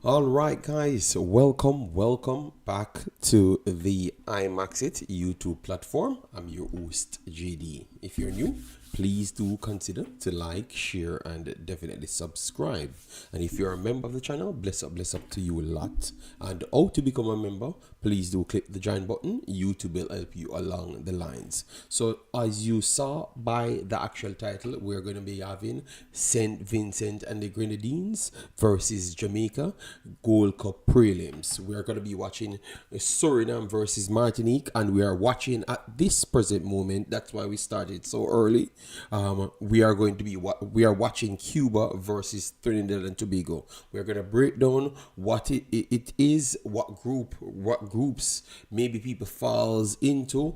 All right, guys, welcome back to the Imaxit YouTube platform. I'm your host, JD. If you're new, please do consider to like, share, and definitely subscribe. And if you're a member of the channel, bless up to you a lot. And how to become a member, please do click the join button. YouTube will help you along the lines. So as you saw by the actual title, we're going to be having St. Vincent and the Grenadines versus Jamaica Gold Cup Prelims. We're going to be watching Suriname versus Martinique, and we are watching at this present moment. That's why we started so early. We are watching Cuba versus Trinidad and Tobago. We're going to break down what it is, what groups maybe people falls into,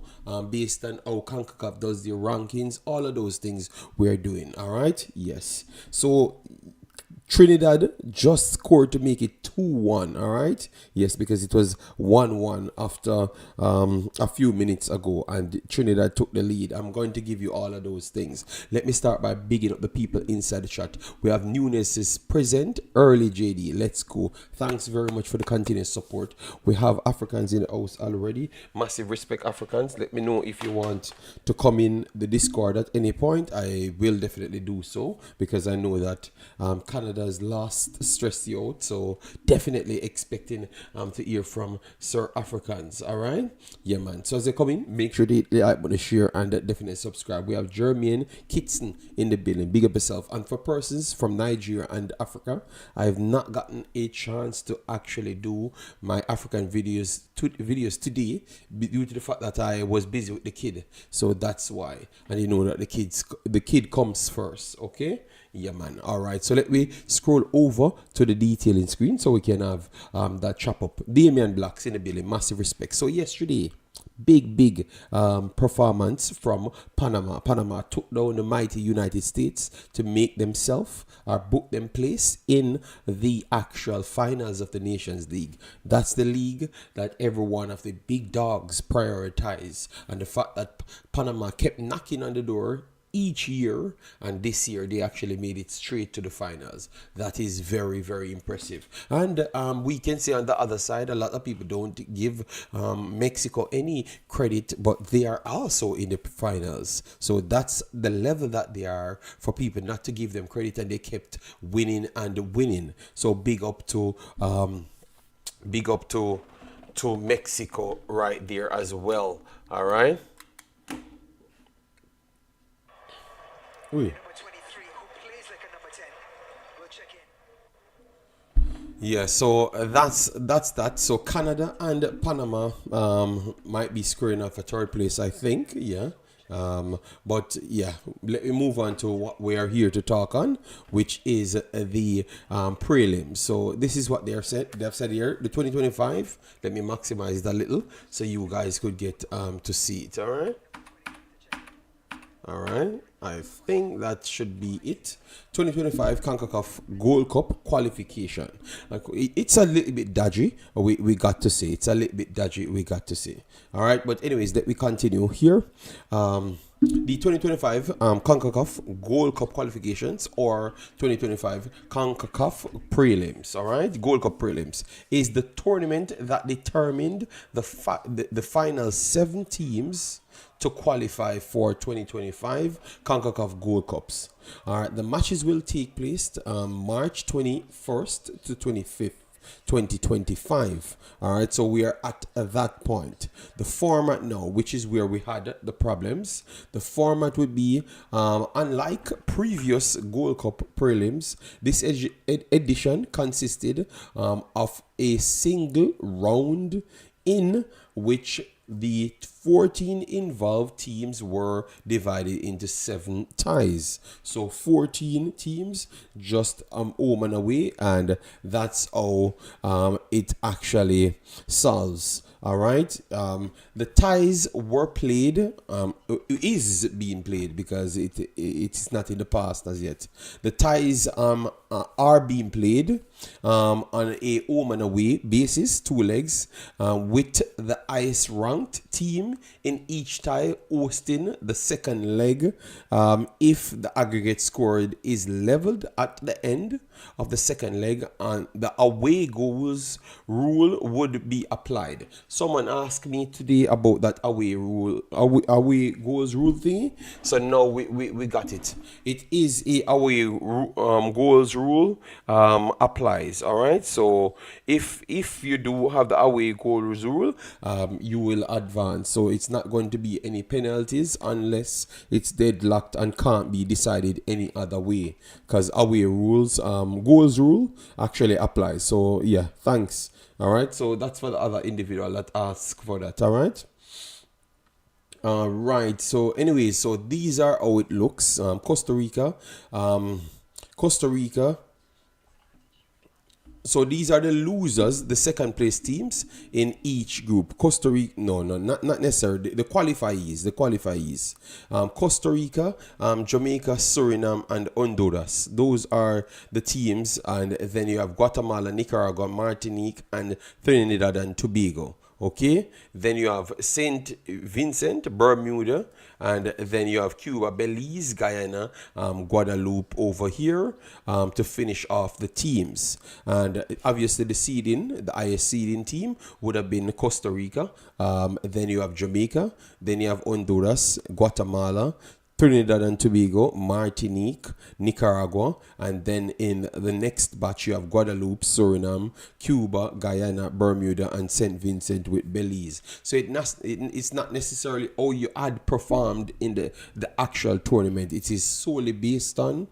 based on how Concacaf does their rankings. All of those things we're doing. All right. Yes. So Trinidad just scored to make it 2-1, all right? Yes, because it was 1-1 after a few minutes ago, and Trinidad took the lead. I'm going to give you all of those things. Let me start by bigging up the people inside the chat. We have Nunes is present, early JD. Let's go. Thanks very much for the continuous support. We have Africans in the house already. Massive respect, Africans. Let me know if you want to come in the Discord at any point. I will definitely do so, because I know that Canada's last stressed you out, so definitely expecting to hear from Sir Africans. All right, yeah, man. So as they come in, make sure they like button, share, and definitely subscribe. We have Jermaine Kitson in the building. Big up yourself. And for persons from Nigeria and Africa, I have not gotten a chance to actually do my African videos today due to the fact that I was busy with the kid. So that's why, and you know that the kid comes first. Okay. Yeah, man. All right. So let me scroll over to the detailing screen so we can have that chop up. Damian Blacks in the building. Massive respect. So yesterday, big performance from Panama. Panama took down the mighty United States to make themselves or book them place in the actual finals of the Nations League. That's the league that every one of the big dogs prioritize. And the fact that Panama kept knocking on the door each year, and this year they actually made it straight to the finals. That is very impressive. And we can see on the other side, a lot of people don't give Mexico any credit, but they are also in the finals. So that's the level that they are for people not to give them credit, and they kept winning and winning. So big up to Mexico right there as well. All right. Oui. Yeah, so that's that. So Canada and Panama might be scoring off a third place, I think. Yeah. But yeah, let me move on to what we are here to talk on, which is the prelim. So this is what they've said here. The 2025. Let me maximize that a little so you guys could get to see it. All right. All right, I think that should be it. 2025 Concacaf Gold Cup qualification. It's a little bit dodgy. We got to say it's a little bit dodgy. We got to say. All right, but anyways, let me continue here. The 2025 Concacaf Gold Cup qualifications, or 2025 Concacaf Prelims, all right? Gold Cup Prelims is the tournament that determined the final 7 teams to qualify for 2025 Concacaf Gold Cups. All right, the matches will take place March 21st to 25th. 2025. All right, so we are at that point. The format now, which is where we had the problems, the format would be unlike previous Gold Cup prelims. This edition consisted of a single round in which the 14 involved teams were divided into 7 ties. So 14 teams, just home and away, and that's how it actually solves. All right. The ties were played, is being played because it's not in the past as yet. The ties are being played on a home and away basis, 2 legs, with the highest ranked team team in each tie hosting the second leg. If the aggregate scored is leveled at the end of the second leg, and the away goals rule would be applied. Someone asked me today about that away goals rule thingy. So now we got it. It is a away goals rule applies. All right. So if you do have the away goals rule, you will advance. So it's not going to be any penalties unless it's deadlocked and can't be decided any other way, because away rules goals rule actually applies. So yeah, thanks. All right, so that's for the other individual that asked for that. All right. Right. So anyway, so these are how it looks. Costa Rica. So these are the losers, the second place teams in each group. Costa Rica, not necessarily. The qualifiers. Costa Rica, Jamaica, Suriname, and Honduras. Those are the teams. And then you have Guatemala, Nicaragua, Martinique, and Trinidad and Tobago. Okay, then you have St. Vincent, Bermuda, and then you have Cuba, Belize, Guyana, Guadeloupe over here to finish off the teams. And obviously the highest seeding team would have been Costa Rica. Then you have Jamaica, then you have Honduras, Guatemala, Trinidad and Tobago, Martinique, Nicaragua, and then in the next batch you have Guadeloupe, Suriname, Cuba, Guyana, Bermuda, and St. Vincent with Belize. So it's not necessarily how you had performed in the actual tournament. It is solely based on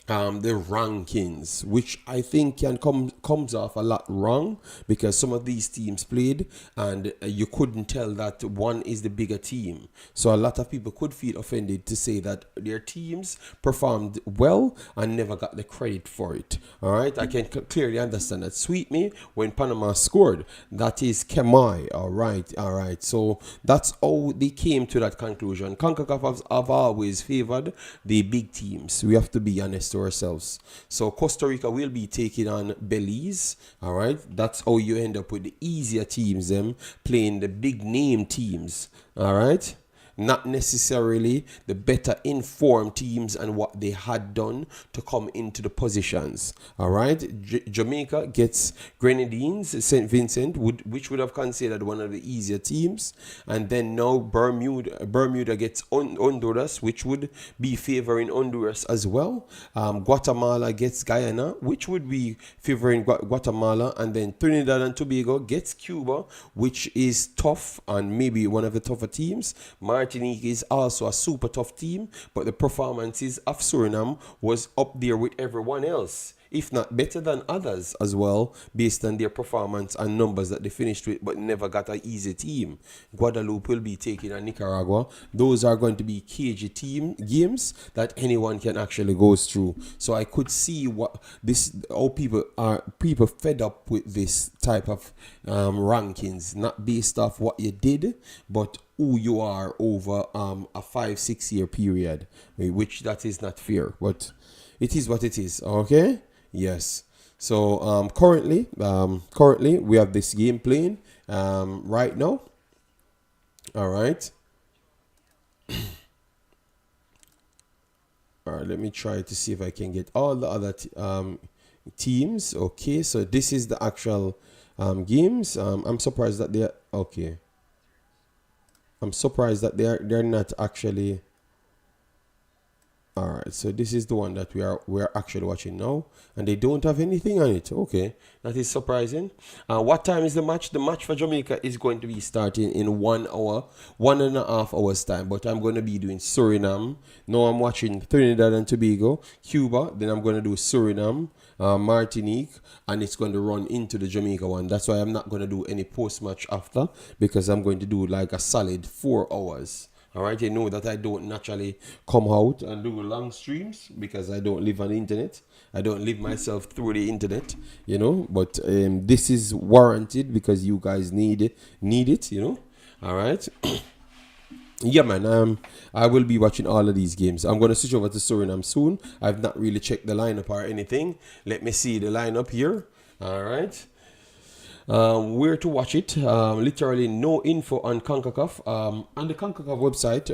the rankings, which I think comes off a lot wrong, because some of these teams played and you couldn't tell that one is the bigger team. So a lot of people could feel offended to say that their teams performed well and never got the credit for it. All right, I can clearly understand that. Sweet me when Panama scored. That is Kemai. All right. So that's how they came to that conclusion. Concacaf have always favored the big teams. We have to be honest to ourselves. So Costa Rica will be taking on Belize. All right, that's how you end up with the easier teams, them playing the big name teams. All right, not necessarily the better informed teams and what they had done to come into the positions. All right, Jamaica gets Grenadines, St. Vincent, which would have considered one of the easier teams, and then now Bermuda gets Honduras, which would be favoring Honduras as well. Guatemala gets Guyana, which would be favoring Guatemala, and then Trinidad and Tobago gets Cuba, which is tough and maybe one of the tougher teams. Martinique is also a super tough team, but the performances of Suriname was up there with everyone else, if not better than others as well, based on their performance and numbers that they finished with, but never got an easy team. Guadeloupe will be taking on Nicaragua. Those are going to be cagey team games that anyone can actually go through. So I could see how people fed up with this type of rankings, not based off what you did, but who you are over a 5-6 year period, which that is not fair, but it is what it is. Okay. Yes. So currently we have this game playing right now. All right. All right. Let me try to see if I can get all the other teams. Okay. So this is the actual games. I'm surprised that they're okay. I'm surprised that they're not actually. All right, so this is the one that we're actually watching now, and they don't have anything on it. Okay, that is surprising. What time is the match? The match for Jamaica is going to be starting in 1 hour, 1.5 hours time. But I'm going to be doing Suriname. Now I'm watching Trinidad and Tobago, Cuba. Then I'm going to do Suriname, Martinique, and it's going to run into the Jamaica one. That's why I'm not going to do any post-match after, because I'm going to do like a solid 4 hours. All right, you know that I don't naturally come out and do long streams because I don't live on the internet. I don't live myself through the internet, you know. But this is warranted because you guys need it, you know. All right. Yeah, man. I will be watching all of these games. I'm gonna switch over to Suriname soon. I've not really checked the lineup or anything. Let me see the lineup here. All right. where to watch it. Literally no info on Concacaf. On the Concacaf website,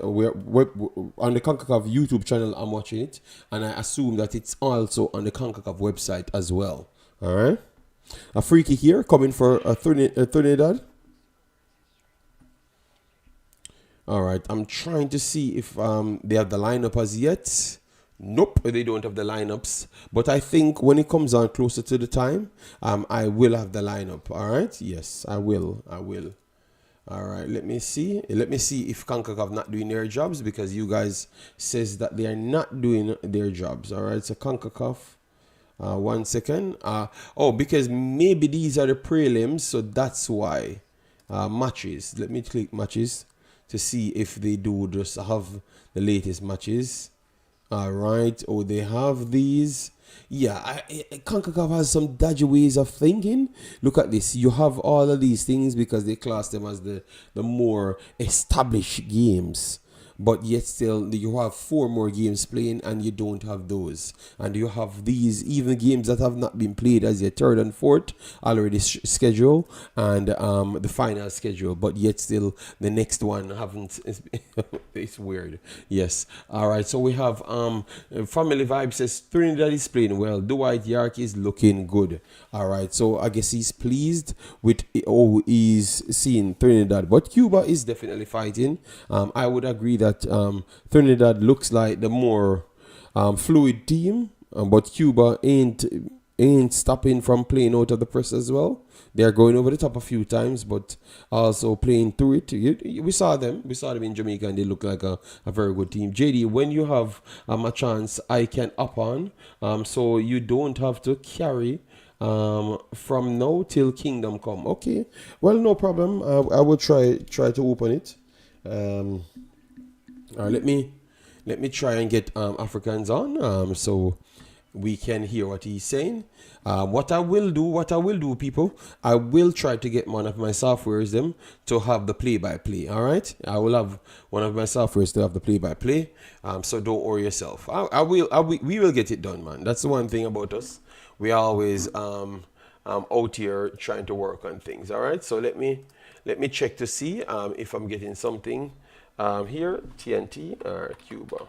on the Concacaf YouTube channel, I'm watching it, and I assume that it's also on the Concacaf website as well. All right. A freaky here coming for a Trinidad. All right. I'm trying to see if they have the lineup as yet. Nope, they don't have the lineups. But I think when it comes on closer to the time, I will have the lineup. All right. Yes, I will. I will. All right. Let me see. Let me see if Concacaf not doing their jobs, because you guys says that they are not doing their jobs. All right. So Concacaf. 1 second. Oh, because maybe these are the prelims, so that's why. Matches. Let me click matches to see if they do just have the latest matches. All right. Oh, they have these. Yeah, Concacaf has some dodgy ways of thinking. Look at this. You have all of these things because they class them as the more established games. But yet still, you have 4 more games playing and you don't have those. And you have these, even games that have not been played as your 3rd and 4th already scheduled, and the final schedule. But yet still, the next one haven't. It's weird. Yes. All right. So we have Family Vibe says Trinidad is playing well. Dwight Yark is looking good. All right. So I guess he's pleased with how he's seeing Trinidad. But Cuba is definitely fighting. I would agree that Trinidad looks like the more fluid team, but Cuba ain't stopping from playing out of the press as well. They are going over the top a few times, but also playing through it. We saw them in Jamaica, and they look like a very good team. JD, when you have a chance, I can up on, so you don't have to carry from now till Kingdom Come. Okay, well, no problem. I will try to open it. All right, let me try and get Africans on, so we can hear what he's saying. What I will do, people, I will try to get one of my softwares them to have the play-by-play. All right, I will have one of my softwares to have the play-by-play. So don't worry yourself. We will get it done, man. That's the one thing about us. We always out here trying to work on things. All right, so let me check to see if I'm getting something. Here, TNT or Cuba.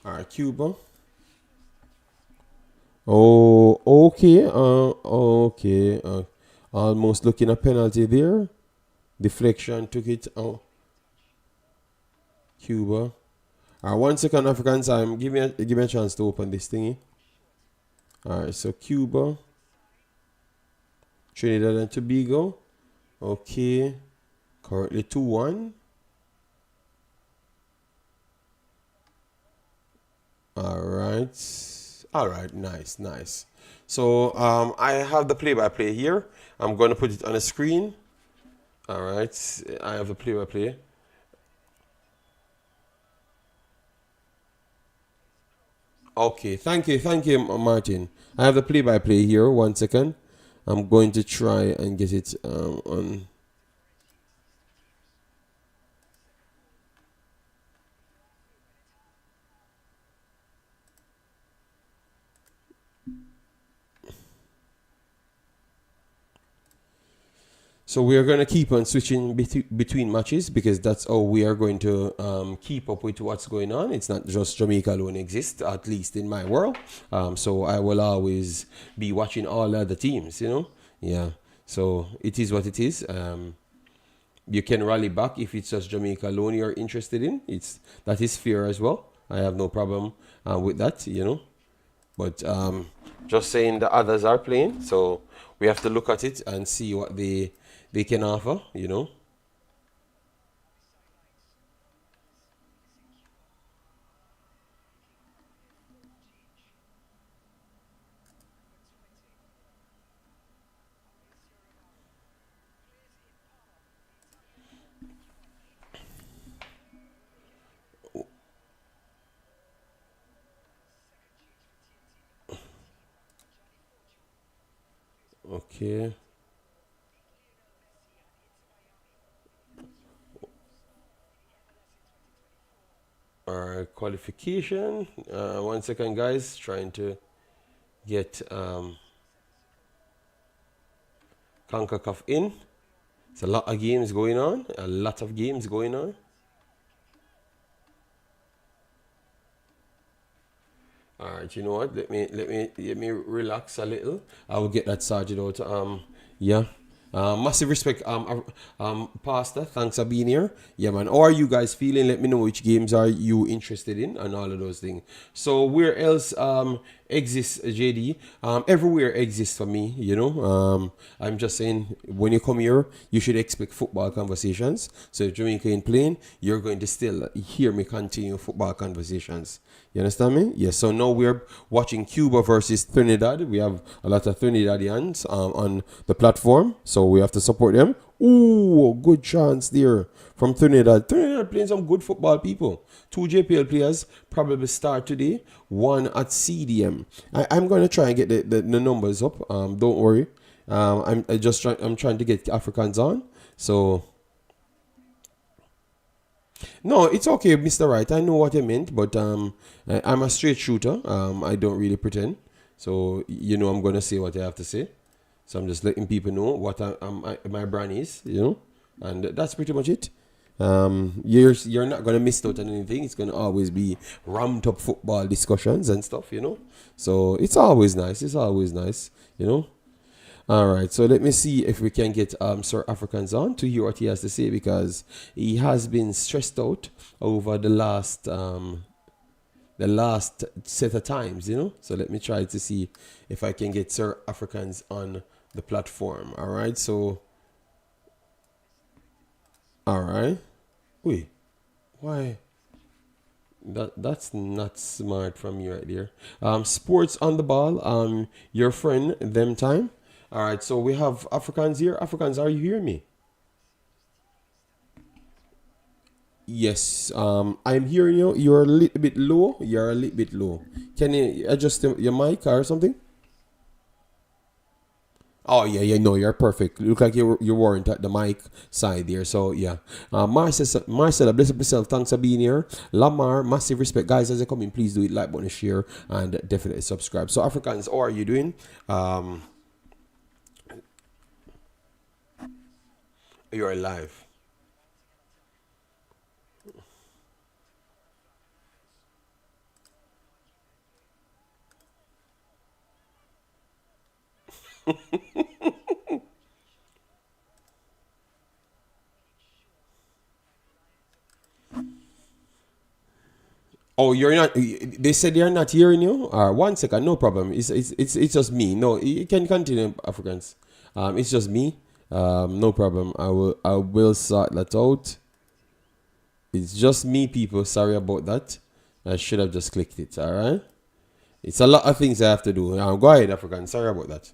All right, Cuba. Oh, okay. Okay. Almost looking at penalty there. Deflection took it out. Cuba. All right, 1 second, African time. Give me a chance to open this thingy. All right, so Cuba, Trinidad and Tobago. Okay. Currently 2-1. All right, nice. So I have the play-by-play here. I'm going to put it on the screen. All right, I have the play-by-play. Okay, thank you, Martin. I have the play-by-play here. 1 second. I'm going to try and get it on. So we are going to keep on switching between matches, because that's how we are going to keep up with what's going on. It's not just Jamaica alone exists, at least in my world. So I will always be watching all other teams, Yeah. So it is what it is. You can rally back if it's just Jamaica alone you're interested in. That is fair as well. I have no problem with that, But just saying the others are playing, so we have to look at it and see what they can offer, Okay. All right, qualification. 1 second, guys. Trying to get Concacaf in. It's a lot of games going on. A lot of games going on. All right, you know what? Let me relax a little. I will get that sorted out. Yeah. Massive respect, Pastor. Thanks for being here. Yeah, man. How are you guys feeling? Let me know which games are you interested in and all of those things. So where else exists, JD? Everywhere exists for me. I'm just saying when you come here, you should expect football conversations. So if Jamaica ain't playing, you're going to still hear me continue football conversations. You understand me? Yes. So now we're watching Cuba versus Trinidad. We have a lot of Trinidadians on the platform, so we have to support them. Ooh, good chance there from Trinidad. Trinidad playing some good football, people. Two JPL players probably start today. One at CDM. I'm going to try and get the numbers up. Don't worry. I'm trying to get Africans on. So. No, it's okay, Mr. Wright. I know what you meant, but I'm a straight shooter. I don't really pretend. So, I'm going to say what I have to say. So I'm just letting people know what my brand is, and that's pretty much it. You're not going to miss out on anything. It's going to always be ramped up football discussions and stuff, So it's always nice. It's always nice. All right, so let me see if we can get Sir Africans on to hear what he has to say, because he has been stressed out over the last set of times, So let me try to see if I can get Sir Africans on the platform. All right, so all right, wait, why? That's not smart from you right there. Sports on the ball. Your friend them time. All right, so we have Africans here. Africans, are you hearing me? Yes, I'm hearing you. You're a little bit low. You're a little bit low. Can you adjust your mic or something? Oh yeah, yeah, no, you're perfect. Look like you weren't at the mic side there. So yeah, Marcella, bless up yourself. Thanks for being here. Lamar, massive respect, guys. As you come in, please do it, like button, share, and definitely subscribe. So Africans, how are you doing? You're alive. Oh, you're not. They said they're not hearing you. One second, no problem. It's just me. No, you can continue, Africans. It's just me. No problem. I will sort that out. It's just me, people. Sorry about that. I should have just clicked it. All right. It's a lot of things I have to do. Go ahead, African. Sorry about that.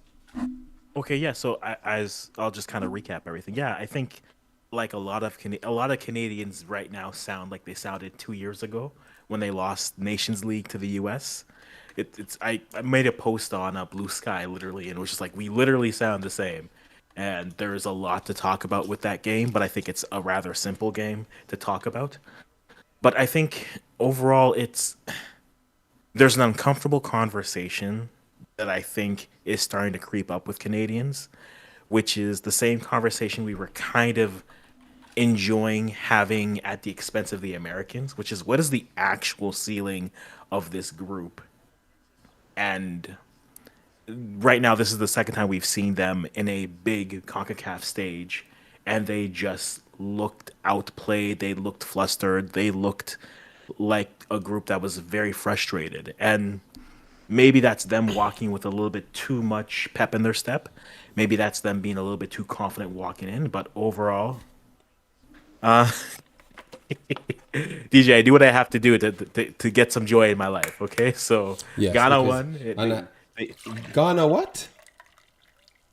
Okay, yeah. So as I'll just kind of recap everything. Yeah, I think like a lot of Canadians right now sound like they sounded 2 years ago when they lost Nations League to the U.S. I made a post on Blue Sky literally, and it was just like we literally sound the same. And there's a lot to talk about with that game, but I think it's a rather simple game to talk about. But I think overall, there's an uncomfortable conversation that I think is starting to creep up with Canadians, which is the same conversation we were kind of enjoying having at the expense of the Americans, which is what is the actual ceiling of this group? And right now, this is the second time we've seen them in a big CONCACAF stage, and they just looked outplayed. They looked flustered. They looked like a group that was very frustrated. And maybe that's them walking with a little bit too much pep in their step. Maybe that's them being a little bit too confident walking in. But overall, uh, DJ, I do what I have to do to get some joy in my life. Okay, so Yes, Ghana because won. and They, Ghana what?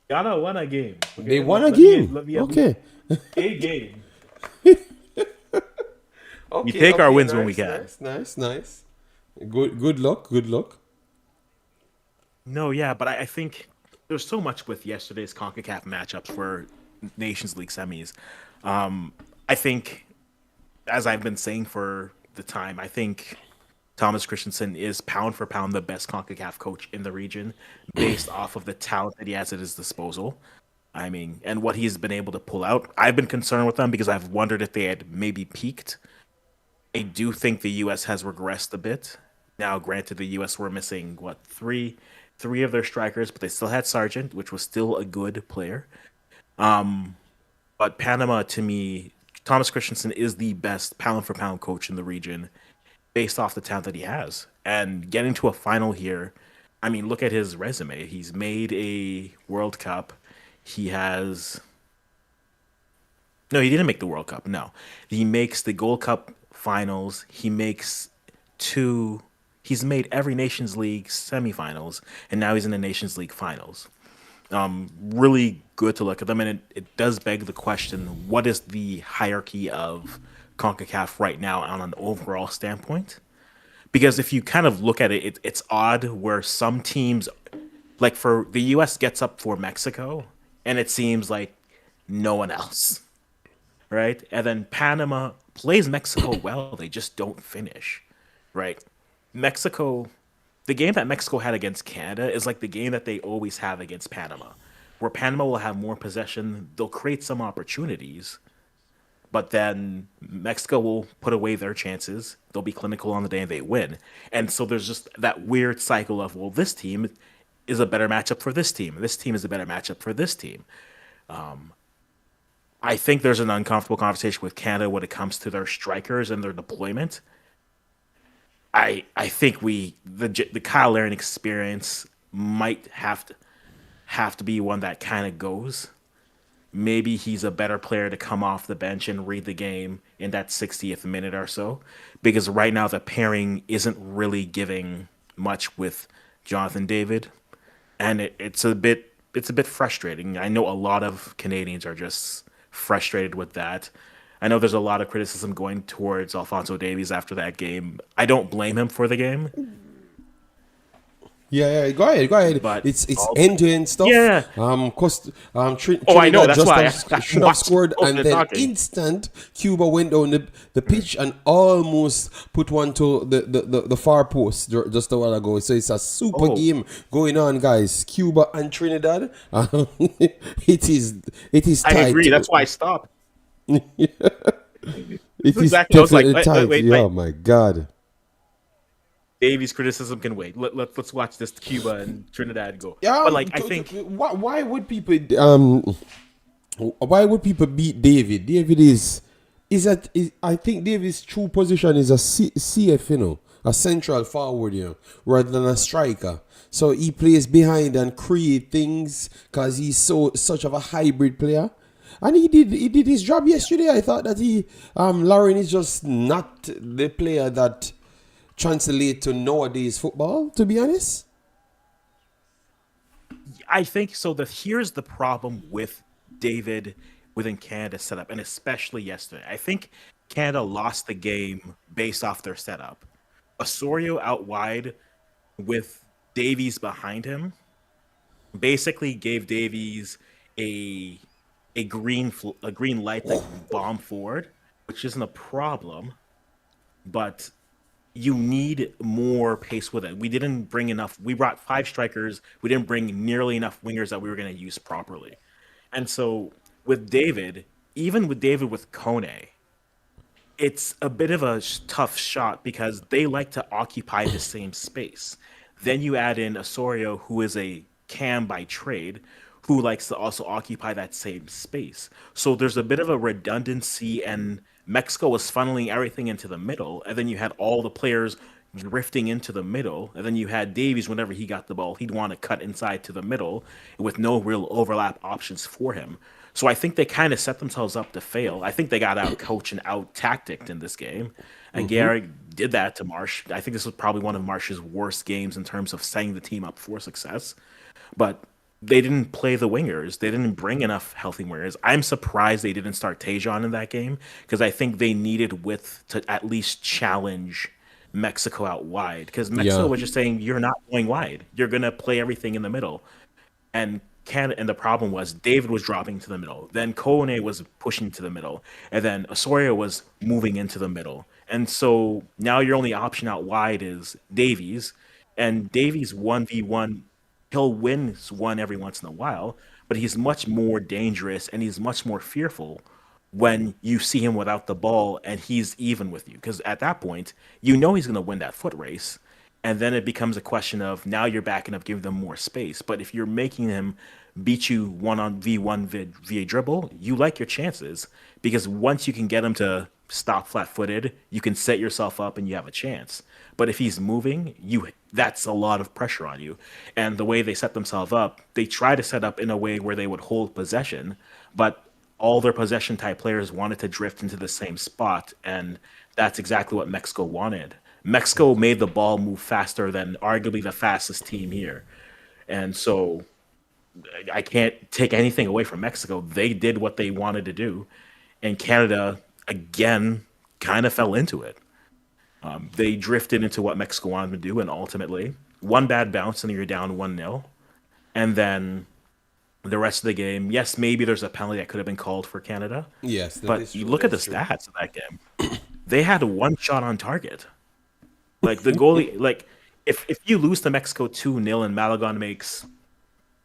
Ghana won a game. They Okay, won a let me game. let me Okay. a game. We Okay. take our Okay. wins when we Nice. can. Nice. Nice. Nice. Good. Good luck. Good luck. No, yeah, but I think there's so much with yesterday's CONCACAF matchups for Nations League semis. I think, as I've been saying for the time, I think Thomas Christensen is pound for pound the best CONCACAF coach in the region based off of the talent that he has at his disposal. I mean, and what he's been able to pull out. I've been concerned with them because I've wondered if they had maybe peaked. I do think the U.S. has regressed a bit. Now, granted, the U.S. were missing what three of their strikers, but they still had Sargent, which was still a good player. But Panama, to me, Thomas Christensen is the best pound for pound coach in the region based off the talent that he has. And getting to a final here, I mean, look at his resume. He's made a World Cup. He has no, he didn't make the World Cup. No, he makes the Gold Cup finals. He makes two. He's made every Nations League semifinals, and now he's in the Nations League finals. Really good to look at them, and it does beg the question: what is the hierarchy of Concacaf right now on an overall standpoint? Because if you kind of look at it, it's odd where some teams, like for the U.S. gets up for Mexico, and it seems like no one else, right? And then Panama plays Mexico well, they just don't finish, right? Mexico, the game that Mexico had against Canada is like the game that they always have against Panama, where Panama will have more possession, they'll create some opportunities, but then Mexico will put away their chances. They'll be clinical on the day and they win. And so there's just that weird cycle of, well, this team is a better matchup for this team. This team is a better matchup for this team. I think there's an uncomfortable conversation with Canada when it comes to their strikers and their deployment. I think the Kyle Larin experience might have to be one that kind of goes. Maybe he's a better player to come off the bench and read the game in that 60th minute or so, because right now the pairing isn't really giving much with Jonathan David, and it's a bit frustrating. I know a lot of Canadians are just frustrated with that. I know there's a lot of criticism going towards Alphonso Davies after that game. I don't blame him for the game, Yeah, go ahead. but It's end to end stuff. yeah. Oh, I know. Trinidad That's just why should have watched scored, most of and the then talking. instant Cuba went down the pitch and almost put one to the far post just a while ago. So it's a super Oh, game going on, guys. Cuba and Trinidad. It is I tight. agree. That's why I stopped. It is Exactly. I was like, definitely wait, wait, tight. wait, Yeah, wait. oh my God. Davies' criticism can wait. Let's watch this Cuba and Trinidad go. Yeah, But like, I think, why would people beat David? David is I think David's true position is a CF, a central forward, rather than a striker. So he plays behind and create things because he's such of a hybrid player. And he did his job yesterday. I thought that Lauren is just not the player that translate to nowadays football, to be honest. I think so. Here's the problem with David within Canada's setup, and especially yesterday. I think Canada lost the game based off their setup. Osorio out wide with Davies behind him basically gave Davies a a green light to bomb forward, which isn't a problem, but you need more pace with it. We didn't bring enough. We brought five strikers. We didn't bring nearly enough wingers that we were going to use properly. And so with David, even with David with Kone, it's a bit of a tough shot because they like to occupy the same space. Then you add in Osorio, who is a cam by trade, who likes to also occupy that same space. So there's a bit of a redundancy, and Mexico was funneling everything into the middle, and then you had all the players drifting into the middle, and then you had Davies whenever he got the ball, he'd want to cut inside to the middle with no real overlap options for him. So I think they kind of set themselves up to fail. I think they got out coached and out tacticked in this game. And Gary did that to Marsh. I think this was probably one of Marsh's worst games in terms of setting the team up for success. But they didn't play the wingers. They didn't bring enough healthy wingers. I'm surprised they didn't start Tejon in that game because I think they needed width to at least challenge Mexico out wide. Because Mexico Yeah. was just saying, you're not going wide. You're going to play everything in the middle. And the problem was David was dropping to the middle. Then Kone was pushing to the middle. And then Osorio was moving into the middle. And so now your only option out wide is Davies. And Davies 1v1, he'll win one every once in a while. but he's much more dangerous and he's much more fearful when you see him without the ball and he's even with you. Because at that point, you know he's going to win that foot race. And then it becomes a question of now you're backing up, giving them more space. But if you're making him beat you one on V1 via dribble, you like your chances because once you can get him to stop flat footed, you can set yourself up and you have a chance. But if he's moving, that's a lot of pressure on you. And the way they set themselves up, they try to set up in a way where they would hold possession, but all their possession type players wanted to drift into the same spot, and that's exactly what Mexico wanted. Mexico made the ball move faster than arguably the fastest team here. And so I can't take anything away from Mexico. They did what they wanted to do, and Canada, again, kind of fell into it. They drifted into what Mexico wanted to do, and ultimately, one bad bounce and you're down 1-0. And then the rest of the game, yes, maybe there's a penalty that could have been called for Canada. Yes, but you look at the stats of that game. They had one shot on target. Like the goalie, like if you lose to Mexico 2-0 and Malagon makes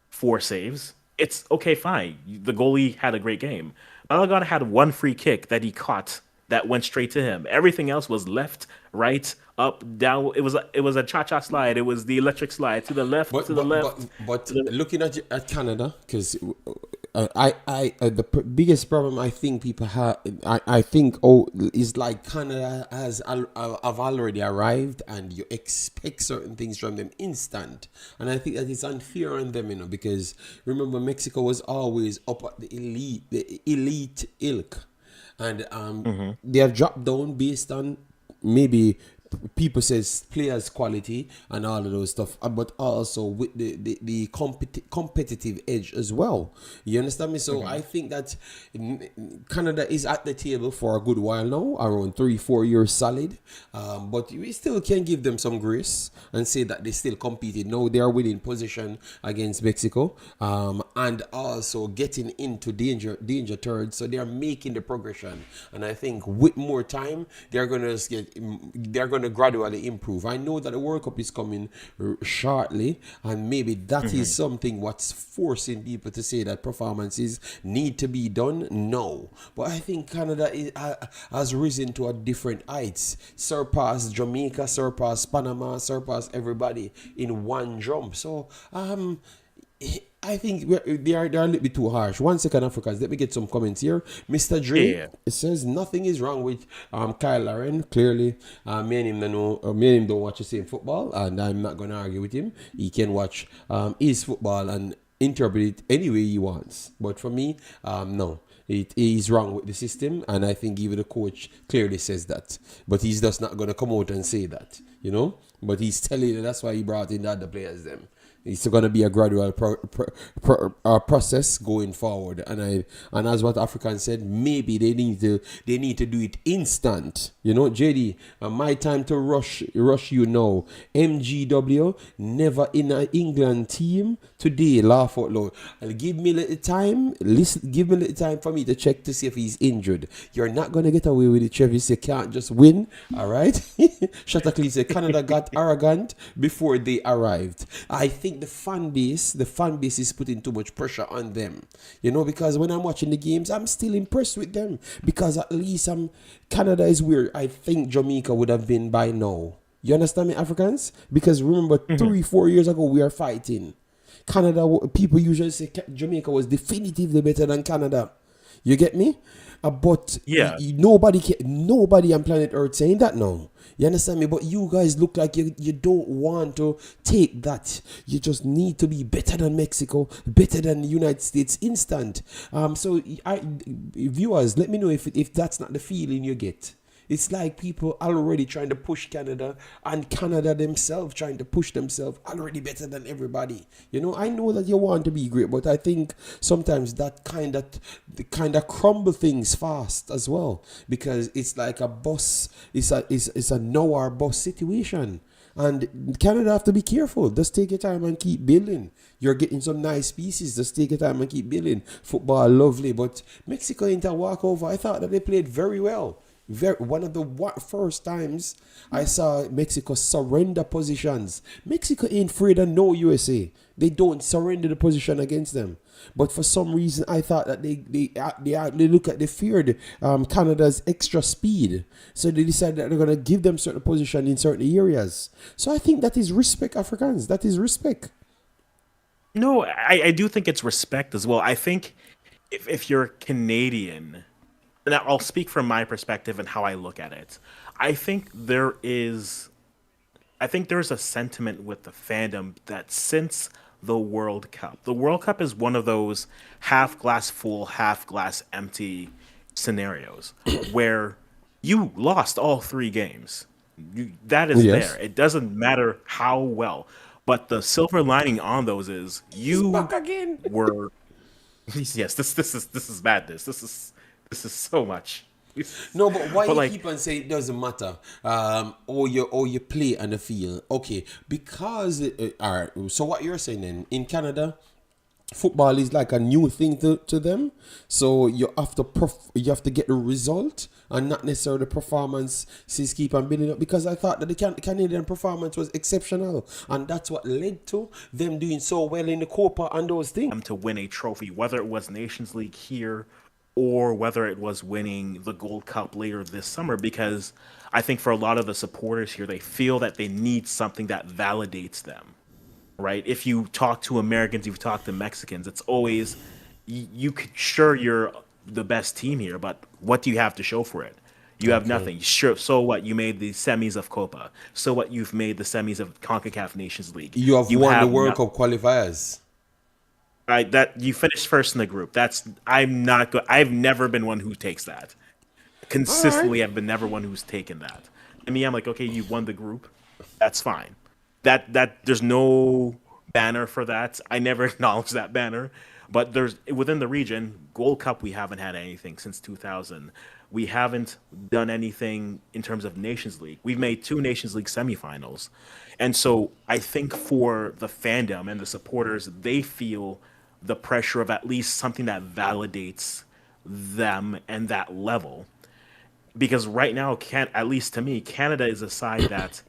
4 saves, it's okay, fine. The goalie had a great game. Malagon had one free kick that he caught that went straight to him. Everything else was left, right, up, down. It was a cha-cha slide. It was the electric slide to the left, to the left. But looking at Canada, because the biggest problem I think people have, I think, is like Canada have already arrived, and you expect certain things from them instant, and I think that it's unfair on them, because remember Mexico was always up at the elite ilk. And they have dropped down based on maybe people says players quality and all of those stuff, but also with the competitive edge as well. You understand me? So I think that Canada is at the table for a good while now, around 3-4 years solid, but we still can give them some grace and say that they still competed. Now they are winning position against Mexico, and also getting into danger third, so they are making the progression. And I think with more time they're going to gradually improve. I know that the World Cup is coming shortly, and maybe that is something what's forcing people to say that performances need to be done now. But I think Canada has risen to a different heights, surpassed Jamaica, surpassed Panama, surpassed everybody in one jump. So I think they're a little bit too harsh. 1 second, Africans. Let me get some comments here. Mr. Dre says nothing is wrong with Kyle Lauren. Clearly, me and him don't watch the same football, and I'm not going to argue with him. He can watch his football and interpret it any way he wants. But for me, no. It is wrong with the system, and I think even the coach clearly says that. But he's just not going to come out and say that, But he's telling you that's why he brought in the other players them. It's going to be a gradual process going forward, and as what African said, maybe they need to do it instant. JD, my time to rush you now. MGW never in an England team today. Laugh out loud. Give me a little time. Give me a little time for me to check to see if he's injured. You're not going to get away with it, Travis. You can't just win. All right. Shatterclee said Canada got arrogant before they arrived. I think the fan base is putting too much pressure on them, because when I'm watching the games, I'm still impressed with them, because at least Canada is where I think Jamaica would have been by now. You understand me, Africans? Because remember, 3-4 years ago, we are fighting. Canada, people usually say Jamaica was definitively better than Canada. You get me? But nobody on planet Earth saying that now. You understand me? But you guys look like you don't want to take that. You just need to be better than Mexico, better than the United States instant. So viewers, let me know if that's not the feeling you get. It's like people already trying to push Canada, and Canada themselves trying to push themselves already better than everybody. I know that you want to be great, but I think sometimes that kind of crumble things fast as well, because it's like a bus. It's a nowhere bus situation. And Canada have to be careful. Just take your time and keep building. You're getting some nice pieces. Just take your time and keep building. Football, lovely. But Mexico ain't a walkover. I thought that they played very well. One of the first times I saw Mexico surrender positions. Mexico ain't afraid of no USA. They don't surrender the position against them. But for some reason, I thought that they feared Canada's extra speed, so they decided that they're gonna give them certain position in certain areas. So I think that is respect, Africans. That is respect. No, I do think it's respect as well. I think if you're Canadian, and I'll speak from my perspective and how I look at it. I think there is I think there's a sentiment with the fandom that since the World Cup is one of those half glass full, half glass empty scenarios where you lost all three games. That is Yes. there. It doesn't matter how well. But the silver lining on those is He's you back again. were yes, this is madness. This is so much. No, but why But you like keep on saying it doesn't matter? Or you play on the field. Okay, because all right. So what you're saying then in Canada, football is like a new thing to them. So you have to get the result and not necessarily the performance. Since keep on building up, because I thought that the Canadian performance was exceptional, and that's what led to them doing so well in the Copa and those things. to win a trophy, whether it was Nations League here or whether it was winning the Gold Cup later this summer, because I think for a lot of the supporters here, they feel that they need something that validates them, right? If you talk to Americans, you've talked to Mexicans, it's always, you could, sure, you're the best team here, but what do you have to show for it? You have Okay. nothing. Sure, so what? You made the semis of Copa. So what? You've made the semis of Concacaf Nations League. You have You won the have World nothing. Cup qualifiers. Right, that you finished first in the group. That's I'm not good. I've never been one who takes that. All right. Consistently, I've been never one who's taken that. I mean, I'm like, okay, you won the group. That's fine. That there's no banner for that. I never acknowledge that banner. But there's within the region, Gold Cup, we haven't had anything since 2000. We haven't done anything in terms of Nations League. We've made two Nations League semifinals. And so I think for the fandom and the supporters, they feel the pressure of at least something that validates them and that level. Because right now, can at least to me, Canada is a side that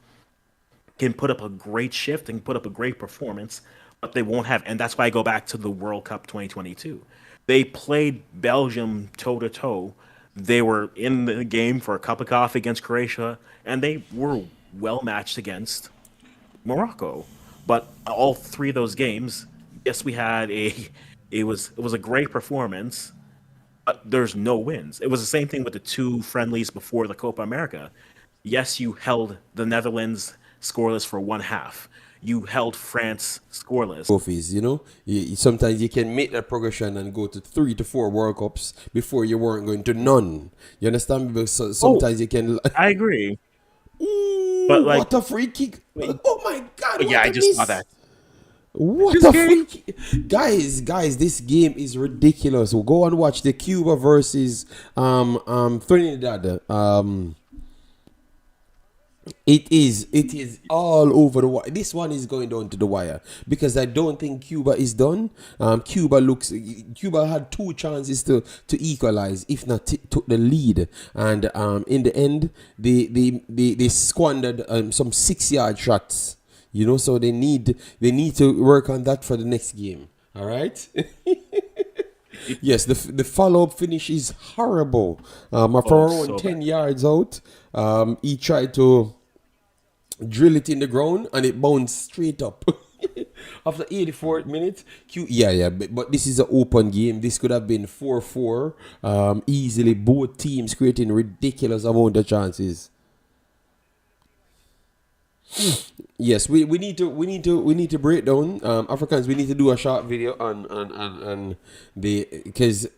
can put up a great shift and put up a great performance, but they won't have. And that's why I go back to the World Cup 2022. They played Belgium toe to toe. They were in the game for a cup of coffee against Croatia, and they were well matched against Morocco. But all three of those games, yes, we had it was a great performance, but there's no wins. It was the same thing with the two friendlies before the Copa America. Yes, you held the Netherlands scoreless for one half. You held France scoreless. Trophies, sometimes you can make that progression and go to 3 to 4 World Cups before you weren't going to none. You understand? Because Oh, sometimes you can. I agree. But Ooh, like, what a free kick! wait, Oh my God, yeah, what I a just saw miss! that. What This a game. free kick! Guys, this game is ridiculous. We'll go and watch the Cuba versus Trinidad. It is all over the wire. This one is going down to the wire because I don't think Cuba is done. Cuba had two chances to equalize, if not took the lead, and in the end they squandered some 6 yard shots. So they need to work on that for the next game. All right. Yes, the follow up finish is horrible. Oh, For it's around so 10 bad. yards out, he tried to drill it in the ground and it bounced straight up. After 84th minute, yeah, but this is an open game. This could have been 4-4 easily. Both teams creating ridiculous amount of chances. Yes, we need to break down Africans. We need to do a short video on the because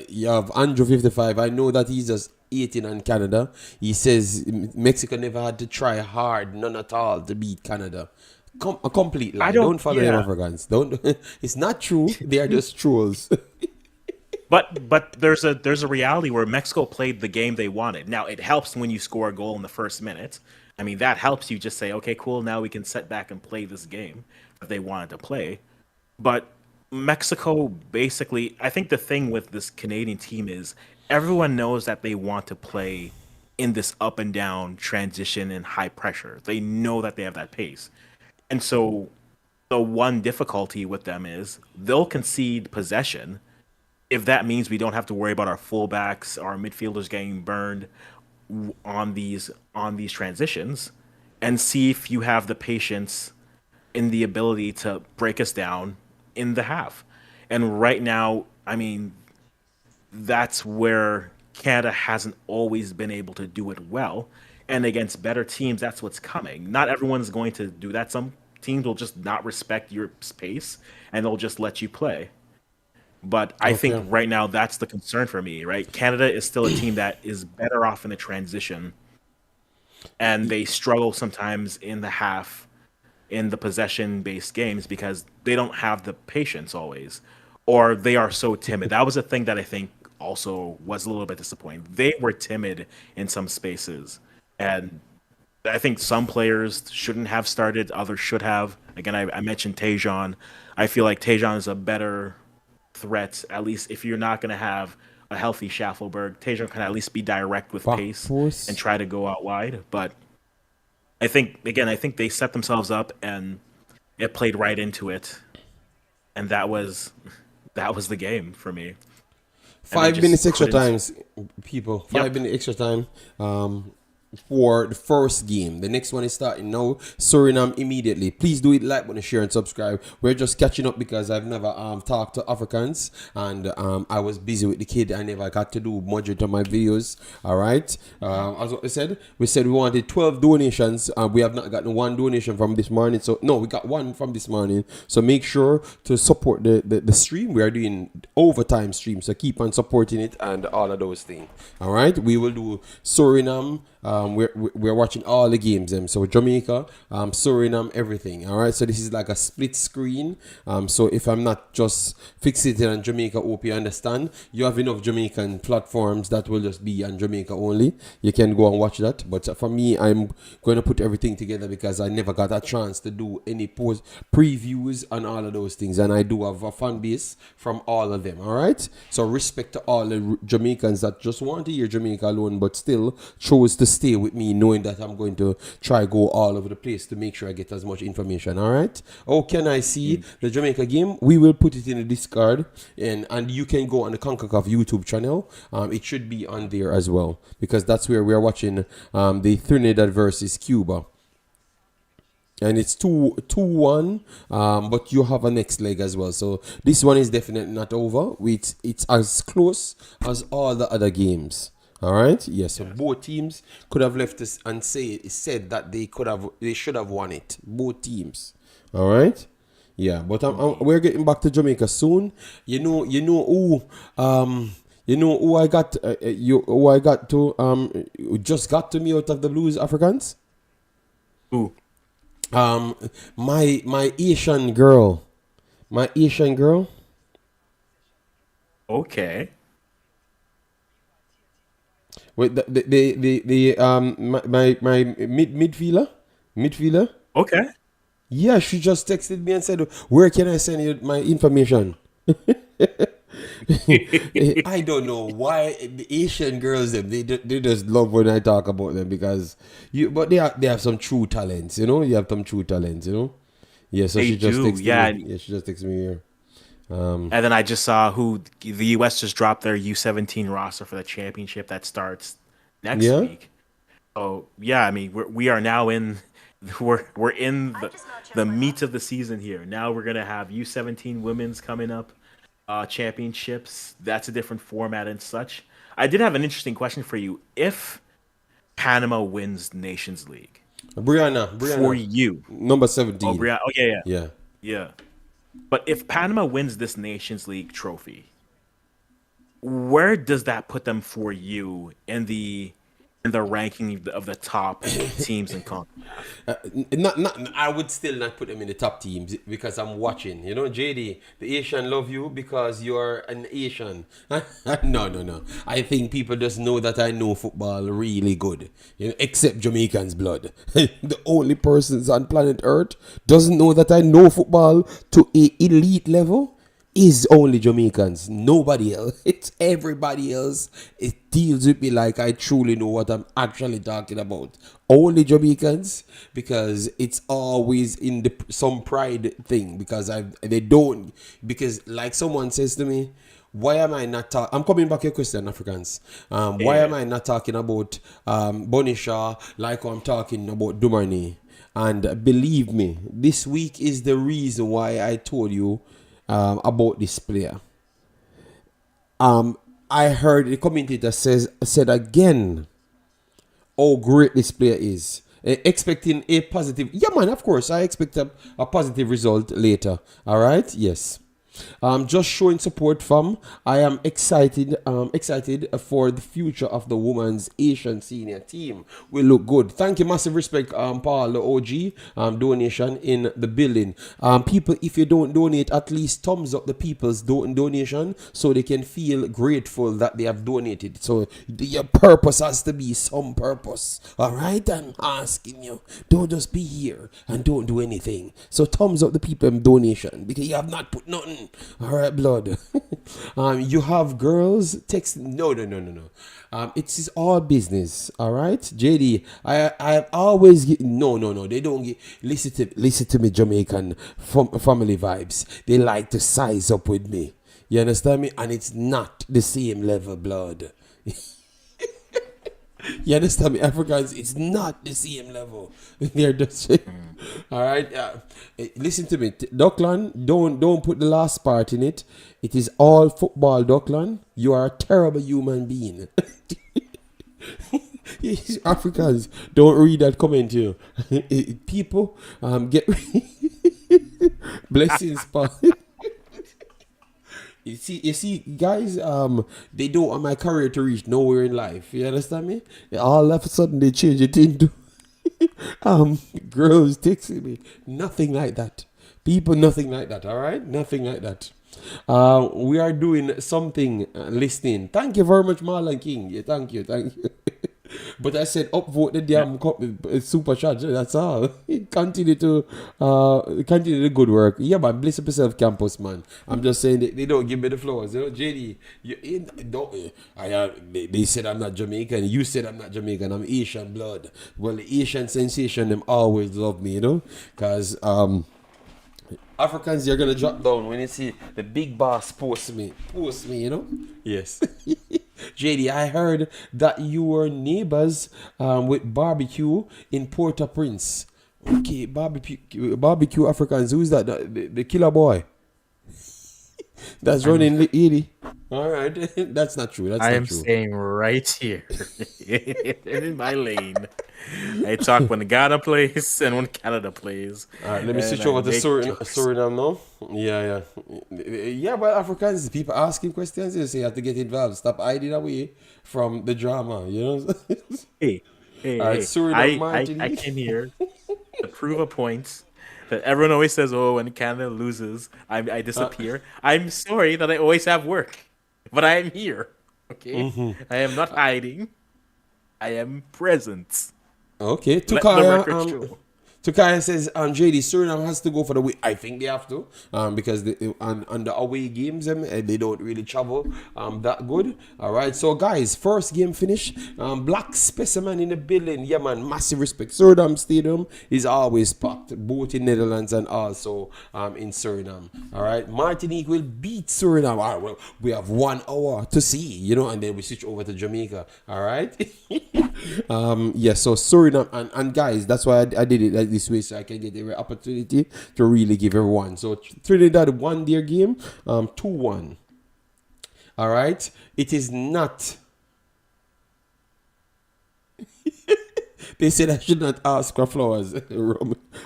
you have Andrew 55. I know that he's just 18 on Canada. He says Mexico never had to try hard, none at all, to beat Canada. A complete I lie. don't. Don't follow them Yeah, Africans. Don't. It's not true. They are just trolls. but there's a reality where Mexico played the game they wanted. Now it helps when you score a goal in the first minute. I mean, that helps you just say, okay, cool. Now we can sit back and play this game that they wanted to play. But Mexico basically, I think the thing with this Canadian team is everyone knows that they want to play in this up and down transition and high pressure. They know that they have that pace. And so the one difficulty with them is they'll concede possession if that means we don't have to worry about our fullbacks, our midfielders getting burned on these transitions, and see if you have the patience and the ability to break us down in the half. And right now, I mean, that's where Canada hasn't always been able to do it well. And against better teams, that's what's coming. Not everyone's going to do that. Some teams will just not respect your space and they'll just let you play. But I think right now that's the concern for me, right? Canada is still a team that is better off in the transition, and they struggle sometimes in the half in the possession-based games because they don't have the patience always, or they are so timid. That was a thing that I think also was a little bit disappointing. They were timid in some spaces, and I think some players shouldn't have started, others should have. Again, I mentioned Tejan. I feel like Tejan is a better threat, at least if you're not going to have a healthy Schaffelberg. Tejan can at least be direct with pace and try to go out wide. But I think they set themselves up and it played right into it. And that was the game for me. 5 minutes extra times, people. 5 minutes extra time. For the first game. The next one is starting now. Suriname immediately. Please do it, like button, share and subscribe. We're just catching up because I've never talked to Africans, and I was busy with the kid. I never got to do much of my videos. All right. As what we said we wanted 12 donations. We have not gotten one donation from this morning. So no, we got one from this morning. So make sure to support the stream. We are doing overtime stream, so keep on supporting it and all of those things. All right. We will do Suriname. We're watching all the games, so Jamaica, Suriname, everything. All right, so this is like a split screen. So if I'm not just fixated on Jamaica, hope you understand. You have enough Jamaican platforms that will just be on Jamaica only. You can go and watch that. But for me, I'm going to put everything together because I never got a chance to do any post previews and all of those things, and I do have a fan base from all of them. All right, so respect to all the Jamaicans that just want to hear Jamaica alone, but still chose to stay with me, knowing that I'm going to try go all over the place to make sure I get as much information. All right. Oh, can I see the Jamaica game? We will put it in the Discord, and you can go on the Concacaf YouTube channel. It should be on there as well because that's where we are watching the Trinidad versus Cuba. And it's 2-1, but you have a next leg as well. So this one is definitely not over. It's as close as all the other games. All right. Yes. So both teams could have left us and said that they should have won it. Both teams. All right. Yeah. But we're getting back to Jamaica soon. You know who I got. Who I got to. Just got to me out of the blues, Africans. Who? My Asian girl. Okay. Wait, my midfielder. Okay. Yeah, she just texted me and said, "Where can I send you my information?" I don't know why the Asian girls they just love when I talk about them because but they have some true talents, You have some true talents, Yeah, so she just texted me. Yeah, she just texted me here. And then I just saw who the U.S. just dropped their U17 roster for the championship that starts next week. So yeah, I mean we are now in we're in the meat of the season here. Now we're gonna have U17 women's coming up, championships. That's a different format and such. I did have an interesting question for you. If Panama wins Nations League, Brianna for you, number 17. Oh, Brianna. Okay, yeah. But if Panama wins this Nations League trophy, where does that put them for you in the ranking of the top teams in CONCACAF? I would still not put them in the top teams because I'm watching. JD, the Asian love you because you're an Asian. No. I think people just know that I know football really good. Except Jamaicans' blood. The only persons on planet Earth doesn't know that I know football to an elite level. is only Jamaicans. Nobody else. It's everybody else. It deals with me like I truly know what I'm actually talking about. Only Jamaicans, because it's always in the some pride thing, because they don't, because like someone says to me, why am I not talking? I'm coming back to your question, Africans. Why am Yeah. I not talking about Bonisha like I'm talking about Dumani? And believe me, this week is the reason why I told you about this player. I heard the commentator said again how great this player is. Expecting a positive. Yeah, man, of course. I expect a positive result later. All right? Yes. Just showing support, fam. I am excited for the future of the women's Asian senior team. We look good. Thank you, massive respect, Paul, the OG, donation in the building. People, if you don't donate, at least thumbs up the people's donation so they can feel grateful that they have donated. So your purpose has to be some purpose. All right, I'm asking you, don't just be here and don't do anything. So thumbs up the people in donation, because you have not put nothing. All right, blood. You have girls text. No. It is all business. All right, JD. I always get no. They don't get listen to me, Jamaican family vibes. They like to size up with me. You understand me? And it's not the same level, blood. You understand me, Africans? It's not the same level. They're just all right. Listen to me, Duckland. Don't put the last part in it. It is all football, Duckland. You are a terrible human being. Africans, don't read that comment here. People, get blessings, Paul. You see, guys, they don't want my career to reach nowhere in life. You understand me? All of a sudden they change it into girls texting me. Nothing like that. People, nothing like that. All right, nothing like that. We are doing something listening. Thank you very much, Marlon King. Yeah, thank you. But I said upvote the damn super chat. That's all. Continue the good work. Yeah, man. Bless up yourself, campus man. I'm just saying they don't give me the flowers. You know, JD. They said I'm not Jamaican. You said I'm not Jamaican. I'm Asian blood. Well, the Asian sensation them always love me. You know, because Africans, you're gonna drop down when you see the big boss post me. You know. Yes. JD, I heard that you were neighbors with barbecue in Port-au-Prince. Okay, barbecue Africans. Who's that? The killer boy. That's running Edie. All right, that's not true. I am staying right here in my lane. I talk when Ghana plays and when Canada plays. All right, let me switch over to Suriname now. Yeah, but Africans, people asking questions, you say you have to get involved. Stop hiding away from the drama, you know? Hey, all right, Suriname, Martinique. I came here to prove a point that everyone always says, oh, when Canada loses, I disappear. I'm sorry that I always have work, but I am here, okay? I am not hiding. I am present. Okay, Tukaya says, JD, Suriname has to go for the win. I think they have to, because on the away games, they don't really travel that good. All right, so guys, first game finish. Black Specimen in the building. Yeah, man, massive respect. Suriname Stadium is always packed, both in Netherlands and also in Suriname. All right, Martinique will beat Suriname. All right, well, we have 1 hour to see, you know, and then we switch over to Jamaica. All right. Yeah, so Suriname and guys, that's why I did it like this way, so I can get every opportunity to really give everyone. So Trinidad won their game 2-1. All right, it is not. They said I should not ask for flowers.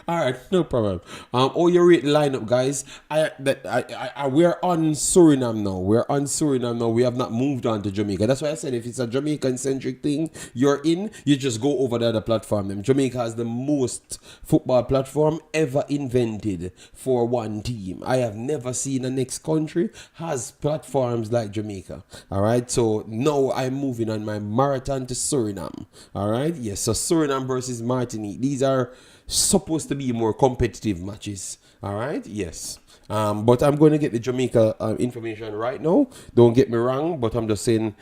All right, no problem. You rate lineup, guys. We're on Suriname now. We have not moved on to Jamaica. That's why I said if it's a Jamaican centric thing you're in, you just go over the other platform. Jamaica has the most football platform ever invented for one team. I have never seen a next country has platforms like Jamaica. All right, so now I'm moving on my marathon to Suriname. All right, yes. So Suriname versus Martinique. These are supposed to be more competitive matches. All right, yes. But I'm going to get the Jamaica information right now. Don't get me wrong, but I'm just saying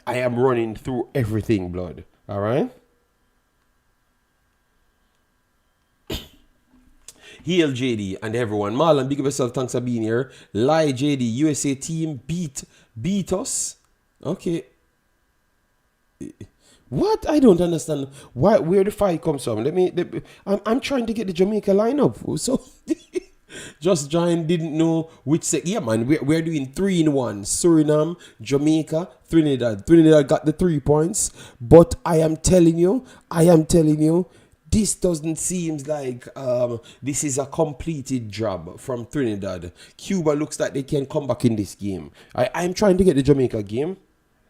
I am running through everything, blood. All right. Heal JD and everyone. Marlon, big up yourself. Thanks for being here. Lie JD, USA team beat us. Okay. What? I don't understand where the fight comes from. I'm trying to get the Jamaica lineup. So just Giant didn't know which yeah, man, we're doing 3-in-1. Suriname, Jamaica, Trinidad. Trinidad got the 3 points. But I am telling you, this doesn't seem like this is a completed job from Trinidad. Cuba looks like they can come back in this game. I'm trying to get the Jamaica game.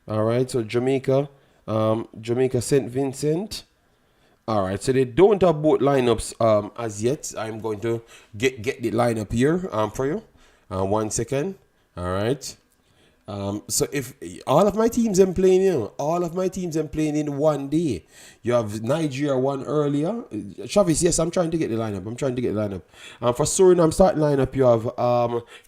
All right, so Jamaica St. Vincent. All right, so they don't have both lineups as yet. I'm going to get the lineup here for you. 1 second. All right. So if all of my teams I'm playing, in one day. You have Nigeria one earlier. Travis, yes, I'm trying to get the lineup. For Suriname starting lineup, you have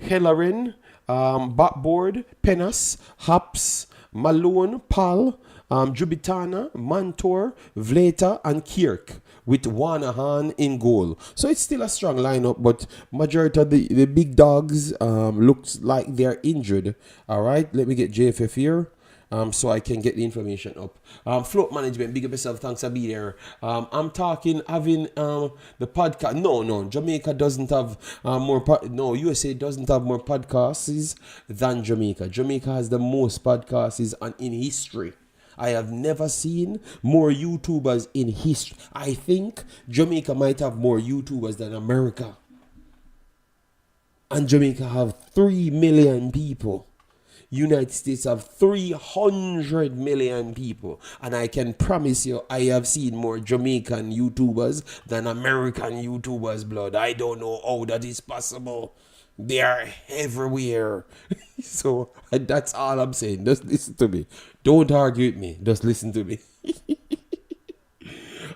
Hellerin, Backboard, Penas, Haps, Malone, Pal, Jubitana, Mantor, Vleta, and Kirk with Wanahan in goal. So it's still a strong lineup, but majority of the big dogs looks like they're injured. All right, let me get JFF here. So I can get the information up. Float management, big up yourself, thanks for being there. I'm talking having the podcast. No, Jamaica doesn't have USA doesn't have more podcasts than Jamaica. Jamaica has the most podcasts in history. I have never seen more YouTubers in history. I think Jamaica might have more YouTubers than America. And Jamaica have 3 million people. United States have 300 million people. And I can promise you, I have seen more Jamaican YouTubers than American YouTubers, blood. I don't know how that is possible. They are everywhere. So that's all I'm saying. Just listen to me. Don't argue with me. Just listen to me.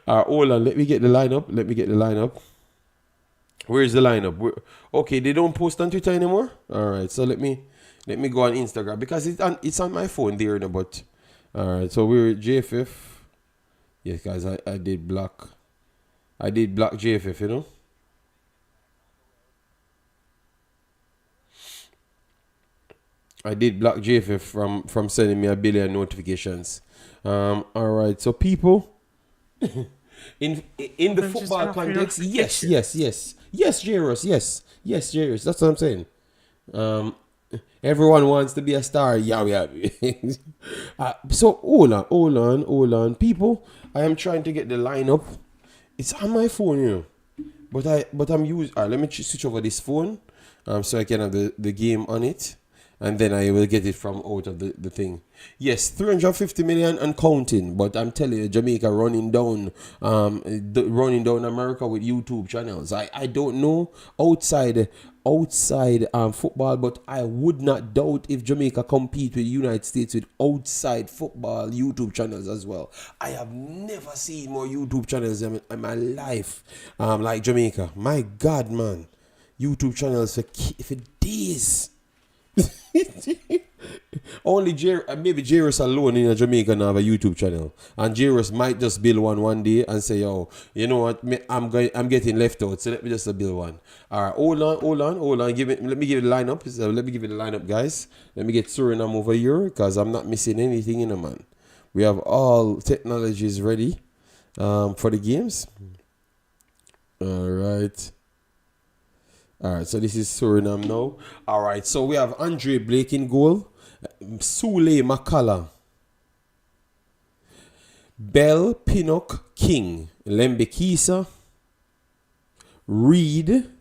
Hold on. Let me get the lineup. Where's the lineup? Okay, they don't post on Twitter anymore? All right. So let me go on Instagram because it's on my phone there. But all right. So we're JFF. Yes, guys. I did block JFF, you know. I did block JFF from sending me a billion notifications. All right, so people, in the football context, yes, Jairus, yes, Jairus. That's what I'm saying. Everyone wants to be a star. Yeah. So hold on, people. I am trying to get the lineup. It's on my phone, you know. But I'm using. Let me switch over this phone, so I can have the game on it. And then I will get it from out of the thing. Yes, 350 million and counting. But I'm telling you, Jamaica running down America with YouTube channels. I don't know outside football, but I would not doubt if Jamaica compete with the United States with outside football YouTube channels as well. I have never seen more YouTube channels in my life like Jamaica. My God, man. YouTube channels for days. Only maybe Jairus alone in Jamaica now have a YouTube channel, and Jairus might just build one day and say, "Yo, you know what? I'm getting left out, so let me just build one." All right, hold on. Let me give it the lineup. Let me give it the lineup, guys. Let me get Suriname over here because I'm not missing anything in a man. We have all technologies ready for the games. All right. So this is Suriname now. All right, so we have Andre Blake in goal, Sule Makala, Bell, Pinnock, King, Lembe Kisa, Reed,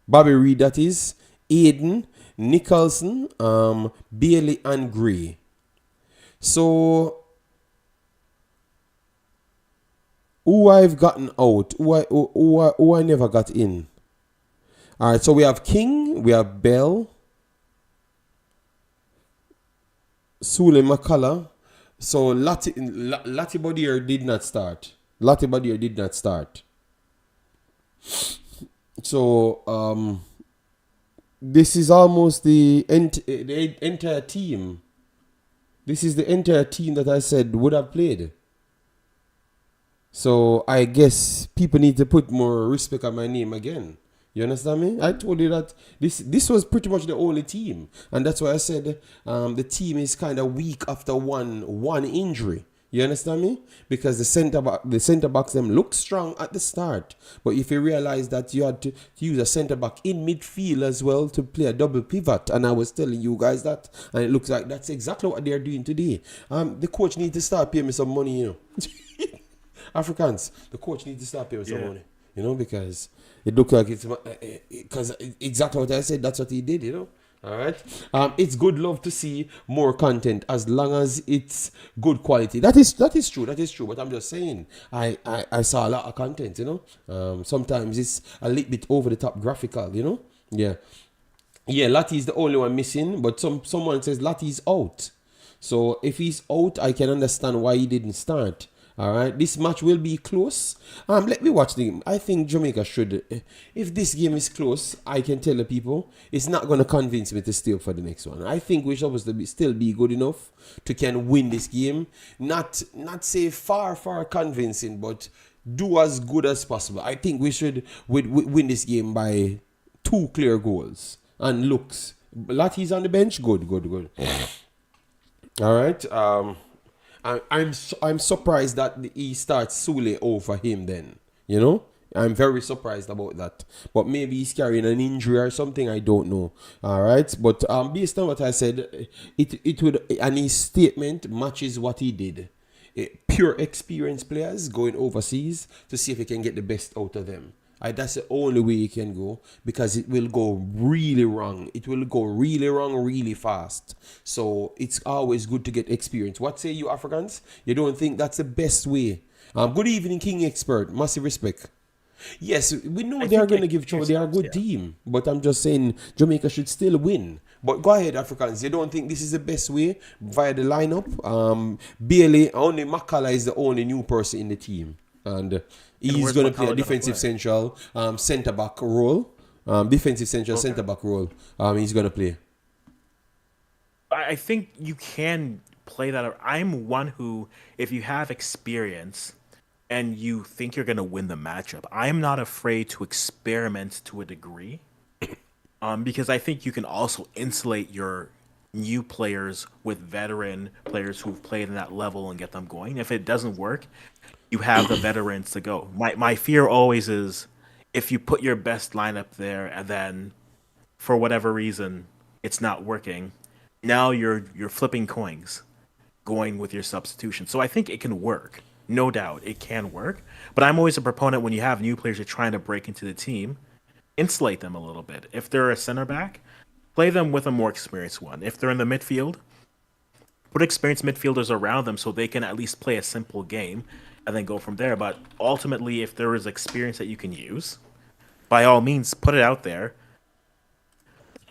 Bobby Reed, that is, Aiden, Nicholson, Bailey, and Gray. So who I've gotten out, who I never got in. All right, so we have King, we have Bell, Sule Makala. So Lati Bodier did not start. So this is almost the entire team. This is the entire team that I said would have played. So I guess people need to put more respect on my name again. You understand me? I told you that this was pretty much the only team, and that's why I said the team is kind of weak after one injury. You understand me? Because the center backs them look strong at the start, but if you realize that you had to use a center back in midfield as well to play a double pivot, and I was telling you guys that, and it looks like that's exactly what they're doing today. The coach needs to start paying me some money, you know. Africans, the coach needs to start paying me some money, you know, because it looked like it's because exactly what I said. That's what he did, you know. All right. It's good love to see more content as long as it's good quality. That is true. That is true. But I'm just saying, I saw a lot of content, you know. Sometimes it's a little bit over the top graphical, you know. Yeah. Yeah, Lati's the only one missing, but someone says Lati's out. So if he's out, I can understand why he didn't start. All right, this match will be close. Let me watch the game. I think Jamaica should. If this game is close, I can tell the people it's not going to convince me to stay up for the next one. I think we're supposed to still be good enough to can win this game. Not say far convincing, but do as good as possible. I think we should win this game by 2 clear goals. And looks, Lati's on the bench. Good. All right. I'm surprised that he starts Sule over him then. You know? I'm very surprised about that. But maybe he's carrying an injury or something. I don't know. All right. But based on what I said, it would, and his statement matches what he did. Pure experienced players going overseas to see if he can get the best out of them. That's the only way you can go, because it will go really wrong. It will go really wrong really fast. So it's always good to get experience. What say you Africans? You don't think that's the best way? Good evening, King Expert. Massive respect. Yes, we know they are going to give trouble. They are a good team. But I'm just saying Jamaica should still win. But go ahead, Africans. You don't think this is the best way via the lineup? Bailey, only Makala is the only new person in the team. And he's going to play a defensive central centre back role. Defensive central centre back role. He's going to play. I think you can play that. I'm one who, if you have experience and you think you're going to win the matchup, I'm not afraid to experiment to a degree. Because I think you can also insulate your new players with veteran players who've played in that level and get them going. If it doesn't work, you have the veterans to go. My fear always is if you put your best lineup there and then for whatever reason it's not working, now you're flipping coins going with your substitution. So I think it can work. No doubt it can work. But I'm always a proponent when you have new players you're trying to break into the team, insulate them a little bit. If they're a center back, play them with a more experienced one. If they're in the midfield, put experienced midfielders around them so they can at least play a simple game and then go from there. But ultimately, if there is experience that you can use, by all means, put it out there.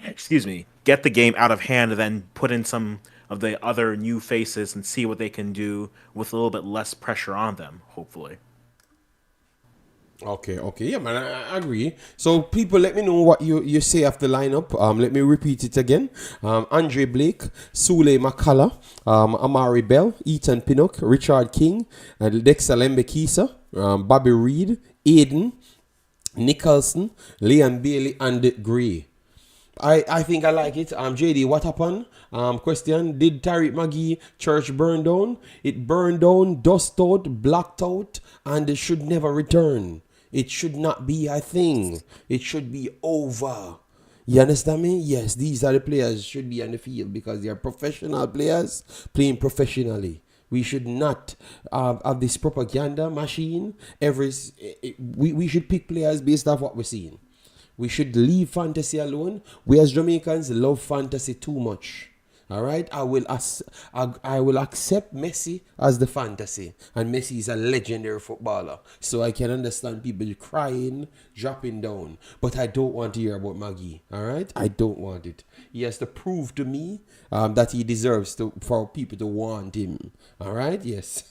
Excuse me. Get the game out of hand and then put in some of the other new faces and see what they can do with a little bit less pressure on them, hopefully. Okay, yeah, man, I agree. So, people, let me know what you say after the lineup. Let me repeat it again. Andre Blake, Sule Makala, Amari Bell, Ethan Pinnock, Richard King, Dexter Lembekisa, Bobby Reed, Aiden, Nicholson, Leon Bailey, and Gray. I think I like it. JD, what happened? Question: did Tariq Magee church burn down? It burned down, dust out, blacked out, and it should never return. It should not be a thing. It should be over. You understand me? Yes, these are the players should be on the field because they are professional players playing professionally. We should not have this propaganda machine. We should pick players based off what we're seeing. We should leave fantasy alone. We as Jamaicans love fantasy too much. All right, I will accept Messi as the fantasy, and Messi is a legendary footballer, so I can understand people crying, dropping down. But I don't want to hear about Magee. All right, I don't want it. He has to prove to me that he deserves for people to want him. All right, yes.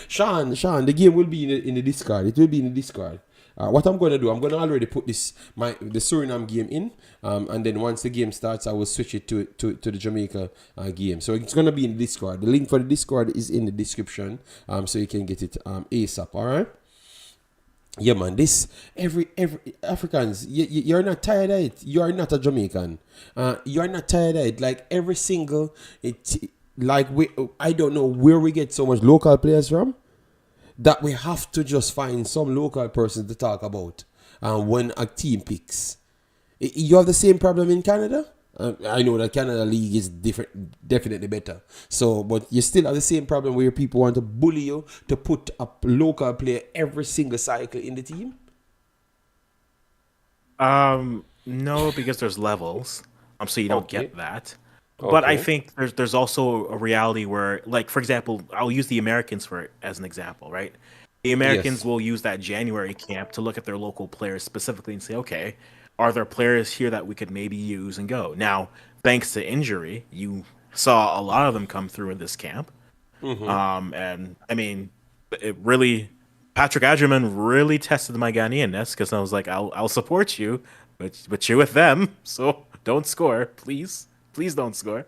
Sean, the game will be in the discard. It will be in the discard. What I'm going to do, I'm going to already put the Suriname game in, and then once the game starts, I will switch it to the Jamaica game. So it's going to be in the Discord. The link for the Discord is in the description, so you can get it ASAP. All right. Yeah, man. This every Africans, you're not tired of it. You are not a Jamaican. You are not tired of it. Like every single I don't know where we get so much local players from, that we have to just find some local person to talk about when a team picks. You have the same problem in Canada. I know that Canada League is different, definitely better. So, but you still have the same problem where people want to bully you to put a local player every single cycle in the team. No, because there's levels. So you don't Okay. get that. But I Okay. think there's also a reality where, like, for example, I'll use the Americans as an example, right? The Americans Yes. will use that January camp to look at their local players specifically and say, okay, are there players here that we could maybe use and go? Now, thanks to injury, you saw a lot of them come through in this camp. And I mean, it really, Patrick Adgerman really tested my Ghanaianness, because I was like, I'll support you, but you're with them, so don't score, please don't score.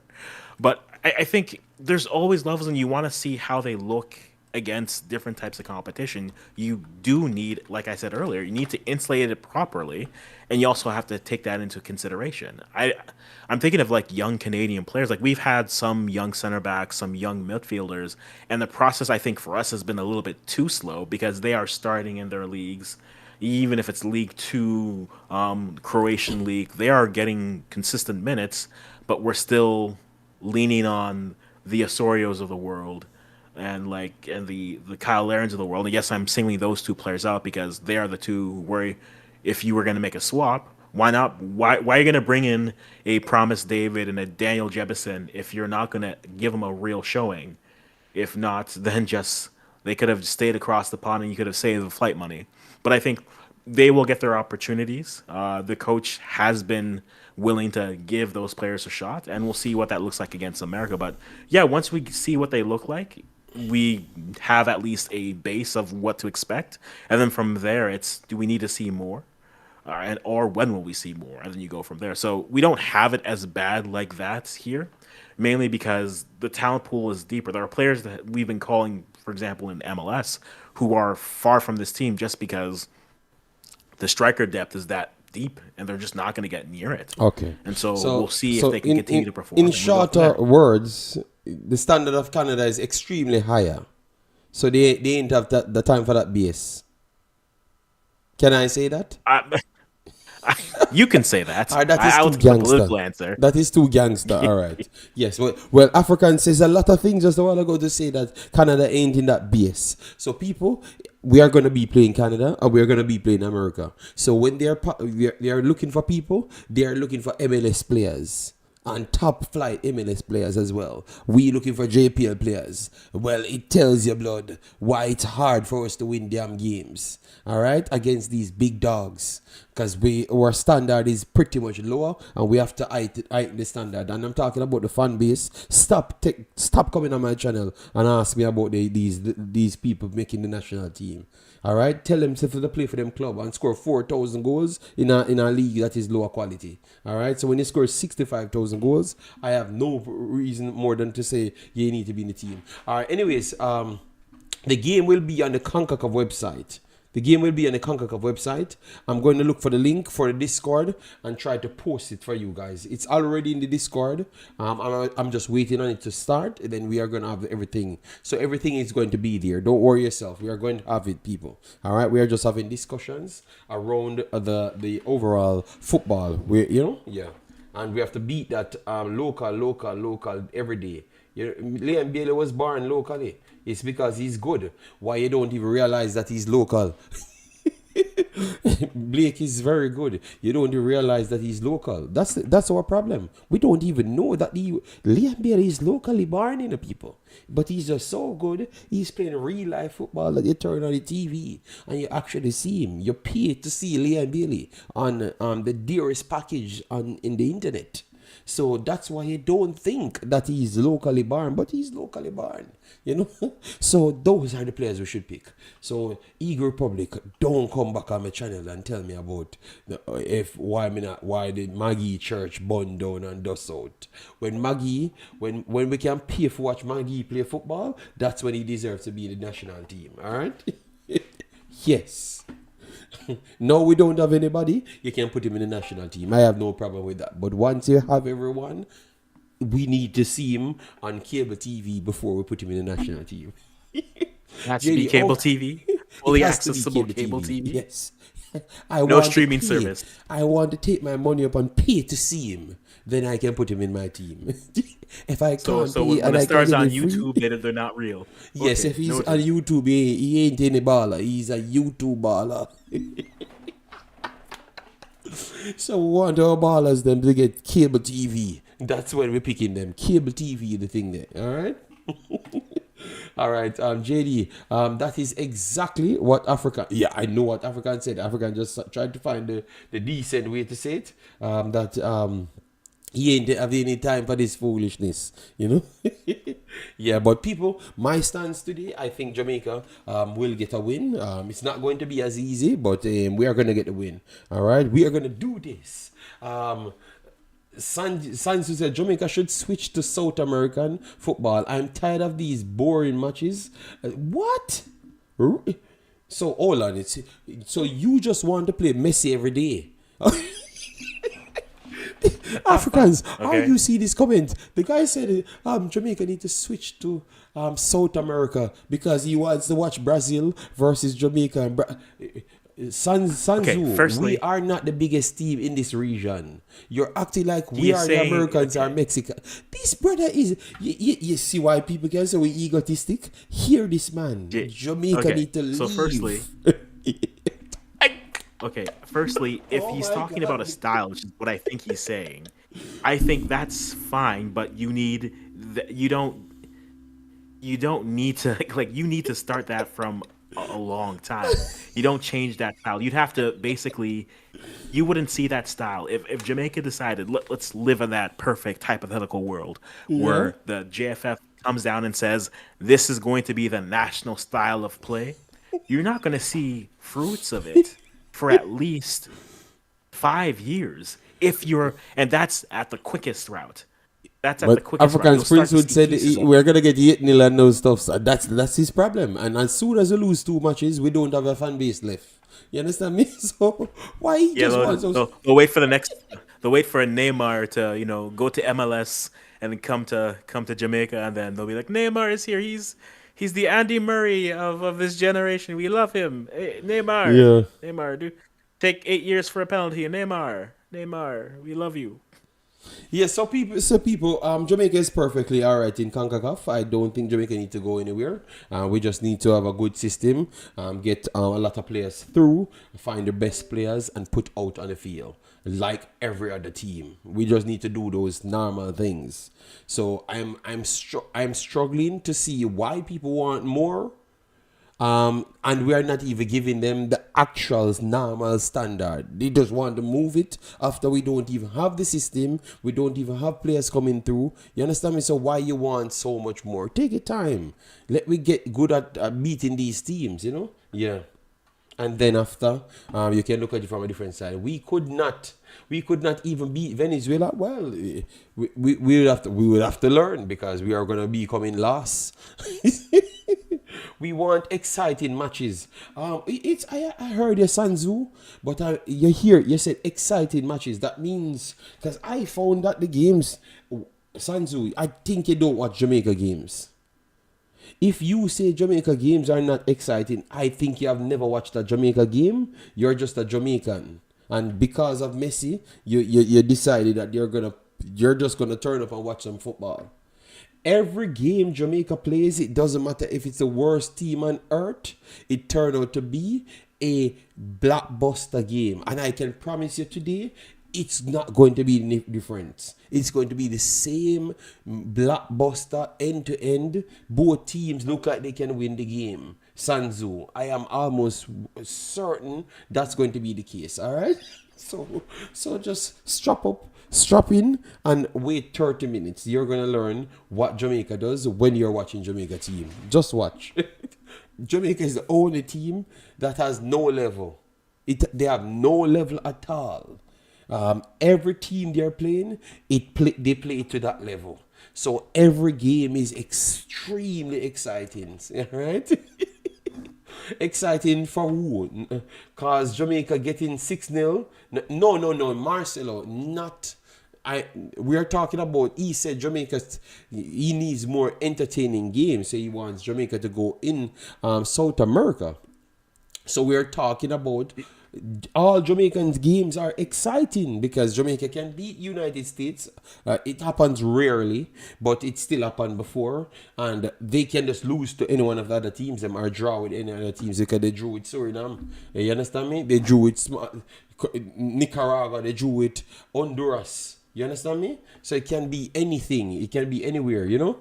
But I think there's always levels, and you want to see how they look against different types of competition. You do need, like I said earlier, you need to insulate it properly, and you also have to take that into consideration. I'm thinking of like young Canadian players. Like we've had some young center backs, some young midfielders, and the process I think for us has been a little bit too slow because they are starting in their leagues. Even if it's League Two, Croatian League, they are getting consistent minutes, but we're still leaning on the Osorios of the world and the Kyle Lahrens of the world. And yes, I'm singling those two players out because they are the two where if you were going to make a swap, why not? Why are you going to bring in a Promise David and a Daniel Jebison if you're not going to give them a real showing? If not, then just they could have stayed across the pond and you could have saved the flight money. But I think they will get their opportunities. The coach has been willing to give those players a shot, and we'll see what that looks like against America. But yeah, once we see what they look like, we have at least a base of what to expect, and then from there, it's do we need to see more, and or when will we see more, and then you go from there. So we don't have it as bad like that here, mainly because the talent pool is deeper. There are players that we've been calling, for example, in MLS, who are far from this team just because the striker depth is that deep, and they're just not going to get near it. Okay. And so we'll So see if so they can continue to perform. in And we go from shorter there. words, the standard of Canada is extremely higher. So they ain't have the time for that BS. Can I say that? You can say that. That is I'll too take the gangster. political answer. That is too gangster. All right. Yes. Well, African says a lot of things just a while ago to say that Canada ain't in that BS. So people, we are going to be playing Canada and we are going to be playing America. So when they are looking for people, they are looking for MLS players. And top flight MLS players as well. We looking for JPL players. Well, it tells you, blood, why it's hard for us to win damn games. All right, against these big dogs, because our standard is pretty much lower, and we have to heighten the standard. And I'm talking about the fan base. Stop coming on my channel and ask me about these people making the national team. All right, tell them to play for them club and score 4,000 goals in a league that is lower quality. All right, so when you score 65,000 goals, I have no reason more than to say you need to be in the team. All right, anyways, the game will be on the Concacaf website. The game will be on the Concacaf website. I'm going to look for the link for the Discord and try to post it for you guys. It's already in the Discord. I'm just waiting on it to start, and then we are going to have everything. So everything is going to be there. Don't worry yourself. We are going to have it, people. All right. We are just having discussions around the overall football. Yeah. And we have to beat that local every day. Liam Bailey was born locally. It's because he's good. Why you don't even realize that he's local? Blake is very good. You don't even realize that he's local. That's our problem. We don't even know that Liam Bailey is locally born in the people. But he's just so good. He's playing real life football that you turn on the TV and you actually see him. You pay to see Liam Bailey on the dearest package in the internet. So that's why you don't think that he's locally born, but he's locally born. So those are the players we should pick. So Eagle Republic, don't come back on my channel and tell me about why the Maggie Church burned down and dust out. When we can pay for watch Maggie play football, that's when he deserves to be in the national team. All right. Yes. No, we don't have anybody. You can put him in the national team. I have no problem with that. But once you have everyone, we need to see him on cable TV before we put him in the national team. Has to be cable TV, fully accessible cable TV. Yes. No streaming service. I want to take my money up and pay to see him. Then I can put him in my team. If I can't so pay when it starts on YouTube, free, they're not real. Yes, Okay, if he's noted. on YouTube, he ain't any baller. He's a YouTube baller. So we want our ballers them to get cable TV. That's when we're picking them. Cable TV, the thing there. All right. All right, JD. That is exactly what African. Yeah, I know what African said. African just tried to find the decent way to say it. He ain't have any time for this foolishness, Yeah, but people, my stance today, I think Jamaica will get a win. It's not going to be as easy, but we are going to get a win. All right, we are going to do this. Sansu said Jamaica should switch to South American football. I'm tired of these boring matches. What? So hold on. So you just want to play Messi every day? Africans, how you see this comment? The guy said Jamaica need to switch to South America because he wants to watch Brazil versus Jamaica. And Sanzu, firstly, we are not the biggest team in this region. You're acting like we are the Americans or Mexican. This brother is... You see why people can say we're egotistic? Hear this man. Jamaica need to leave. So firstly, if he's talking about a style, which is what I think he's saying, I think that's fine, but you don't need to you need to start that from a long time. You don't change that style. You'd have to basically, you wouldn't see that style if Jamaica decided let's live in that perfect hypothetical world where the JFF comes down and says this is going to be the national style of play. You're not going to see fruits of it for at least 5 years and that's at the quickest route. That's at the quickest African route. Prince would said we're gonna get 8-0 and those stuff. So that's his problem. And as soon as we lose 2 matches, we don't have a fan base left. You understand me? So why he just wants those? They'll wait for they'll wait for a Neymar to go to MLS and then come to Jamaica, and then they'll be like, Neymar is here. He's the Andy Murray of this generation. We love him. Hey, Neymar. Yeah. Neymar, take 8 years for a penalty. Neymar, we love you. Yeah, so people, Jamaica is perfectly all right in CONCACAF. I don't think Jamaica need to go anywhere. We just need to have a good system, get a lot of players through, find the best players, and put out on the field like every other team. We just need to do those normal things. So I'm struggling to see why people want more. And we are not even giving them the actual normal standard. They just want to move it after we don't even have the system. We don't even have players coming through. You understand me? So why you want so much more? Take your time. Let me get good at beating these teams, Yeah. And then after, you can look at it from a different side. We could not even beat Venezuela. Well, we will have to learn because we are going to be coming last. We want exciting matches. I heard your Sanzu, but you said exciting matches. That means, because I found that the games, Sanzu, I think you don't watch Jamaica games. If you say Jamaica games are not exciting, I think you have never watched a Jamaica game. You're just a Jamaican. And because of Messi, you decided that you're just gonna turn up and watch some football. Every game Jamaica plays, it doesn't matter if it's the worst team on earth, it turned out to be a blockbuster game. And I can promise you today, it's not going to be any different. It's going to be the same blockbuster end to end. Both teams look like they can win the game. Sanzu, I am almost certain that's going to be the case. All right? So just strap in, and wait 30 minutes. You're gonna learn what Jamaica does when you're watching Jamaica team. Just watch. Jamaica is the only team that has no level. They have no level at all. Every team they're playing, they play to that level. So every game is extremely exciting, right? Exciting for who? Because Jamaica getting 6-0. No, Marcelo, not. We are talking about, he said Jamaica, he needs more entertaining games. So he wants Jamaica to go in South America. So we are talking about all Jamaicans games are exciting because Jamaica can beat United States. It happens rarely, but it still happened before, and they can just lose to any one of the other teams, them, or draw with any other teams because they drew with Suriname. You understand me? They drew with Nicaragua. They drew with Honduras. You understand me? So it can be anything. It can be anywhere. You know.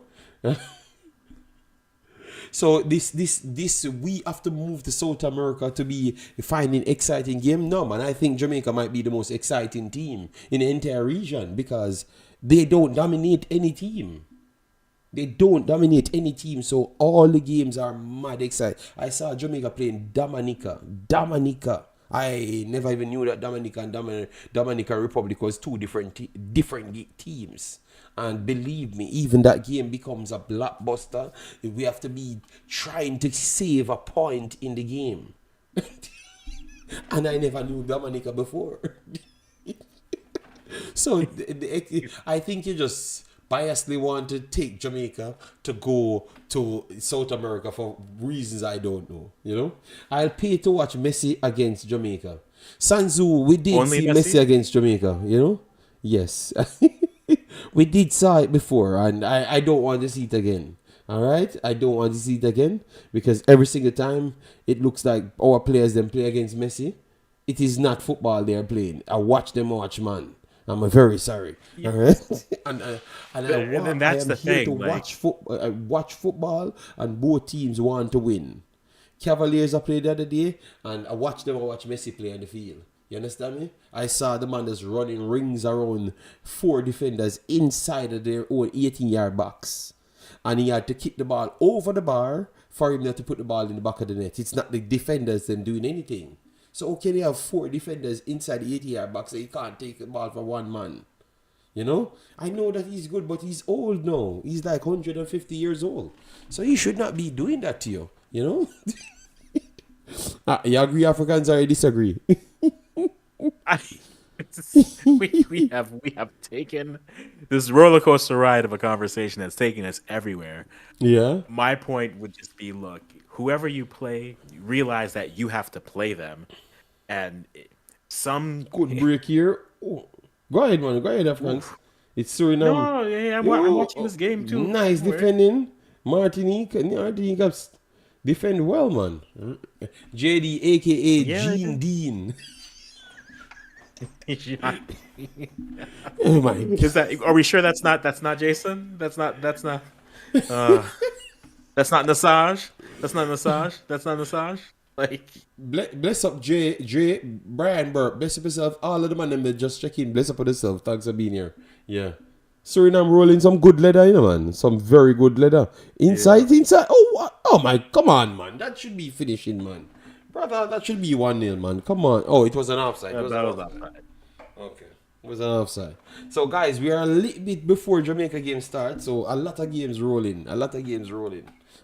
So this we have to move to South America to be finding exciting game. No, man, I think Jamaica might be the most exciting team in the entire region because they don't dominate any team. They don't dominate any team, so all the games are mad exciting. I saw Jamaica playing Dominica. I never even knew that Dominica and Dominica Republic was two different teams. And believe me, even that game becomes a blockbuster. We have to be trying to save a point in the game. And I never knew Dominica before. So I think you just biasly want to take Jamaica to go to South America for reasons I don't know. You know, I'll pay to watch Messi against Jamaica. Sanzu, we did see Messi against Jamaica. You know, yes, we did saw it before, and I don't want to see it again. All right, I don't want to see it again because every single time it looks like our players then play against Messi. It is not football they are playing. I watch them watch, man. I'm very sorry. Yeah. All right, and that's the thing. To watch football, and both teams want to win. Cavaliers I played the other day, and I watched Messi play on the field. You understand me? I saw the man that's running rings around 4 defenders inside of their own 18-yard box, and he had to kick the ball over the bar for him not to put the ball in the back of the net. It's not the defenders them doing anything. So how can you have 4 defenders inside the 80-yard box so you can't take the ball for one man? You know? I know that he's good, but he's old now. He's like 150 years old. So he should not be doing that to you. You know? You agree, Africans, or you disagree? we have taken this roller coaster ride of a conversation that's taking us everywhere. Yeah. My point would just be, look, whoever you play, realize that you have to play them. And some good break here. Oh. Go ahead, man. Go ahead, Africans. It's Suriname. No, yeah, I'm watching this game too. Nice defending. Martinique defend well, man. JD, aka Gene Dean. Oh my! Is that? Are we sure that's not Jason? That's not Nasaj. That's not Nasaj. Like, bless up J Brian Burke. Bless up yourself. All of the man them just check in. Bless up on yourself. Thanks for being here. Yeah. Suriname rolling some good leather, you know, man. Some very good leather. Inside. Oh, what? Oh my! Come on, man. That should be finishing, man. Brother, that should be 1-0, man. Come on. Oh, it was an offside. Okay. It was an offside. So, guys, we are a little bit before Jamaica game starts. So, a lot of games rolling.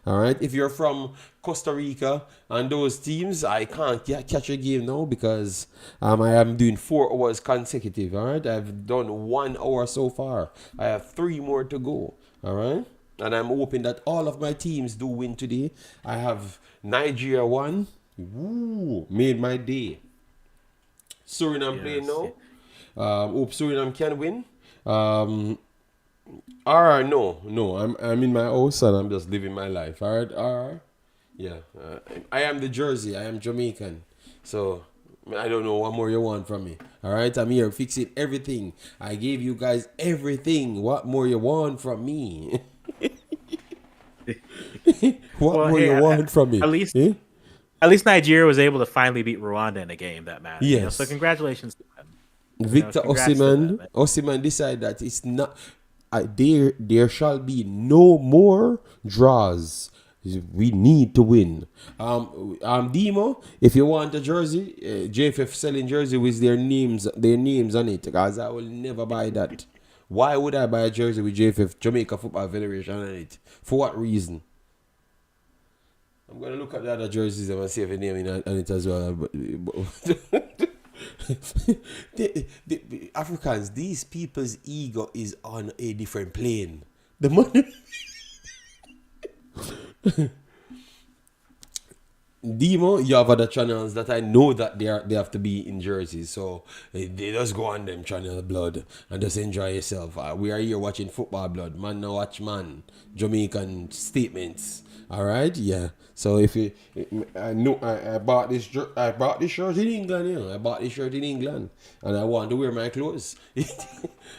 All right. If you're from Costa Rica and those teams, I can't catch a game now because I am doing 4 hours consecutive. All right. I've done 1 hour so far. I have 3 more to go. All right. And I'm hoping that all of my teams do win today. I have Nigeria 1. Woo, made my day. Suriname playing now. Hope Suriname can win. No. I'm in my house and I'm just living my life. All right. Yeah. I am the Jersey. I am Jamaican. So I don't know what more you want from me. All right. I'm here fixing everything. I gave you guys everything. What more you want from me? What more you want from me? At least Nigeria was able to finally beat Rwanda in a game that mattered. Yes. You know? So congratulations to them. Victor congrats to them. Osimhen decide that it's not. There shall be no more draws. We need to win. Demo, if you want a jersey, JFF selling jersey with their names on it, because I will never buy that. Why would I buy a jersey with JFF Jamaica Football Federation on it? For what reason? I'm gonna look at the other jerseys and see if a name on it as well. The Africans, these people's ego is on a different plane. The money. Demo, you have other channels that I know that they have to be in jerseys, so they just go on them channel blood and just enjoy yourself. We are here watching football blood, man. Now watch man Jamaican statements. All right, yeah. So if you, I know I bought this shirt in England. You know, I bought this shirt in England, and I want to wear my clothes.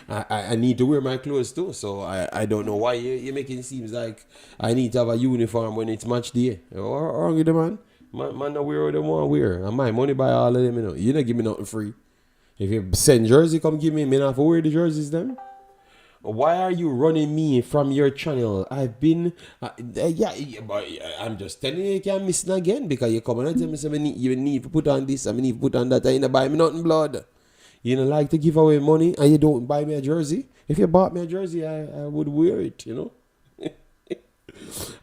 I need to wear my clothes too. So I don't know why you're making it seem like I need to have a uniform when it's match day. Or with the man. Man, I wear what they want to wear. And my money buy all of them, you know. You don't give me nothing free. If you send jersey, come give me. Me not have to wear the jerseys then. Why are you running me from your channel? I've been, but I'm just telling you can't miss it again because you come and tell me you need to put on this, I need to put on that. I ain't buy me nothing blood. You don't like to give away money and you don't buy me a jersey. If you bought me a jersey, I would wear it, you know.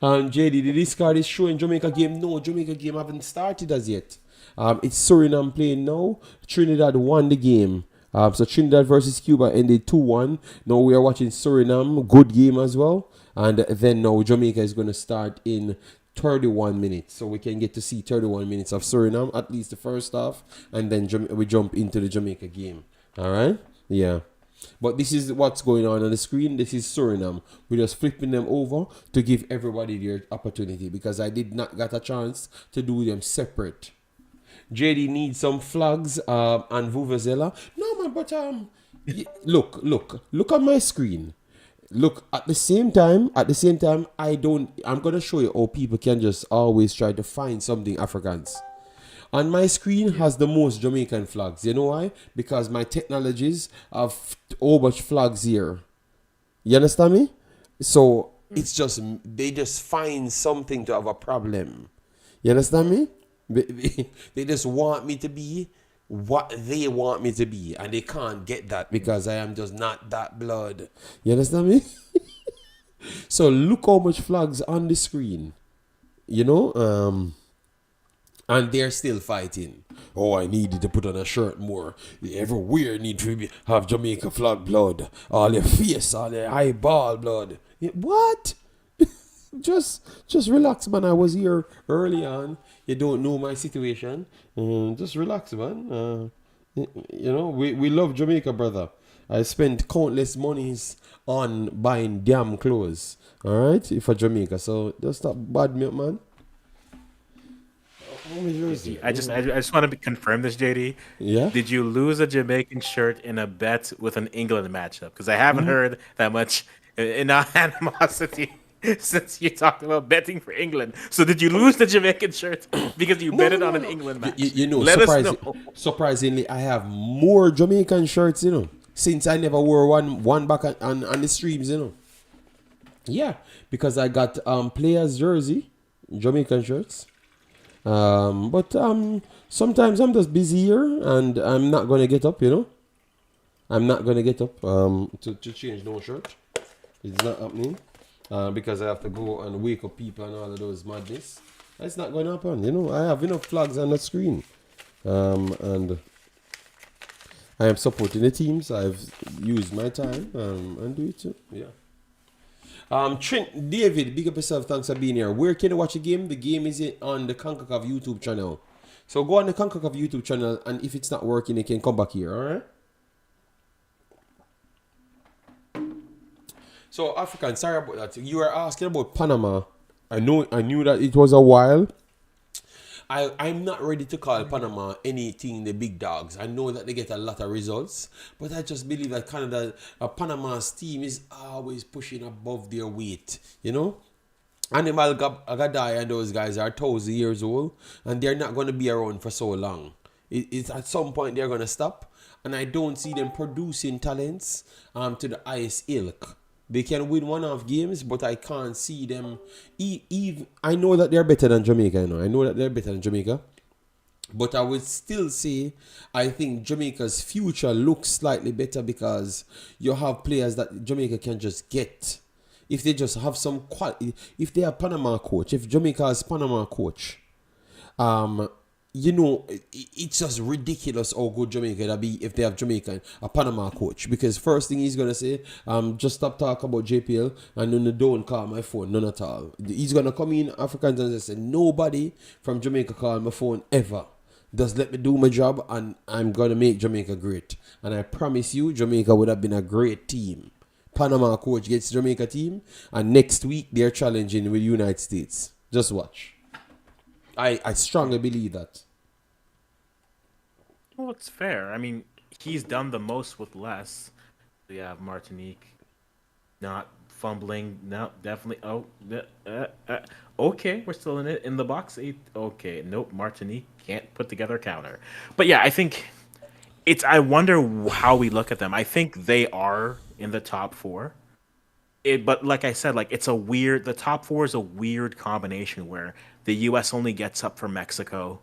JD, did this card is showing Jamaica game? No, Jamaica game haven't started as yet. It's Suriname playing now. Trinidad won the game. So Trinidad versus Cuba ended 2-1. Now we are watching Suriname. Good game as well. And then now Jamaica is going to start in 31 minutes. So we can get to see 31 minutes of Suriname, at least the first half. And then we jump into the Jamaica game. All right? Yeah. But this is what's going on the screen. This is Suriname. We're just flipping them over to give everybody their opportunity because I did not get a chance to do them separate. JD needs some flags and Vuvuzela. No man, but look on my screen. Look at the same time. I'm gonna show you how people can just always try to find something Afrikaans. On my screen has the most Jamaican flags. You know why? Because my technologies have so much flags here. You understand me? So it's just they just find something to have a problem. You understand me? They just want me to be what they want me to be, and they can't get that because I am just not that blood. You understand me? So look how much flags on the screen. You know, and they're still fighting. Oh, I needed to put on a shirt more. Everywhere need to have Jamaica flag blood. All your face, all your eyeball blood. What? Just relax, man. I was here early on. You don't know my situation. Just relax, man. You know, we love Jamaica, brother. I spent countless monies on buying damn clothes. All right, for Jamaica. So just stop bad me up, man. I just want to confirm this, JD. Yeah. Did you lose a Jamaican shirt in a bet with an England matchup? Because I haven't heard that much in animosity since you talked about betting for England. So did you lose the Jamaican shirt because you betted on an England match? You know, Let us know. Surprisingly, I have more Jamaican shirts, you know, since I never wore one back on the streams, you know. Yeah, because I got players jersey, Jamaican shirts. But sometimes I'm just busy here and I'm not gonna get up, you know. I'm not gonna get up to change no shirt. It's not happening. Because I have to go and wake up people and all of those madness. It's not going to happen, you know. I have enough flags on the screen. And I am supporting the teams. I've used my time and do it too. Yeah. David, big up yourself. Thanks for being here. Where can you watch the game? The game is on the Concacaf YouTube channel. So go on the Concacaf YouTube channel, and if it's not working, you can come back here, all right? So, African, sorry about that. You were asking about Panama. I knew that it was a while. I'm not ready to call Panama anything the big dogs. I know that they get a lot of results, but I just believe that Panama's team is always pushing above their weight, you know? Animal Agadai and those guys are 1,000 years old, and they're not going to be around for so long. It's at some point they're going to stop, and I don't see them producing talents to the highest ilk. They can win one-off games, but I can't see them. Even I know that they're better than Jamaica. I know that they're better than Jamaica. But I would still say I think Jamaica's future looks slightly better because you have players that Jamaica can just get. If they just have some quality, if they have Panama coach, if Jamaica has Panama coach, it's just ridiculous how good Jamaica will be if they have Jamaica a Panama coach. Because first thing he's gonna say, just stop talking about JPL and then don't call my phone, none at all. He's gonna come in Africans and say nobody from Jamaica call my phone ever. Just let me do my job and I'm gonna make Jamaica great. And I promise you, Jamaica would have been a great team. Panama coach gets Jamaica team, and next week they're challenging with United States. Just watch. I strongly believe that. Well, it's fair. I mean, he's done the most with less. We have Martinique not fumbling. No, definitely. Oh, okay, we're still in it in the box. Okay, nope. Martinique can't put together a counter. But yeah, I think it's. I wonder how we look at them. I think they are in the top four. But like I said, like it's a weird. The top four is a weird combination where the U.S. only gets up for Mexico.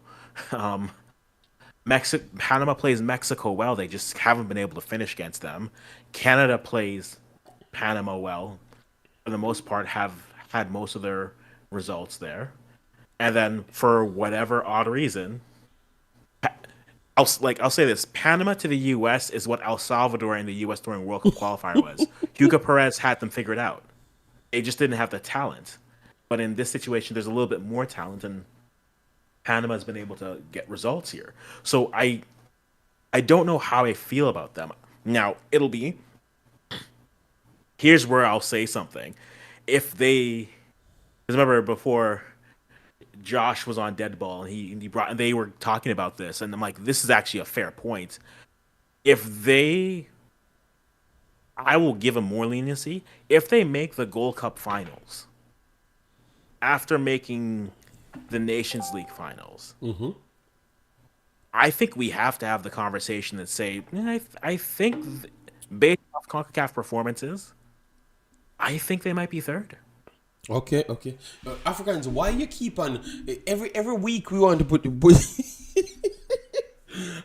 Panama plays Mexico well. They just haven't been able to finish against them. Canada plays Panama well. For the most part, have had most of their results there. And then for whatever odd reason, I'll say this: Panama to the U.S. is what El Salvador and the U.S. during World Cup qualifier was. Hugo Perez had them figured out. They just didn't have the talent. But in this situation, there's a little bit more talent, and Panama's been able to get results here. So I don't know how I feel about them. Now, it'll be... Here's where I'll say something. If they... Because remember, before Josh was on Dead Ball, and they were talking about this, and I'm like, this is actually a fair point. If they... I will give them more leniency. If they make the Gold Cup finals, after making the Nations League finals, I think we have to have the conversation and say, I think based off CONCACAF performances, I think they might be third. Okay. Africans, why you keep on every week we want to put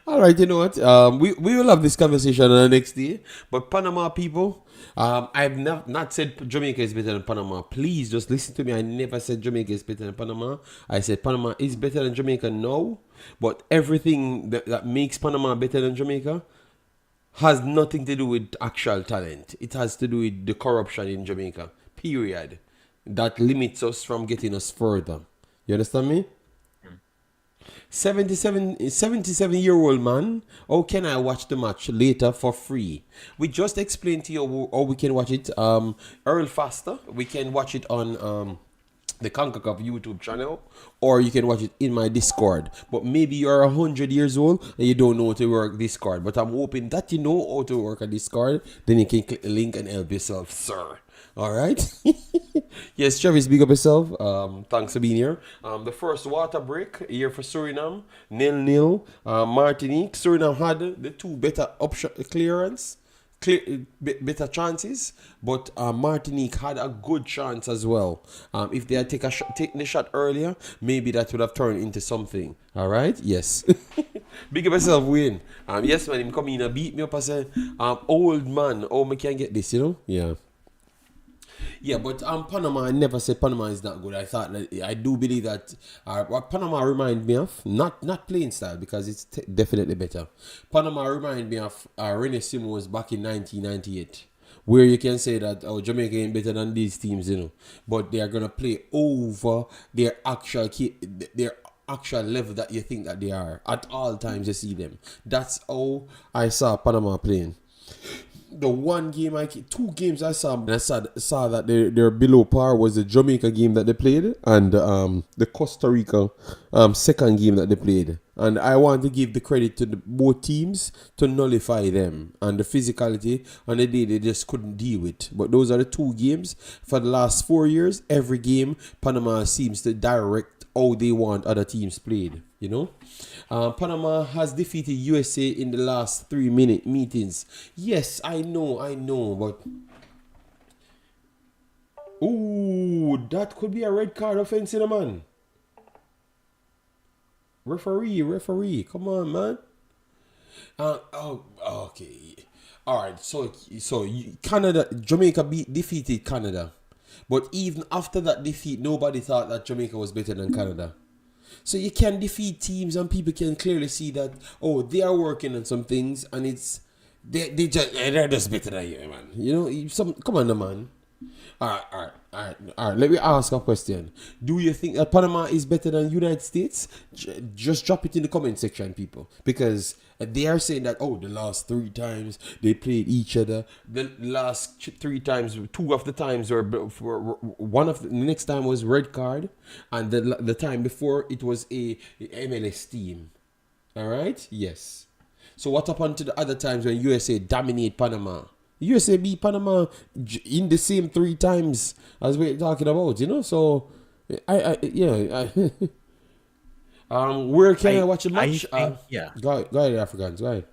all right, you know what? We will have this conversation on the next day. But Panama people, I've not said Jamaica is better than Panama. Please just listen to me. I never said Jamaica is better than Panama. I said Panama is better than Jamaica now. But everything that makes Panama better than Jamaica has nothing to do with actual talent. It has to do with the corruption in Jamaica. Period. That limits us from getting us further. You understand me? 77-year-old man, how can I watch the match later for free? We just explained to you how we can watch it early faster. We can watch it on the Concacaf YouTube channel, or you can watch it in my Discord. But maybe you're 100 years old and you don't know how to work Discord. But I'm hoping that you know how to work a Discord. Then you can click the link and help yourself, sir. All right. Yes, Travis, big up yourself. Thanks for being here. The first water break here for Suriname, 0-0. Martinique, Suriname had the two better better chances, but Martinique had a good chance as well. If they had taken the shot earlier, maybe that would have turned into something. All right. Yes. Big up yourself, Wayne. Yes, man. Him come in and beat me up and say, old man, oh, me can't get this, you know? Yeah. Yeah, but Panama, I never said Panama is not good. I thought that I do believe that what Panama remind me of, not playing style because it's definitely better. Panama remind me of Rene Simons back in 1998, where you can say that Jamaica ain't better than these teams, you know, but they are gonna play over their actual level that you think that they are at all times. You see them. That's how I saw Panama playing. The two games I saw, and I saw that they're below par was the Jamaica game that they played and the Costa Rica second game that they played. And I want to give the credit to both teams to nullify them. And the physicality on the day they just couldn't deal with. But those are the two games. For the last 4 years, every game, Panama seems to direct how they want other teams played. You know? Panama has defeated USA in the last 3-minute meetings. Yes, I know. But... Ooh, that could be a red card offense, man. Referee, come on, man. Okay. All right. So Jamaica defeated Canada, but even after that defeat, nobody thought that Jamaica was better than Canada. So you can defeat teams, and people can clearly see that they are working on some things, and they're just better than you, man. You know, come on, man. All right. Let me ask a question. Do you think that Panama is better than United States? Just drop it in the comment section, people. Because they are saying that, the last 3 times they played each other. The last 3 times, 2 of the times were one of the next time was red card. And the time before, it was a MLS team. All right? Yes. So what happened to the other times when USA dominate Panama? USA beat Panama in the same 3 times as we're talking about, you know. So, where can I watch a match? Go ahead, Africans. Go ahead.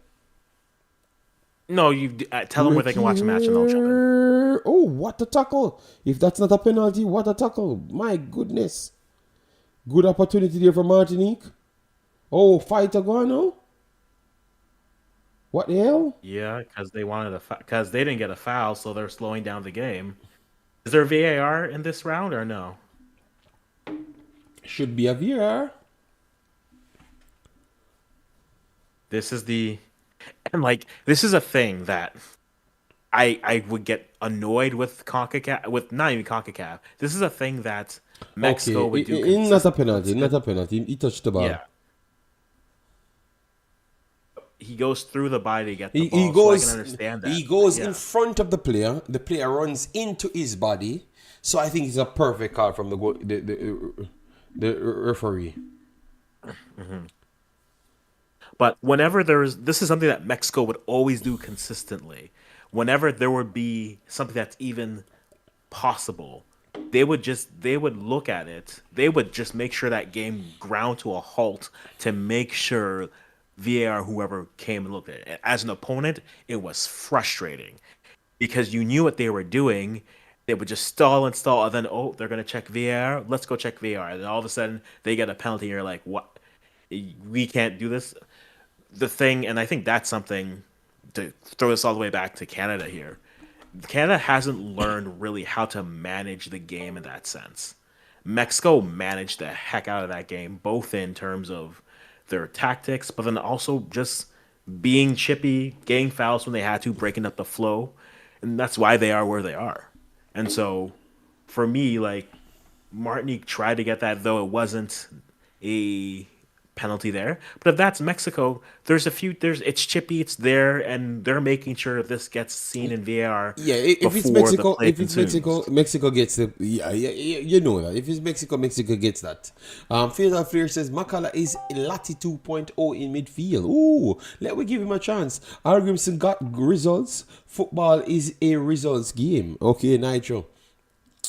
No, you tell them where they can watch a match, and I'll jump in. Oh, what a tackle! If that's not a penalty, what a tackle! My goodness, good opportunity there for Martinique. Oh, fighter going now. What the hell? Yeah, because because they didn't get a foul, so they're slowing down the game. Is there VAR in this round or no? Should be a VAR. This is this is a thing that I would get annoyed with Concacaf, with not even Concacaf. This is a thing that Mexico would do. Not a penalty. He touched the ball. Yeah. He goes through the body to get the ball, so I can understand that. He goes in front of the player. The player runs into his body. So I think it's a perfect call from the referee. Mm-hmm. But whenever this is something that Mexico would always do consistently. Whenever there would be something that's even possible, they would look at it. They would just make sure that game ground to a halt to make sure VAR, whoever came and looked at it. As an opponent, it was frustrating because you knew what they were doing. They would just stall, and then, they're going to check VAR. Let's go check VAR. And all of a sudden, they get a penalty, and you're like, what? We can't do this? The thing, and I think that's something to throw this all the way back to Canada here. Canada hasn't learned really how to manage the game in that sense. Mexico managed the heck out of that game, both in terms of their tactics, but then also just being chippy, getting fouls when they had to, breaking up the flow. And that's why they are where they are. And so for me, Martinique tried to get that, though it wasn't a penalty there. But if that's Mexico, it's chippy, it's there, and they're making sure this gets seen in VAR. Yeah, if it's Mexico gets the you know that. If it's Mexico gets that. Fatal Flair says Makala is Lati 2.0 in midfield. Ooh, let me give him a chance. Arguments got results. Football is a results game. Okay, Nitro.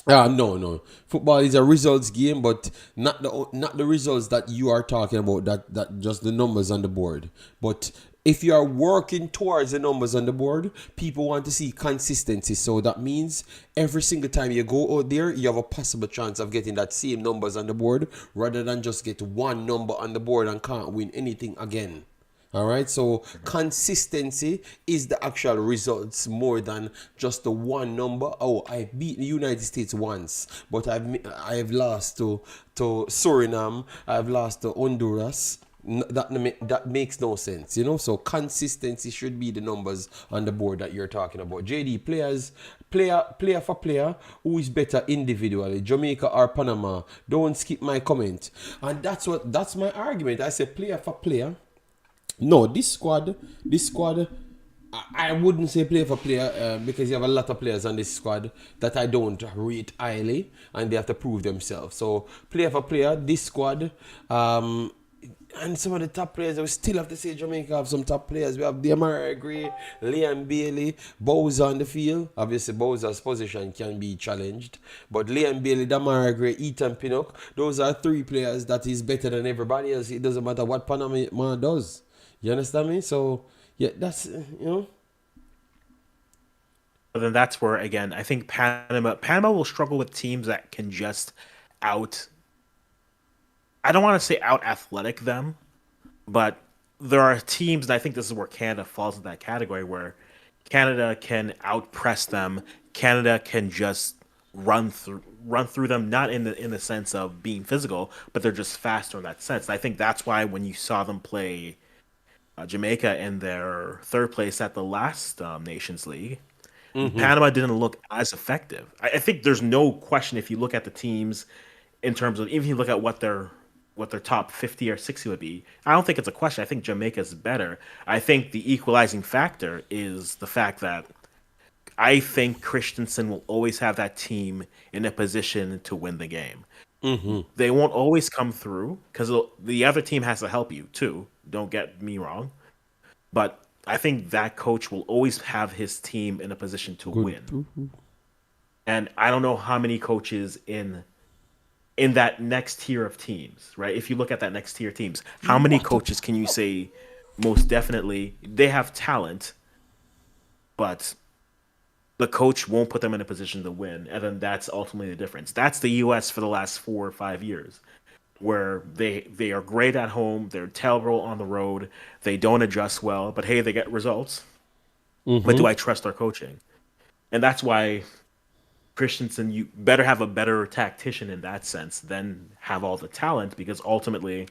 No. Football is a results game, but not the results that you are talking about, that just the numbers on the board. But if you are working towards the numbers on the board, people want to see consistency. So that means every single time you go out there, you have a possible chance of getting that same numbers on the board, rather than just get one number on the board and can't win anything again. All right, so consistency is the actual results more than just the one number. I beat the United States once, but I have lost to Surinam. I've lost to Honduras. That makes no sense, you know. So consistency should be the numbers on the board that you're talking about. JD, player for player, who is better individually, Jamaica or Panama? Don't skip my comment. And that's my argument. I say player for player. No, this squad, I wouldn't say player for player because you have a lot of players on this squad that I don't rate highly, and they have to prove themselves. So player for player, this squad, And some of the top players, we still have to say Jamaica have some top players. We have Jamaica Reggae, Liam Bailey, Bowser on the field. Obviously, Bowser's position can be challenged. But Liam Bailey, Jamaica Reggae, Ethan Pinnock, those are three players that is better than everybody else. It doesn't matter what Panama does. You understand me? So, yeah, that's, But then that's where, again, I think Panama will struggle with teams that can just out. I don't want to say out athletic them, but there are teams, and I think this is where Canada falls in that category, where Canada can outpress them. Canada can just run through them, not in the sense of being physical, but they're just faster in that sense. And I think that's why when you saw them play Jamaica in their third place at the last Nations League, Panama didn't look as effective. I think there's no question if you look at the teams in terms of, even if you look at what their top 50 or 60 would be, I don't think it's a question. I think Jamaica's better. I think the equalizing factor is the fact that I think Christensen will always have that team in a position to win the game. They won't always come through because the other team has to help you too. Don't get me wrong. But I think that coach will always have his team in a position to win. And I don't know how many coaches in that next tier of teams, right? If you look at that next tier of teams, how many coaches can you say most definitely they have talent, but the coach won't put them in a position to win, and then that's ultimately the difference. That's the U.S. for the last 4 or 5 years, where they are great at home, they're terrible on the road, they don't adjust well, but hey, they get results. But do I trust our coaching? And that's why Christensen, you better have a better tactician in that sense than have all the talent, because ultimately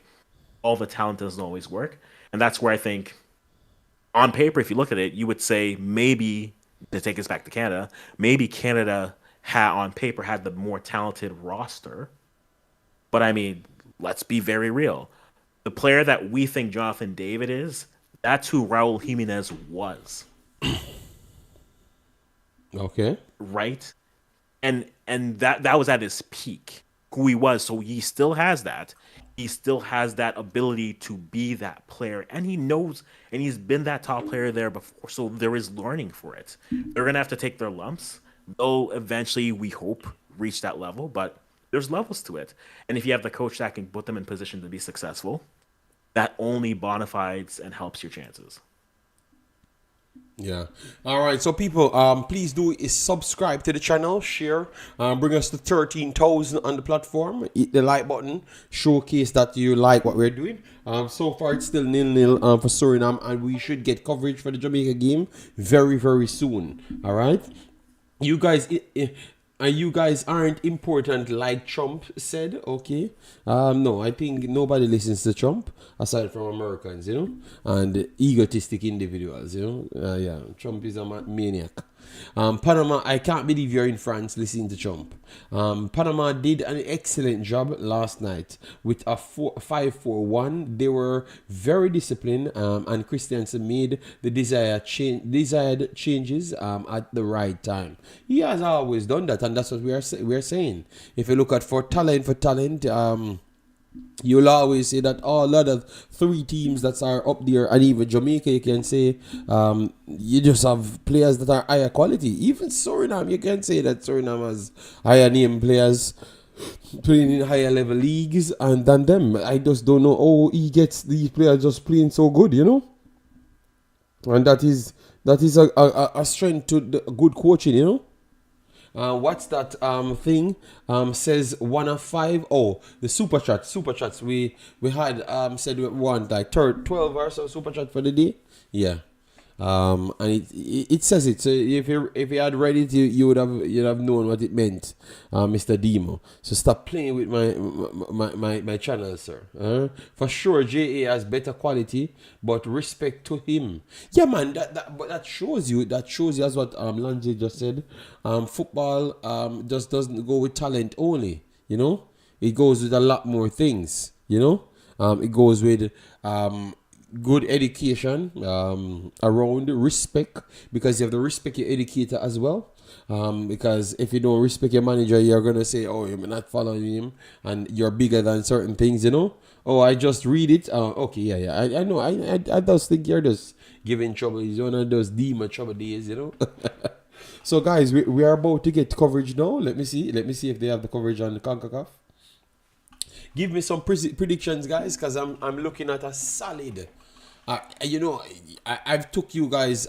all the talent doesn't always work. And that's where I think on paper, if you look at it, you would say maybe, to take us back to Canada, maybe Canada on paper had the more talented roster. But I mean, let's be very real. The player that we think Jonathan David is, that's who Raul Giminez was. Okay. Right? And that was at his peak, who he was. So he still has that. He still has that ability to be that player, and he knows, and he's been that top player there before. So there is learning for it. They're gonna have to take their lumps. They'll eventually, we hope, reach that level, but there's levels to it. And if you have the coach that can put them in position to be successful, that only bona fides and helps your chances. Yeah. All right. So people, please do is subscribe to the channel, share, bring us to 13,000 on the platform. Hit the like button, showcase that you like what we're doing. So far it's still 0-0 for Suriname, and we should get coverage for the Jamaica game very, very soon. All right. You guys, you guys aren't important like Trump said, okay? No, I think nobody listens to Trump aside from Americans, and egotistic individuals, yeah, Trump is a maniac. Panama, I can't believe you're in France listening to Trump. Panama did an excellent job last night with a 5-4-1. They were very disciplined, and Christensen made the desired changes at the right time. He has always done that, and that's what we are saying. If you look at for talent, you'll always say that a lot of 3 teams that are up there, and even Jamaica, you can say you just have players that are higher quality. Even Suriname, you can say that Suriname has higher name players playing in higher level leagues and than them. I just don't know how he gets these players just playing so good, and that is a strength to the good coaching, what's that thing says 1 of 5? Oh, the super chats we had said we want like 12 or so super chat for the day. Yeah. And it says it. So if you had read it, you'd have known what it meant, Mr. Demo. So stop playing with my channel, sir. For sure, JA has better quality, but respect to him. Yeah, man. But that shows you. As what Lange just said. Football just doesn't go with talent only. It goes with a lot more things. It goes with good education around respect, because you have to respect your educator as well, because if you don't respect your manager, you're gonna say, oh, you're not following him and you're bigger than certain things. Oh, I just read it. Okay, yeah. I know. I just think you're just giving trouble. It's one of those demon trouble days, you know. So, guys, we are about to get coverage now. Let me see. Let me see if they have the coverage on the Concacaf. Give me some predictions, guys, because I'm looking at a solid. You know, I've took you guys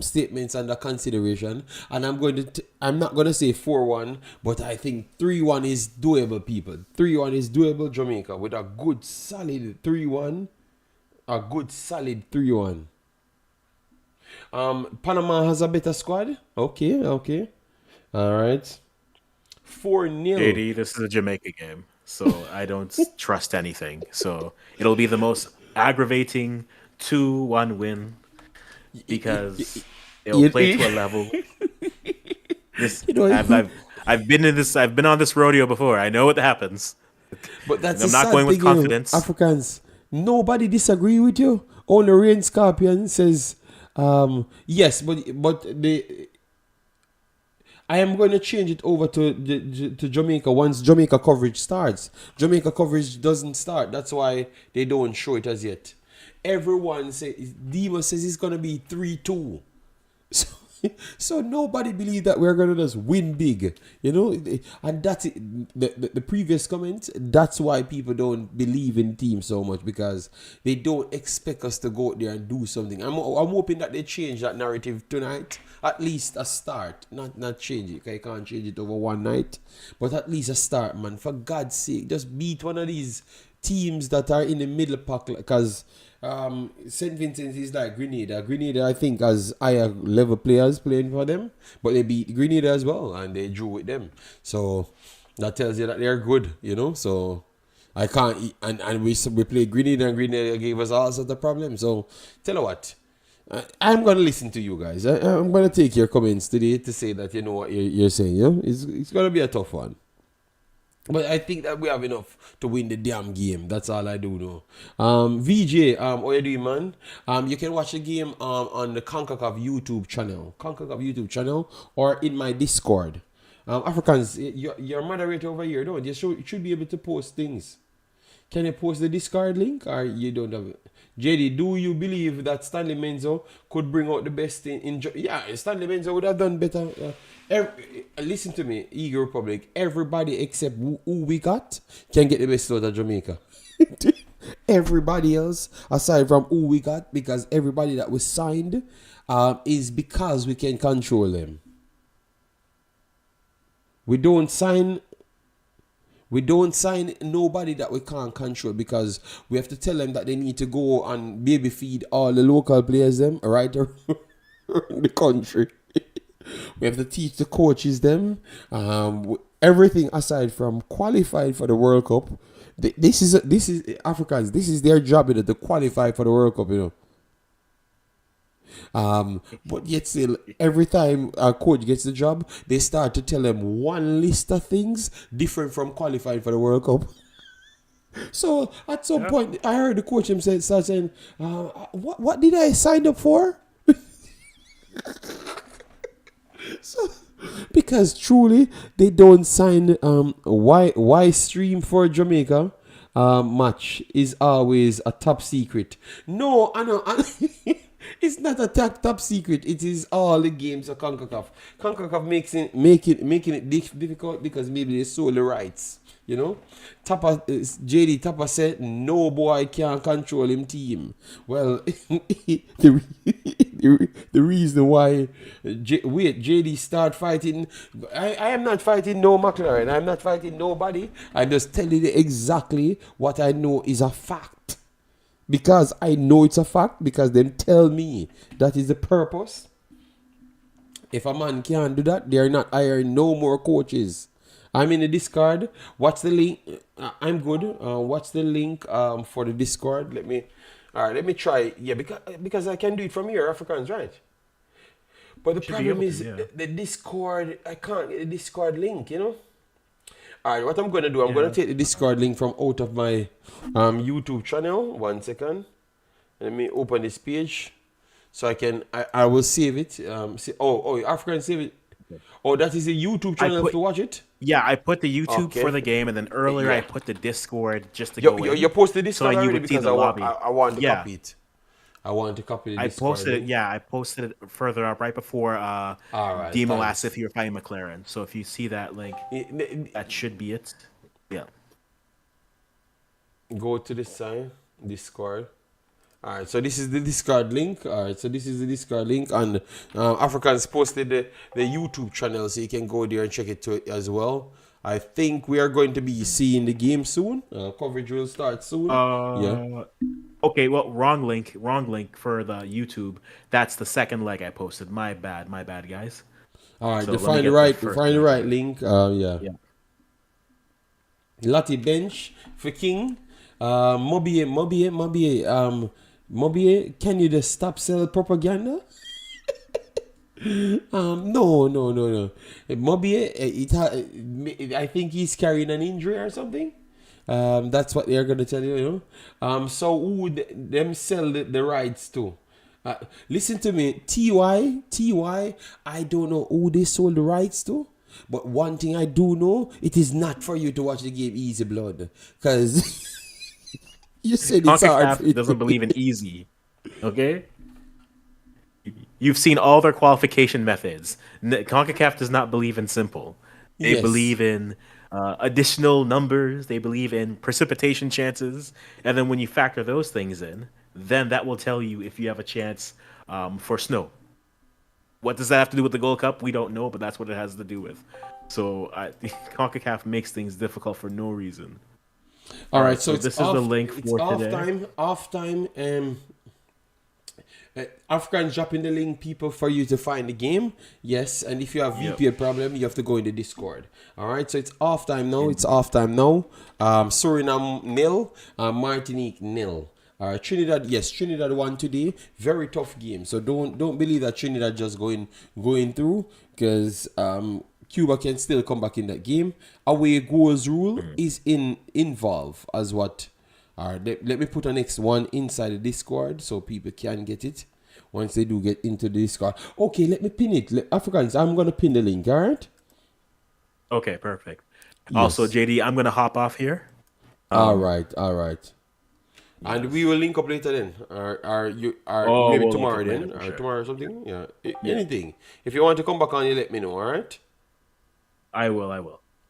statements under consideration, and I'm not gonna say 4-1, but I think 3-1 is doable, people. 3-1 is doable, Jamaica, with a good solid 3-1, a good solid 3-1. Panama has a better squad. Okay, all right. 4-0. JD, this is a Jamaica game, so I don't trust anything. So it'll be the most aggravating 2-1 win because it'll play to a level. This I've been in this. I've been on this rodeo before. I know what happens. But that's I'm not going with confidence. Africans, nobody disagree with you. Only Rain Scorpion says, yes, but I am going to change it over to Jamaica once Jamaica coverage starts. Jamaica coverage doesn't start. That's why they don't show it as yet. Everyone says, Dima says it's going to be 3-2. So nobody believes that we're going to just win big, you know. And that's it. The previous comment, that's why people don't believe in teams so much, because they don't expect us to go out there and do something. I'm hoping that they change that narrative tonight. At least a start, not change it. You can't change it over one night, but at least a start, man. For God's sake, just beat one of these teams that are in the middle pack, because St. Vincent is like Grenada. Grenada, I think, has higher level players playing for them, but they beat Grenada as well, and they drew with them. So that tells you that they're good, you know. So I can't, and we played Grenada, and Grenada gave us all sorts of problems. So tell you what, I'm gonna listen to you guys. I'm gonna take your comments today to say that you know what you're saying. You know, it's gonna be a tough one. But I think that we have enough to win the damn game. That's all I do know. VJ, how you doing, man? You can watch the game on the Concacaf YouTube channel, or in my Discord. Africans, you're a moderator over here, don't you? You should be able to post things. Can you post the Discord link, or you don't have it? JD, do you believe that Stanley Menzo could bring out the best in yeah, Stanley Menzo would have done better. Listen to me, Eagle Republic. Everybody except who we got can get the best out of Jamaica. Everybody else, aside from who we got, because everybody that was signed is because we can control them. We don't sign nobody that we can't control, because we have to tell them that they need to go and baby feed all the local players them right around the country. We have to teach the coaches them everything aside from qualified for the World Cup. This is Africans. This is their job, you know, to qualify for the World Cup, you know. But yet still, every time a coach gets the job, they start to tell them one list of things different from qualifying for the World Cup. So at some point, I heard the coach himself start saying, "What did I sign up for?" So, because truly they don't sign why stream for Jamaica match is always a top secret. No, I know. It's not a top secret. It is all the games of Concacaf. Concacaf making it difficult because maybe they sold the rights. You know, JD Tapper said no boy can control him team. Well, the reason why JD start fighting, I am not fighting no McLaren. I'm not fighting nobody. I'm just telling you exactly what I know is a fact. Because I know it's a fact, because them tell me that is the purpose. If a man can't do that, they are not hiring no more coaches. I'm in the Discord. Watch the link. I'm good. Watch the link for the Discord. Let me try. Yeah, because I can do it from here, Africans, right? But the problem is the Discord. I can't get the Discord link, you know. All right, what I'm going to do, I'm going to take the Discord link from out of my YouTube channel. 1 second. Let me open this page so I will save it. African save it. Okay. Oh, that is a YouTube I channel put to watch it? Yeah, I put the YouTube for Okay. the game, and then earlier I Yeah. put the Discord just to You, go you, in, you posted this so card then you already would see because the lobby. I want to Yeah, copy it. I want to copy the I Discord posted it. link. Yeah, I posted it further up right before All right, Demo asked thanks. if you were playing McLaren. So if you see that link, that should be it. Yeah. Go to the sign, Discord. All right, so this is the Discord link. All right, so this is the Discord link, and Africans posted the YouTube channel, so you can go there and check it to as well. I think we are going to be seeing the game soon. Coverage will start soon. Yeah. Okay. Well, wrong link. Wrong link for the YouTube. That's the second leg I posted. My bad. My bad, guys. All right, So to let me find the get the right, first find the link right here. link. Yeah. Yeah. Lati bench for King. Mobie. Mobie, can you just stop sell propaganda? No. Mobie, I think he's carrying an injury or something. That's what they're gonna tell you, you know. So who would them sell the rights to? Listen to me, Ty. I don't know who they sold the rights to, but one thing I do know, it is not for you to watch the game Easy Blood, because you said it's hard for Concacaf you doesn't to- believe in easy. Okay. You've seen all their qualification methods. CONCACAF does not believe in simple. They Yes. believe in additional numbers. They believe in precipitation chances. And then when you factor those things in, then that will tell you if you have a chance for snow. What does that have to do with the Gold Cup? We don't know, but that's what it has to do with. So CONCACAF makes things difficult for no reason. All right, so this is the link it's for off today. time. Off time. Africans dropping the link, people, for you to find the game. Yes, and if you have VPN problem, you have to go in the Discord. All right, so it's off time now. It's off time now. Suriname 0, Martinique 0. Trinidad, yes, Trinidad won today. Very tough game. So don't believe that Trinidad just going through, because Cuba can still come back in that game. Away goals rule is involved as what. All right, let me put a next one inside the Discord so people can get it once they do get into the Discord. Okay, let me pin it. Africans, I'm going to pin the link, all right? Okay, perfect. Also, Yes. JD, I'm going to hop off here. All right. And we will link up later then. Or maybe we'll link tomorrow up later then. for Or sure. tomorrow or something. Yeah. Anything. If you want to come back on, you let me know, all right? I will.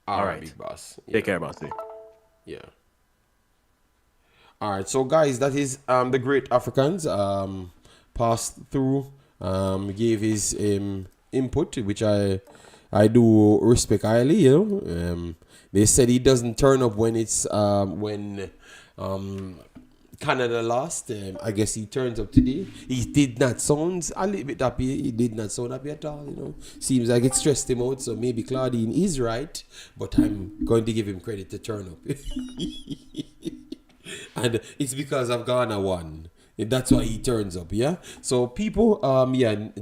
All right, big boss. Yeah. Take care, bossy. Yeah. All right, so guys, that is the great Africans passed through, gave his input, which I do respect highly. You know, they said he doesn't turn up when it's when Canada lost. I guess he turns up today. He did not sound a little bit happy. He did not sound happy at all. You know, seems like it stressed him out. So maybe Claudine is right, but I'm going to give him credit to turn up. And it's because of Ghana won. That's why he turns up, yeah. So people,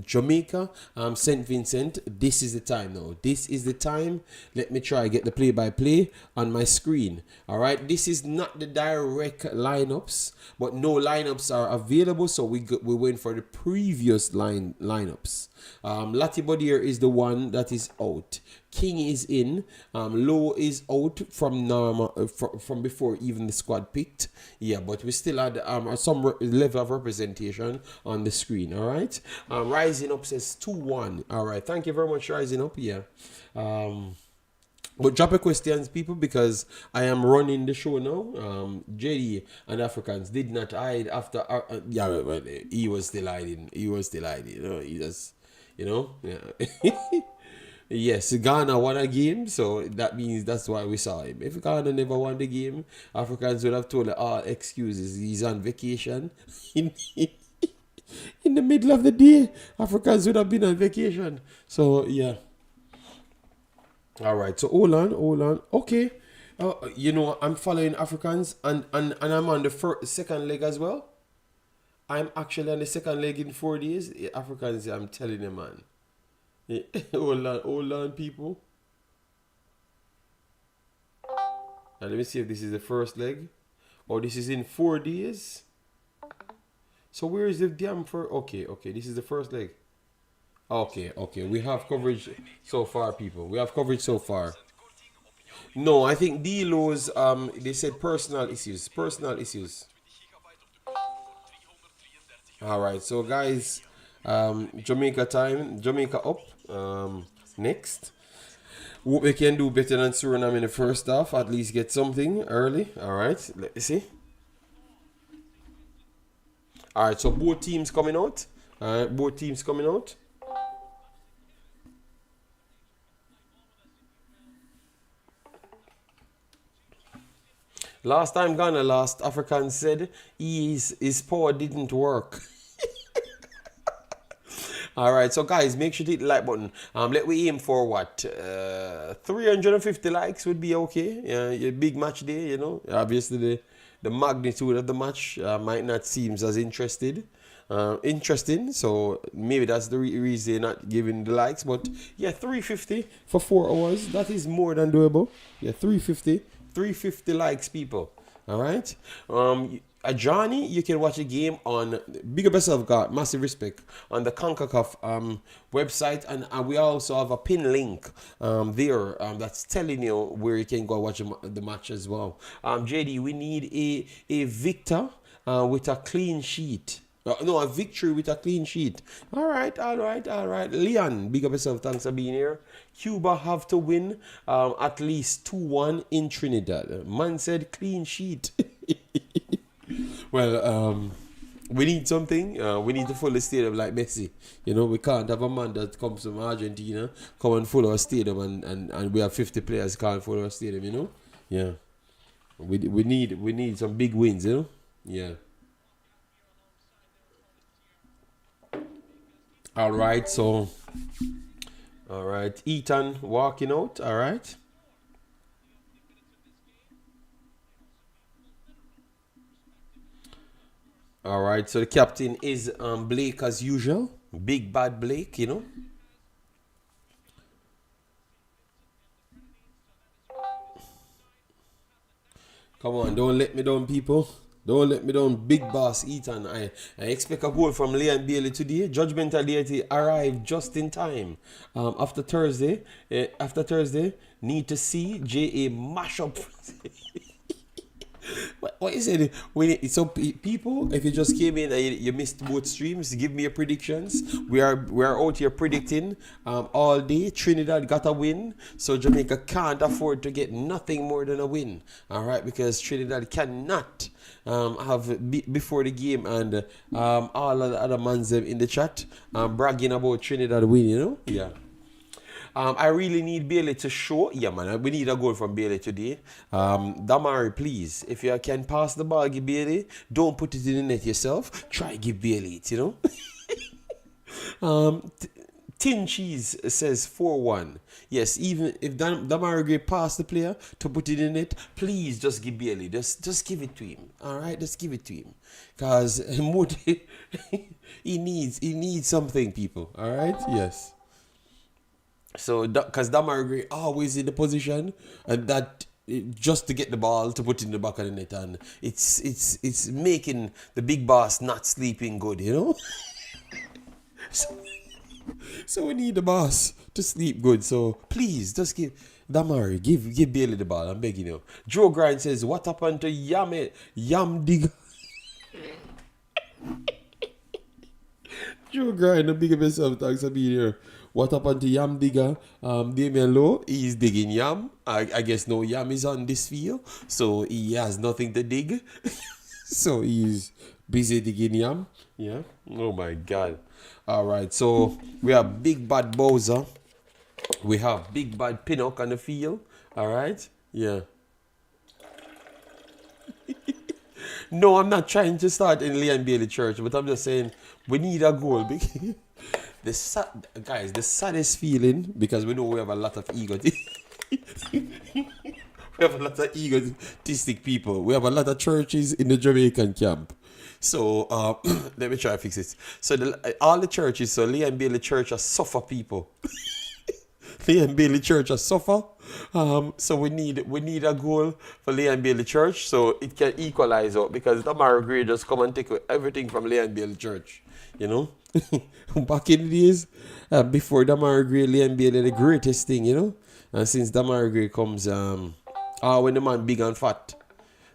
Jamaica, St. Vincent. This is the time now. This is the time. Let me try get the play-by-play on my screen. All right. This is not the direct lineups, but no lineups are available. So we went for the previous lineups. Latibodier is the one that is out. King is in. Low is out from normal from before even the squad picked. Yeah, but we still had some level of representation on the screen. All right. Rising Up says 2-1. All right. Thank you very much, Rising Up. Yeah. But drop your questions, people, because I am running the show now. JD and Africans did not hide after. Well, he was still hiding. You know, he just, you know, yeah. Yes, Ghana won a game, so that means that's why we saw him. If Ghana never won the game, Africans would have told excuses. He's on vacation. In the middle of the day, Africans would have been on vacation. So, yeah. All right, so hold on. Okay. You know, I'm following Africans, and I'm on the second leg as well. I'm actually on the second leg in 4 days. Africans, I'm telling you, man. Yeah. Hold on, people. Now, let me see if this is the first leg. Oh, this is in 4 days. So where is the damn first? Okay, this is the first leg. Okay, okay. We have coverage so far, people. We have coverage so far. No, I think D-Lo's, they said personal issues. Personal issues. All right, so guys, Jamaica time, Jamaica up. Next. Hope we can do better than Suriname in the first half. At least get something early. All right, let me see. All right, so both teams coming out. All right, both teams coming out. Last time Ghana lost, African said his power didn't work. All right, so guys, make sure to hit the like button. Let we aim for what? 350 likes would be okay. Yeah, a big match day, you know. Obviously, the magnitude of the match might not seem as interesting. So maybe that's the reason they're not giving the likes. But yeah, 350 for 4 hours. That is more than doable. Yeah, 350 likes, people. All right. Johnny, you can watch a game on Big Up Yourself, God, massive respect, on the Concacaf website, and we also have a pin link there that's telling you where you can go watch the match as well. JD, we need a victor with a clean sheet. No, a victory with a clean sheet. All right, all right, all right. Leon, big up yourself. Thanks for being here. Cuba have to win at least 2-1 in Trinidad. Man said clean sheet. Well, we need something. We need to fill the stadium like Messi. You know, we can't have a man that comes from Argentina come and fill our stadium, and we have 50 players can't fill our stadium. You know, yeah. We need some big wins. You know, yeah. All right, so all right, Ethan walking out. All right. All right, so the captain is Blake as usual. Big bad Blake, you know. Come on, don't let me down, people. Don't let me down, big boss Ethan. I expect a goal from Leon Bailey today. Judgmental deity arrived just in time. After Thursday, need to see JA mash up. What is it? So people, if you just came in and you missed both streams, give me your predictions. We are out here predicting all day. Trinidad got a win, so Jamaica can't afford to get nothing more than a win. All right, because Trinidad cannot before the game, and all of the other mans in the chat bragging about Trinidad win. You know, yeah. I really need Bailey to show. Yeah, man, we need a goal from Bailey today. Damari, please, if you can pass the ball, give Bailey. Don't put it in the net yourself. Try give Bailey it, you know. Tin Cheese says 4-1. Yes, even if Damari Gray pass the player to put it in the net, please just give Bailey. Just give it to him. All right, just give it to him. Because he needs something, people. All right, yes. So, because Damar Gray always in the position, and that just to get the ball to put in the back of the net, and it's making the big boss not sleeping good, you know. so we need the boss to sleep good. So please, just give Damari, give Bailey the ball. I'm begging you. Joe Grind says, "What happened to Yam Digger?" Joe Grind, a big of yourself. Thanks for being here. What happened to Yam Digger? Damien Lowe, he's digging yam. I guess no yam is on this field, so he has nothing to dig. So he's busy digging yam. Yeah. Oh my God. All right. So we have Big Bad Bowser. We have Big Bad Pinnock on the field. All right. Yeah. No, I'm not trying to start in Leon Bailey Church, but I'm just saying we need a goal. Guys, the saddest feeling, because we know we have a lot of we have a lot of egotistic people. We have a lot of churches in the Jamaican camp. So let me try to fix it. So all the churches, so Leon Bailey Church are suffer people. Leon Bailey Church are suffer, So we need a goal for Leon Bailey Church so it can equalize out because Damara Gray just come and take everything from Leon Bailey Church. You know? Back in the days, before Damara Gray, Leon Bailey the greatest thing, you know? And since Damara Gray comes, when the man big and fat,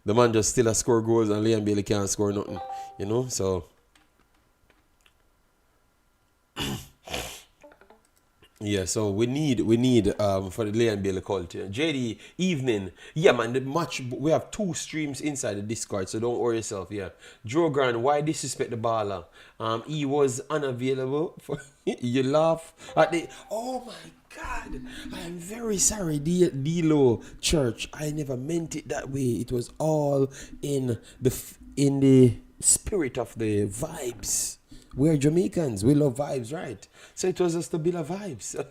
the man just still a score goals and Leon Bailey can't score nothing. You know? So yeah, so we need for the Leon Bailey culture. JD, evening. Yeah, man, the match, we have 2 streams inside the Discord, so don't worry yourself, yeah. Joe Grant, why disrespect the baller? He was unavailable. You laugh at the, oh my God, I am very sorry, D-Lo Church. I never meant it that way. It was all in the spirit of the vibes. We're Jamaicans. We love vibes, right? So it was just a bit of vibes.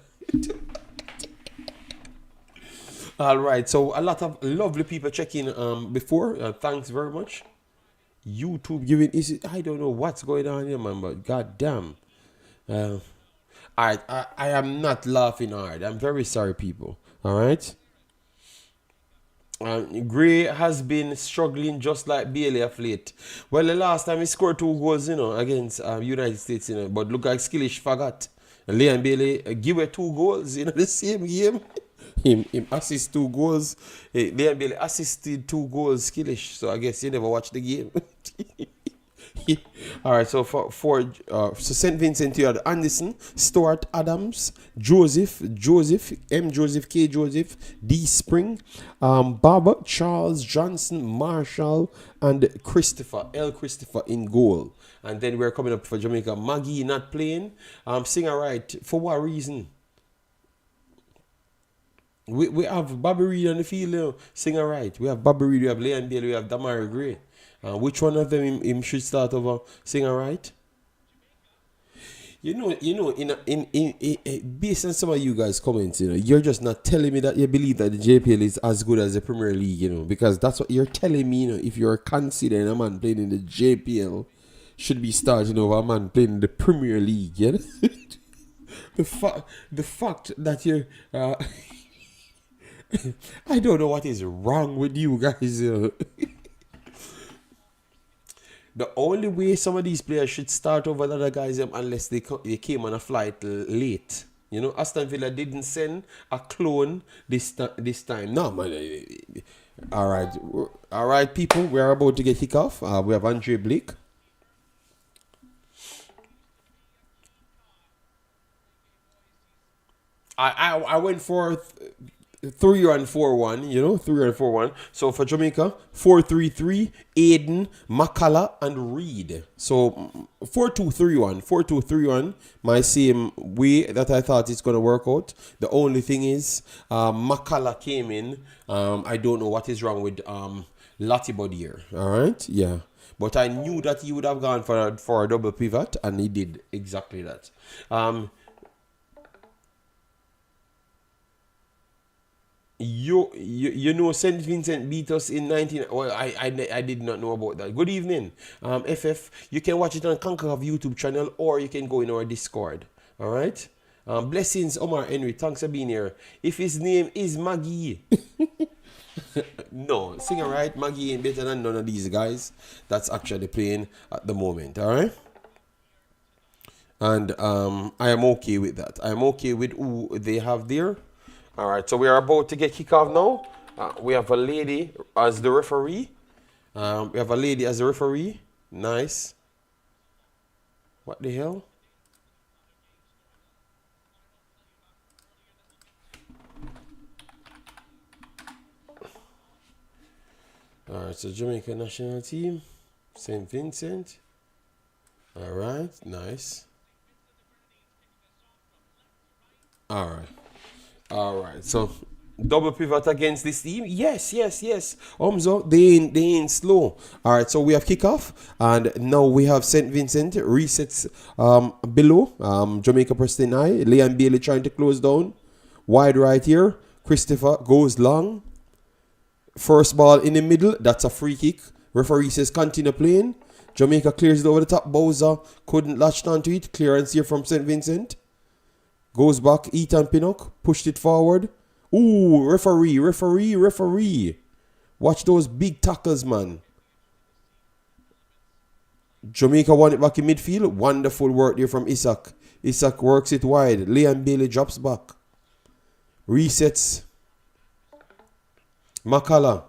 All right. So a lot of lovely people checking before. Thanks very much. YouTube giving I don't know what's going on here, man. But god damn. I am not laughing hard. I'm very sorry, people. All right. Gray has been struggling just like Bailey of late. Well, the last time he scored 2 goals, against United States, but look like Skillish forgot. Leon Bailey give away 2 goals, the same game. him assist 2 goals. Leon Bailey assisted 2 goals, Skillish. So I guess you never watched the game. All right, so for St. Vincent, you had Anderson, Stuart Adams, Joseph, M. Joseph, K. Joseph, D. Spring, Baba, Charles, Johnson, Marshall, and Christopher, L. Christopher in goal. And then we're coming up for Jamaica. Maggie not playing. Singer right. For what reason? We have Bobby Reed on the field, Singer right. We have Bobby Reed, we have Leon Bailey, we have Damari Gray. Which one of them him should start over Singer right? In based on some of you guys' comments, you're just not telling me that you believe that the JPL is as good as the Premier League, because that's what you're telling me, if you're considering a man playing in the JPL should be starting over a man playing in the Premier League, the fact that you're I don't know what is wrong with you guys. The only way some of these players should start over the other guys, unless they came on a flight late. Aston Villa didn't send a clone this time. No, man. All right, people. We are about to get kick off. We have Andre Blake. I went for 3-4-1, 3-4-1. So for Jamaica, 4-3-3, Aiden, Makala, and Reed. So 4-2-3-1, 4-2-3-1. My same way that I thought it's gonna work out. The only thing is, Makala came in. I don't know what is wrong with Latibod here. All right, yeah. But I knew that he would have gone for a double pivot, and he did exactly that. St. Vincent beat us in 19. Well, I did not know about that. Good evening, FF. You can watch it on Concacaf YouTube channel, or you can go in our Discord. All right. Blessings, Omar Henry. Thanks for being here. If his name is Maggie, no, sing right. Maggie ain't better than none of these guys that's actually playing at the moment. All right. And I am okay with that. I am okay with who they have there. All right, so we are about to get kicked off now. We have a lady as the referee. Nice. What the hell? All right, so Jamaica national team, St. Vincent. All right, nice. All right, so double pivot against this team. Yes. Omzo, they ain't slow. All right, so we have kickoff, and now we have St. Vincent resets below. Jamaica pressing high. Leon Bailey trying to close down. Wide right here. Christopher goes long. First ball in the middle. That's a free kick. Referee says continue playing. Jamaica clears it over the top. Bowser couldn't latch onto it. Clearance here from St. Vincent. Goes back, Ethan Pinnock, pushed it forward. Ooh, referee. Watch those big tackles, man. Jamaica won it back in midfield. Wonderful work there from Isak. Isak works it wide. Leon Bailey drops back. Resets. Makala.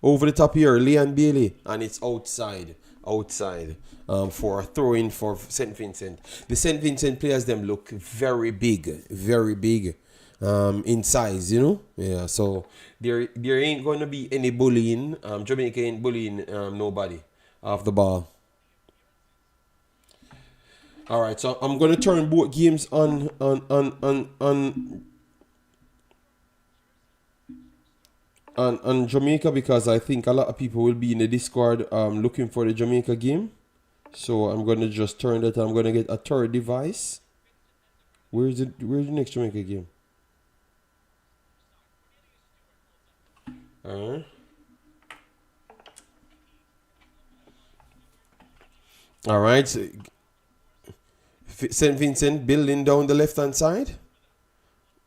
Over the top here. Leon Bailey. And it's outside. For a throw in for St. Vincent. The St. Vincent players them look very big in size, you know. Yeah, so there ain't going to be any bullying. Jamaica ain't bullying nobody off the ball. All right, so I'm going to turn both games on Jamaica, because I think a lot of people will be in the Discord looking for the Jamaica game. So I'm going to just turn that. I'm going to get a third device. Where's the next Jamaica game? All right. St. Vincent building down the left-hand side.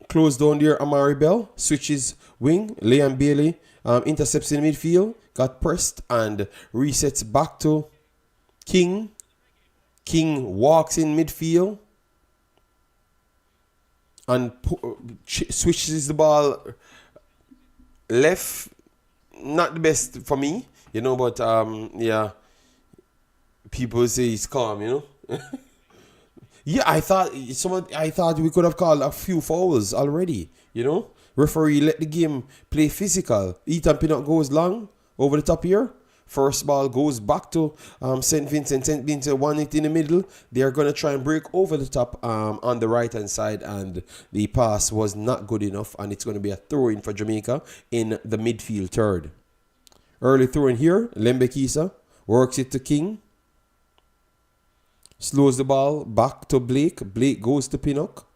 Close down there, Amari Bell. Switches wing. Liam Bailey intercepts in midfield. Got pressed and resets back to King. King walks in midfield. And switches the ball left. Not the best for me, you know, but yeah. People say he's calm, you know. Yeah, I thought we could have called a few fouls already, you know. Referee let the game play physical. Ethan Pinnock goes long over the top here. First ball goes back to St. Vincent. St. Vincent won it in the middle. They are going to try and break over the top on the right-hand side, and the pass was not good enough, and it's going to be a throw-in for Jamaica in the midfield third. Early throw-in here. Lembe Kisa works it to King. Slows the ball back to Blake. Blake goes to Pinnock.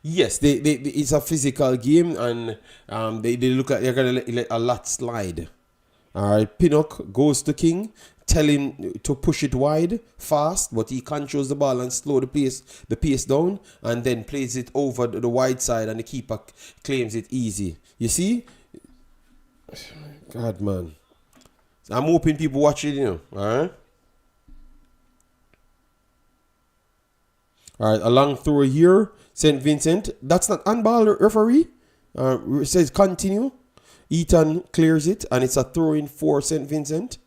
Yes, it's a physical game, and they look like they're gonna let a lot slide. All right, Pinnock goes to King, tell him to push it wide, fast, but he controls the ball and slow the pace down, and then plays it over the wide side, and the keeper claims it easy. You see? God, man. I'm hoping people watch it, you know. All right, a long throw here. St. Vincent. That's not handball, referee. It says continue. Ethan clears it, and it's a throw in for St. Vincent.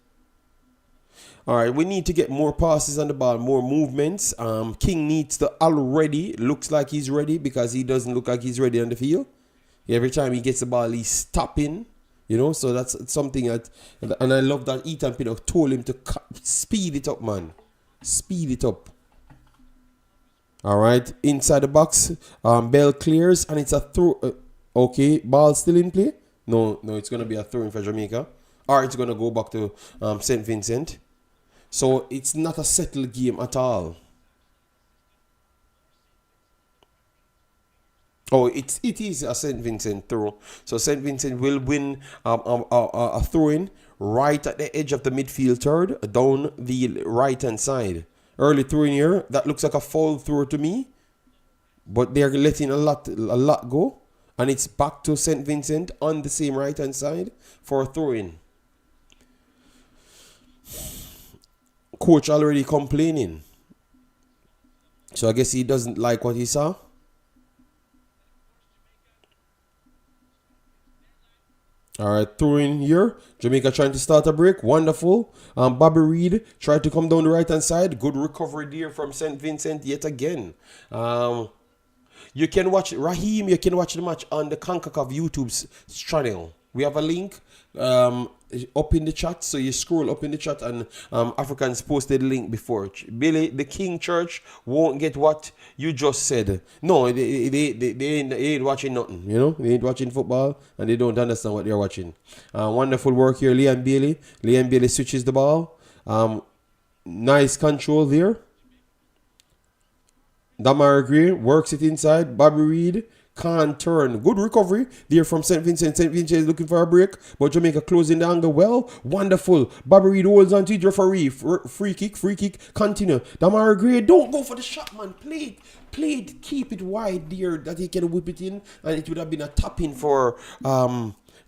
All right, we need to get more passes on the ball, more movements. King needs to already, looks like he's ready, because he doesn't look like he's ready on the field. Every time he gets the ball, he's stopping. You know, so that's something that, and I love that Ethan Pinnock told him to speed it up, man. Speed it up. All right, inside the box, Bell clears, and it's a throw. Okay, ball still in play? No, it's going to be a throw in for Jamaica. Or it's going to go back to St. Vincent. So it's not a settled game at all. Oh, it is a St. Vincent throw. So St. Vincent will win a throw-in right at the edge of the midfield third, down the right-hand side. Early throw-in here. That looks like a foul throw to me. But they're letting a lot go. And it's back to St. Vincent on the same right-hand side for a throw-in. Coach already complaining. So I guess he doesn't like what he saw. All right, throw in here. Jamaica trying to start a break. Wonderful. Bobby Reed tried to come down the right-hand side. Good recovery there from St. Vincent yet again. You can watch Raheem. You can watch the match on the Concacaf YouTube's channel. We have a link up in the chat, so you scroll up in the chat, and Africans posted the link before. Billy, the King Church won't get what you just said. No, they ain't watching nothing, you know. They ain't watching football, and they don't understand what they're watching. Wonderful work here, Liam Bailey. Liam Bailey switches the ball. Nice control there. Damar Gray works it inside. Bobby Reed can't turn. Good recovery there from St. Vincent. St. Vincent is looking for a break, but Jamaica closing the angle well. Wonderful. Bobby Reed holds on to it. Referee. Free kick. Continue. Damara Gray, don't go for the shot, man. Play it. Keep it wide there that he can whip it in, and it would have been a tap-in for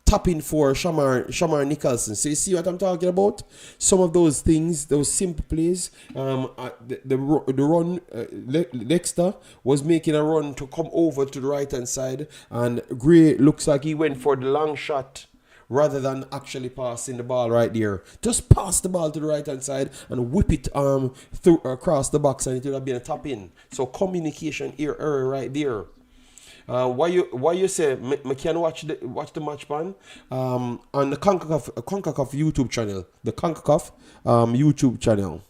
Shamar Nicholson. So you see what I'm talking about? Some of those things, those simple plays. The run, Dexter was making a run to come over to the right hand side, and Gray looks like he went for the long shot rather than actually passing the ball right there. Just pass the ball to the right hand side and whip it through across the box, and it would have been a tap in. So communication error right there. Why you say me can watch the match pan on the Concacaf YouTube channel, the Concacaf YouTube channel,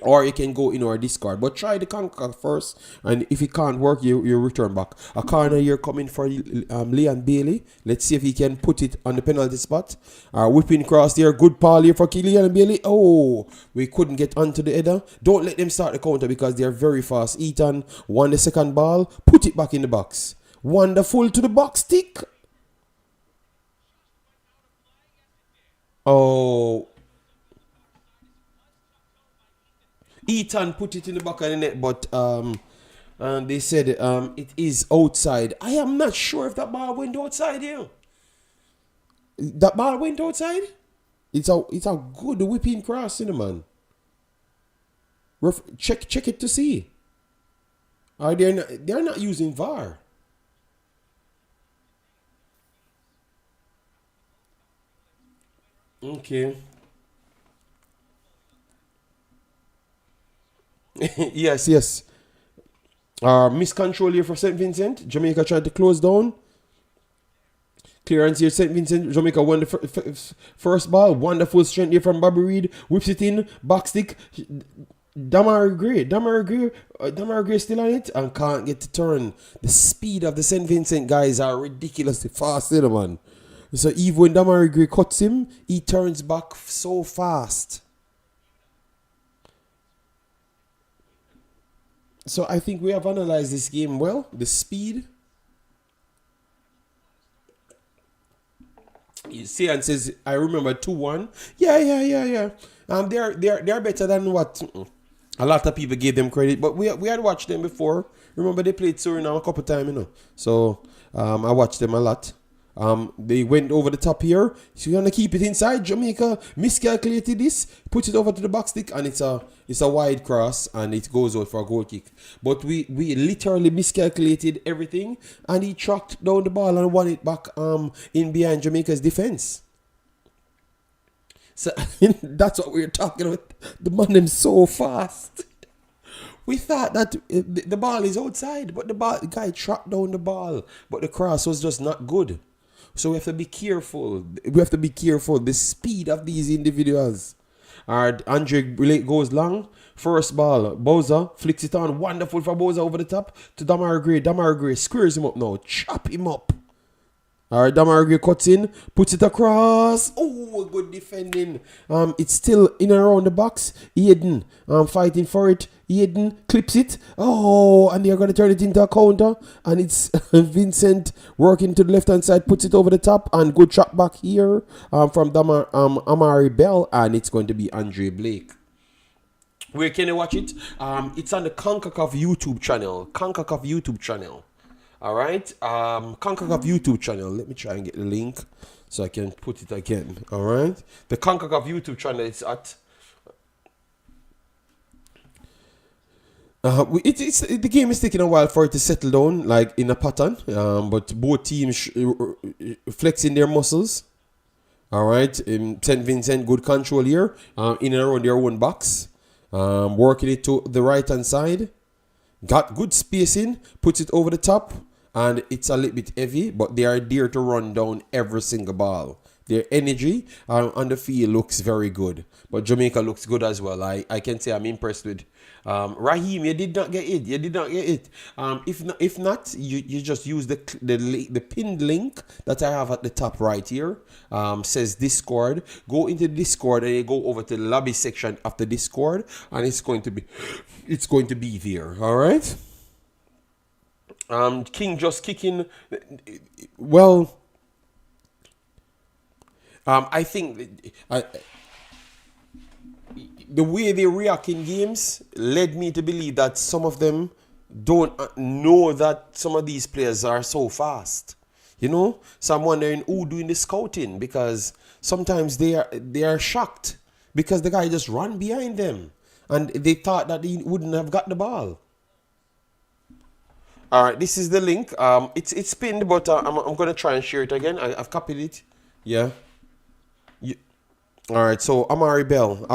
or you can go in our Discord. But try the Concacaf first, and if it can't work, you return back. A corner here coming for Leon Bailey. Let's see if he can put it on the penalty spot. Whipping cross there, good ball here for Leon Bailey. Oh, we couldn't get onto the header. Don't let them start the counter because they're very fast. Ethan won the second ball, put it back in the box. Wonderful to the box stick. Oh, Ethan put it in the back of the net, but they said it is outside. I am not sure if that ball went outside here. That ball went outside? It's a good whipping cross, you know, man. Check it to see. Are they're not using VAR. Okay. Yes. Miscontrol here for St. Vincent. Jamaica tried to close down. Clearance here, St. Vincent. Jamaica won the first ball. Wonderful strength here from Bobby Reed. Whips it in. Back stick. Damara Gray still on it and can't get to turn. The speed of the St. Vincent guys are ridiculously fast, you know, man. So even when Damara Gray cuts him, he turns back so fast. So I think we have analyzed this game well. The speed. Sian says, I remember 2-1. Yeah. They're better than what a lot of people gave them credit. But we had watched them before. Remember they played Suriname a couple of times, you know. So I watched them a lot. They went over the top here. So you're gonna keep it inside. Jamaica miscalculated this, put it over to the back stick, and it's a wide cross, and it goes out for a goal kick. But we literally miscalculated everything, and he tracked down the ball and won it back in behind Jamaica's defense. So that's what we're talking about. The man is so fast. We thought that the ball is outside, but the guy tracked down the ball, but the cross was just not good. So we have to be careful. The speed of these individuals. Andre goes long. First ball. Bowser flicks it on. Wonderful for Bowser over the top to Damara Gray. Damara Gray squares him up now. Chop him up. Damara Gray cuts in. Puts it across. Oh, good defending. It's still in and around the box. Eden fighting for it. Eden clips it. Oh, and they're going to turn it into a counter. And it's Vincent working to the left-hand side. Puts it over the top. And good shot back here from Amari Bell. And it's going to be Andre Blake. Where can you watch it? It's on the Concacaf YouTube channel. All right. Concacaf YouTube channel. Let me try and get the link so I can put it again. All right. The Concacaf YouTube channel is at... the game is taking a while for it to settle down, like in a pattern. But both teams flexing their muscles. All right. St. Vincent, good control here. In and around their own box. Working it to the right hand side. Got good spacing. Puts it over the top. And it's a little bit heavy, but they are there to run down every single ball. Their energy on the field looks very good. But Jamaica looks good as well. I can say I'm impressed with Raheem. You did not get it. If not, you just use the pinned link that I have at the top right here. Says Discord. Go into Discord and you go over to the lobby section of the Discord, and it's going to be there. All right. King just kicking. Well, I think the way they react in games led me to believe that some of them don't know that some of these players are so fast. You know, so I'm wondering who doing the scouting, because sometimes they are shocked because the guy just ran behind them and they thought that he wouldn't have got the ball. All right, this is the link. It's pinned, but I'm gonna try and share it again. I've copied it. Yeah. You, all right, so Amari Bell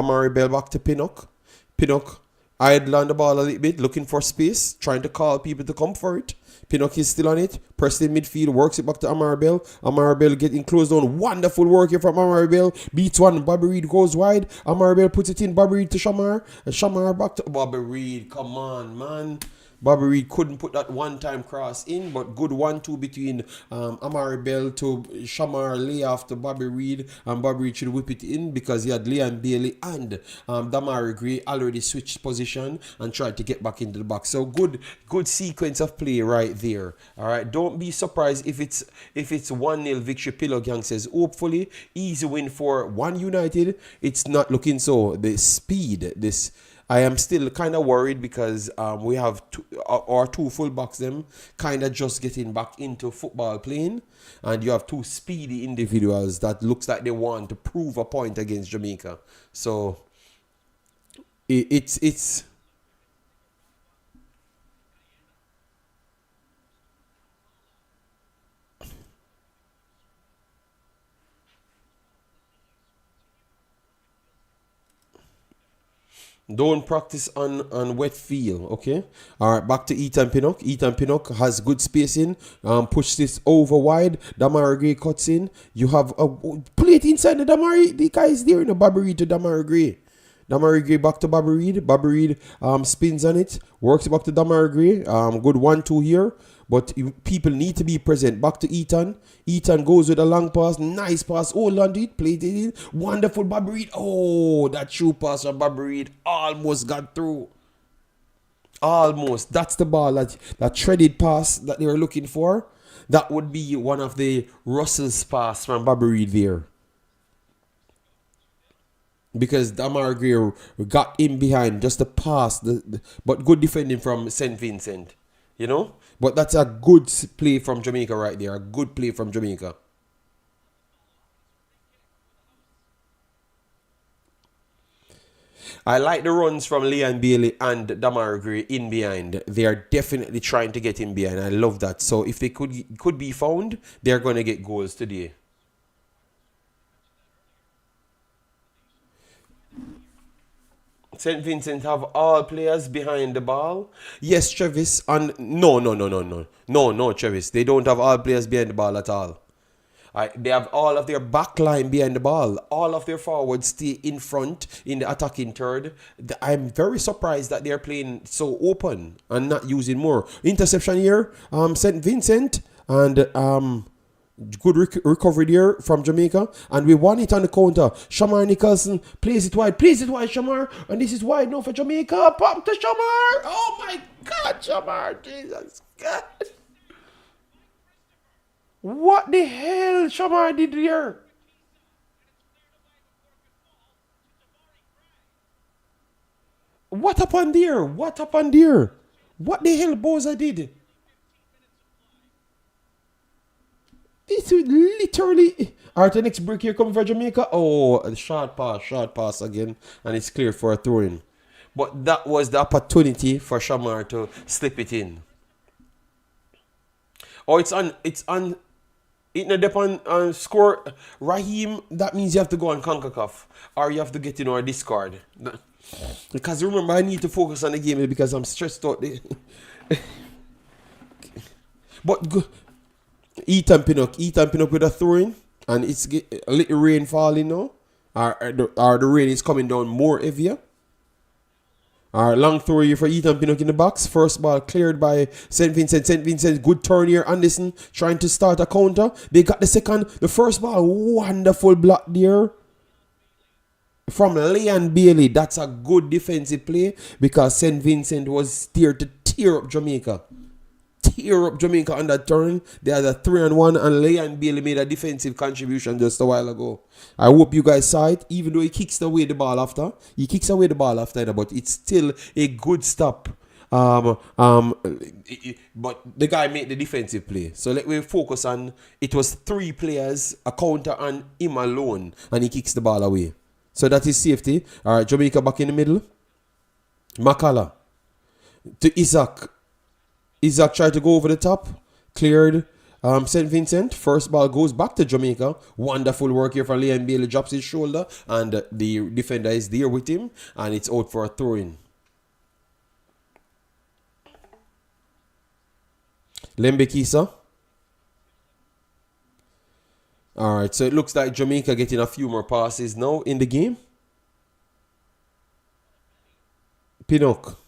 back to Pinnock. Pinnock idle on the ball a little bit, looking for space, trying to call people to come for it. Pinnock is still on it. Pressed in midfield, works it back to Amari Bell. Amari Bell getting closed down. Wonderful work here from Amari Bell. Beats one. Bobby Reed goes wide. Amari Bell puts it in. Bobby Reed to Shamar. And Shamar back to Bobby Reed. Come on, man. Bobby Reed couldn't put that one-time cross in, but good 1-2 between Amari Bell to Shamar lay after Bobby Reed, and Bobby Reed should whip it in because he had Leon Bailey and Damari Gray already switched position and tried to get back into the box. So good sequence of play right there. All right, don't be surprised if it's 1-0 victory. Pillow Gang says hopefully easy win for One United. It's not looking so. The speed this. I am still kind of worried because we have our two fullbacks them kind of just getting back into football playing, and you have two speedy individuals that looks like they want to prove a point against Jamaica. So it's don't practice on wet field, okay? All right, back to Ethan Pinnock. Ethan Pinnock has good spacing. Push this over wide. Damari Gray cuts in. You have a plate inside the Damari. The guy is there in the Bobby Reed to Damari Gray. Damari Gray back to Bobby Reed. Bobby Reed spins on it. Works back to Damari Gray. Good 1-2 here. But people need to be present. Back to Ethan. Ethan goes with a long pass. Nice pass. Hold on to it. Played it in. Wonderful Bobby Reed. Oh, that shoe pass from Bobby Reed almost got through. Almost. That's the ball, that threaded pass that they were looking for. That would be one of the Russell's pass from Bobby Reed there. Because Damar Gray got in behind just to pass, but good defending from St. Vincent, you know. But that's a good play from Jamaica right there. A good play from Jamaica. I like the runs from Leon Bailey and Damar Gray in behind. They are definitely trying to get in behind. I love that. So if they could be found, they're going to get goals today. St. Vincent have all players behind the ball. Yes, Travis. And no, Travis. They don't have all players behind the ball at all. They have all of their back line behind the ball. All of their forwards stay in front in the attacking third. I'm very surprised that they're playing so open and not using more. Interception here, St. Vincent, and good recovery there from Jamaica, and we won it on the counter. Shamar Nicholson plays it wide, Shamar, and this is wide now for Jamaica. Pop to Shamar. Oh my God, Shamar, Jesus God. What the hell Shamar did here? What happened there? What the hell Boza did? It's literally. Alright, the next break here coming for Jamaica. Oh, short pass again, and it's clear for a throw in. But that was the opportunity for Shamar to slip it in. Oh, it's on. It not depend on score. Raheem, that means you have to go on Concacaf, or you have to get in our Discord. Because remember, I need to focus on the game because I'm stressed out. But good. Ethan Pinnock with a throw-in, and it's a little rain falling now. Or the rain is coming down more heavier. Long throw here for Ethan Pinnock in the box. First ball cleared by St. Vincent. St. Vincent, good turn here. Anderson trying to start a counter. They got the second. The first ball, wonderful block there from Leon Bailey. That's a good defensive play because St. Vincent was there to tear up Jamaica. tear up Jamaica on that turn. They had a 3-1, and Leon Bailey made a defensive contribution just a while ago. I hope you guys saw it, even though he kicks away the ball after. He kicks away the ball after that, but it's still a good stop. But the guy made the defensive play. So let me focus on, it was 3 players, a counter on him alone, and he kicks the ball away. So that is safety. All right, Jamaica back in the middle. Makala to Isaac. Isaac tried to go over the top. Cleared St. Vincent. First ball goes back to Jamaica. Wonderful work here from Leon Bailey. Drops his shoulder, and the defender is there with him, and it's out for a throw-in. Lembekisa. Alright, so it looks like Jamaica getting a few more passes now in the game. Pinnock.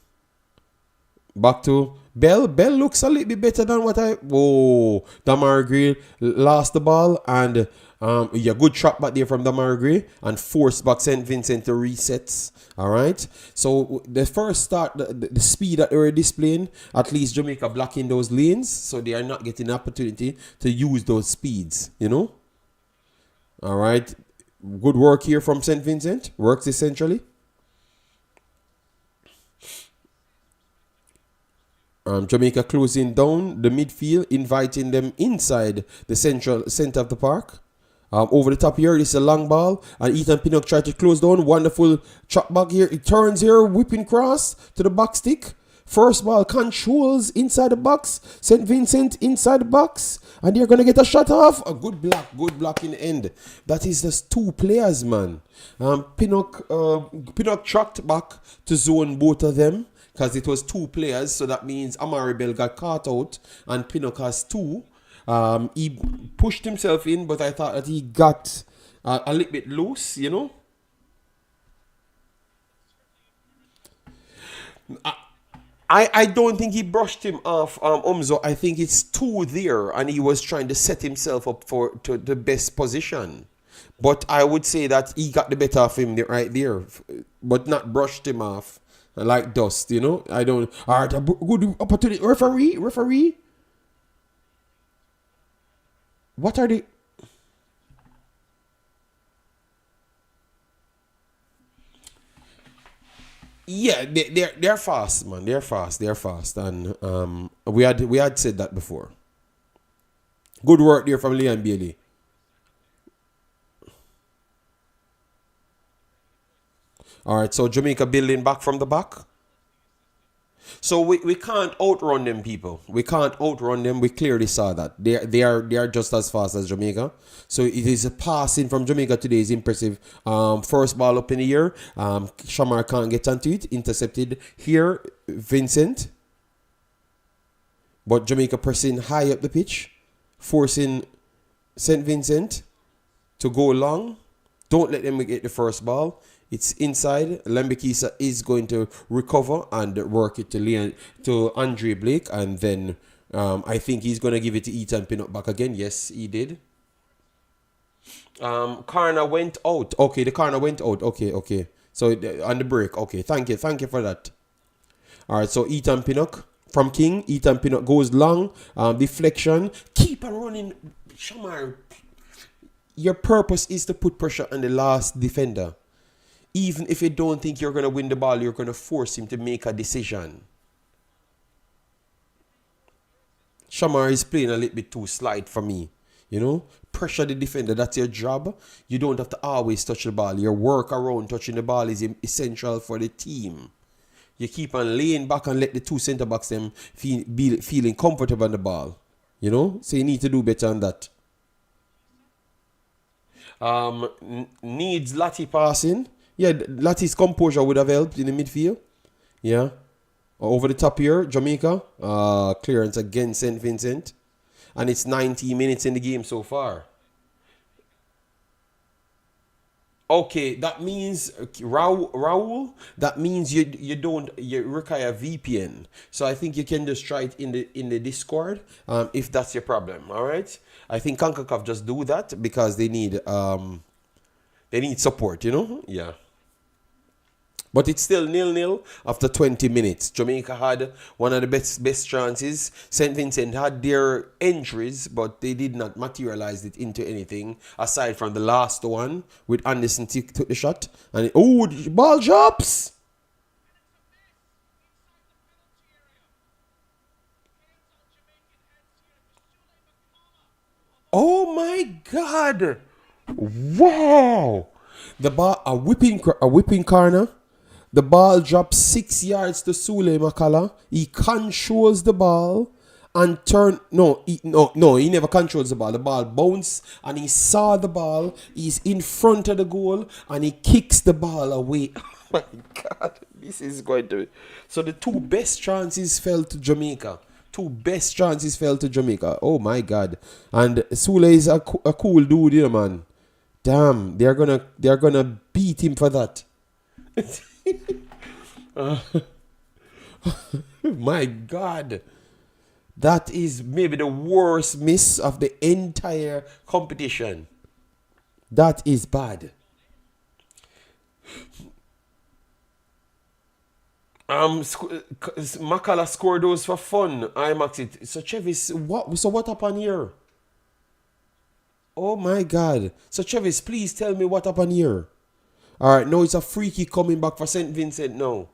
Back to Bell. Bell looks a little bit better than what I... Whoa. Damar Gray lost the ball, and good trap back there from Damar Gray, and forced back St. Vincent to resets. Alright. So the first start, the speed that they were displaying, at least Jamaica blocking those lanes, so they are not getting the opportunity to use those speeds, you know. Alright. Good work here from St. Vincent. Works essentially. Jamaica closing down the midfield, inviting them inside the center of the park. Over the top here, this is a long ball, and Ethan Pinnock tried to close down. Wonderful chop back here. It turns here, whipping cross to the back stick. First ball controls inside the box. St. Vincent inside the box, and they're gonna get a shot off. A good block in the end. That is just 2 players, man. Pinnock tracked back to zone both of them, because it was 2 players, so that means Amari Bell got caught out, and Pinnock has 2. He pushed himself in, but I thought that he got a little bit loose, you know. I don't think he brushed him off, Umzo. I think it's 2 there, and he was trying to set himself up to the best position. But I would say that he got the better of him right there, but not brushed him off like dust, you know. I don't. All right, a good opportunity. Referee. What are they? Yeah, they're fast, man. They're fast, and we had said that before. Good work there from Leon Bailey. All right, so Jamaica building back from the back. So we can't outrun them, people. We can't outrun them. We clearly saw that. They are just as fast as Jamaica. So it is a passing from Jamaica today is impressive. First ball up in the air. Shamar can't get onto it. Intercepted here, Vincent. But Jamaica pressing high up the pitch, forcing St. Vincent to go long. Don't let them get the first ball. It's inside. Lembekisa is going to recover and work it to Andre Blake, and then I think he's going to give it to Ethan Pinnock back again. Yes, he did. Karna went out. Okay, the Karna went out. Okay. So on the break. Okay, thank you for that. All right, so Ethan Pinnock from King. Ethan Pinnock goes long. Deflection. Keep on running. Shamar, your purpose is to put pressure on the last defender. Even if you don't think you're going to win the ball, you're going to force him to make a decision. Shamar is playing a little bit too slight for me. You know, pressure the defender. That's your job. You don't have to always touch the ball. Your work around touching the ball is essential for the team. You keep on laying back and let the 2 centre backs them feeling comfortable on the ball. You know, so you need to do better on that. Needs Lati passing. Yeah, Lati's composure would have helped in the midfield. Yeah. Over the top here, Jamaica. Clearance against St. Vincent. And it's 90 minutes in the game so far. Okay, that means Raul. That means you require VPN. So I think you can just try it in the Discord, if that's your problem. All right. I think Concacaf just do that because they need support. You know. Yeah. But it's still 0-0 after 20 minutes. Jamaica had one of the best chances. St. Vincent had their entries, but they did not materialize it into anything aside from the last one with Anderson took the shot. And the ball drops. Oh my God! Wow! The ball, a whipping corner. The ball drops 6 yards to Sule Makala. He controls the ball and he never controls the ball. The ball bounced and he saw the ball. He's in front of the goal and he kicks the ball away. Oh my God, this is going to. So the two best chances fell to Jamaica. Oh my God. And Sule is a cool dude, you know, man. Damn, they're gonna beat him for that. My God. That is maybe the worst miss of the entire competition. That is bad. Makala scored those for fun. Imaxit. So Chevis, what happened here? Oh my God. So Chevis, please tell me what happened here. Alright, now it's a free kick coming back for St. Vincent now.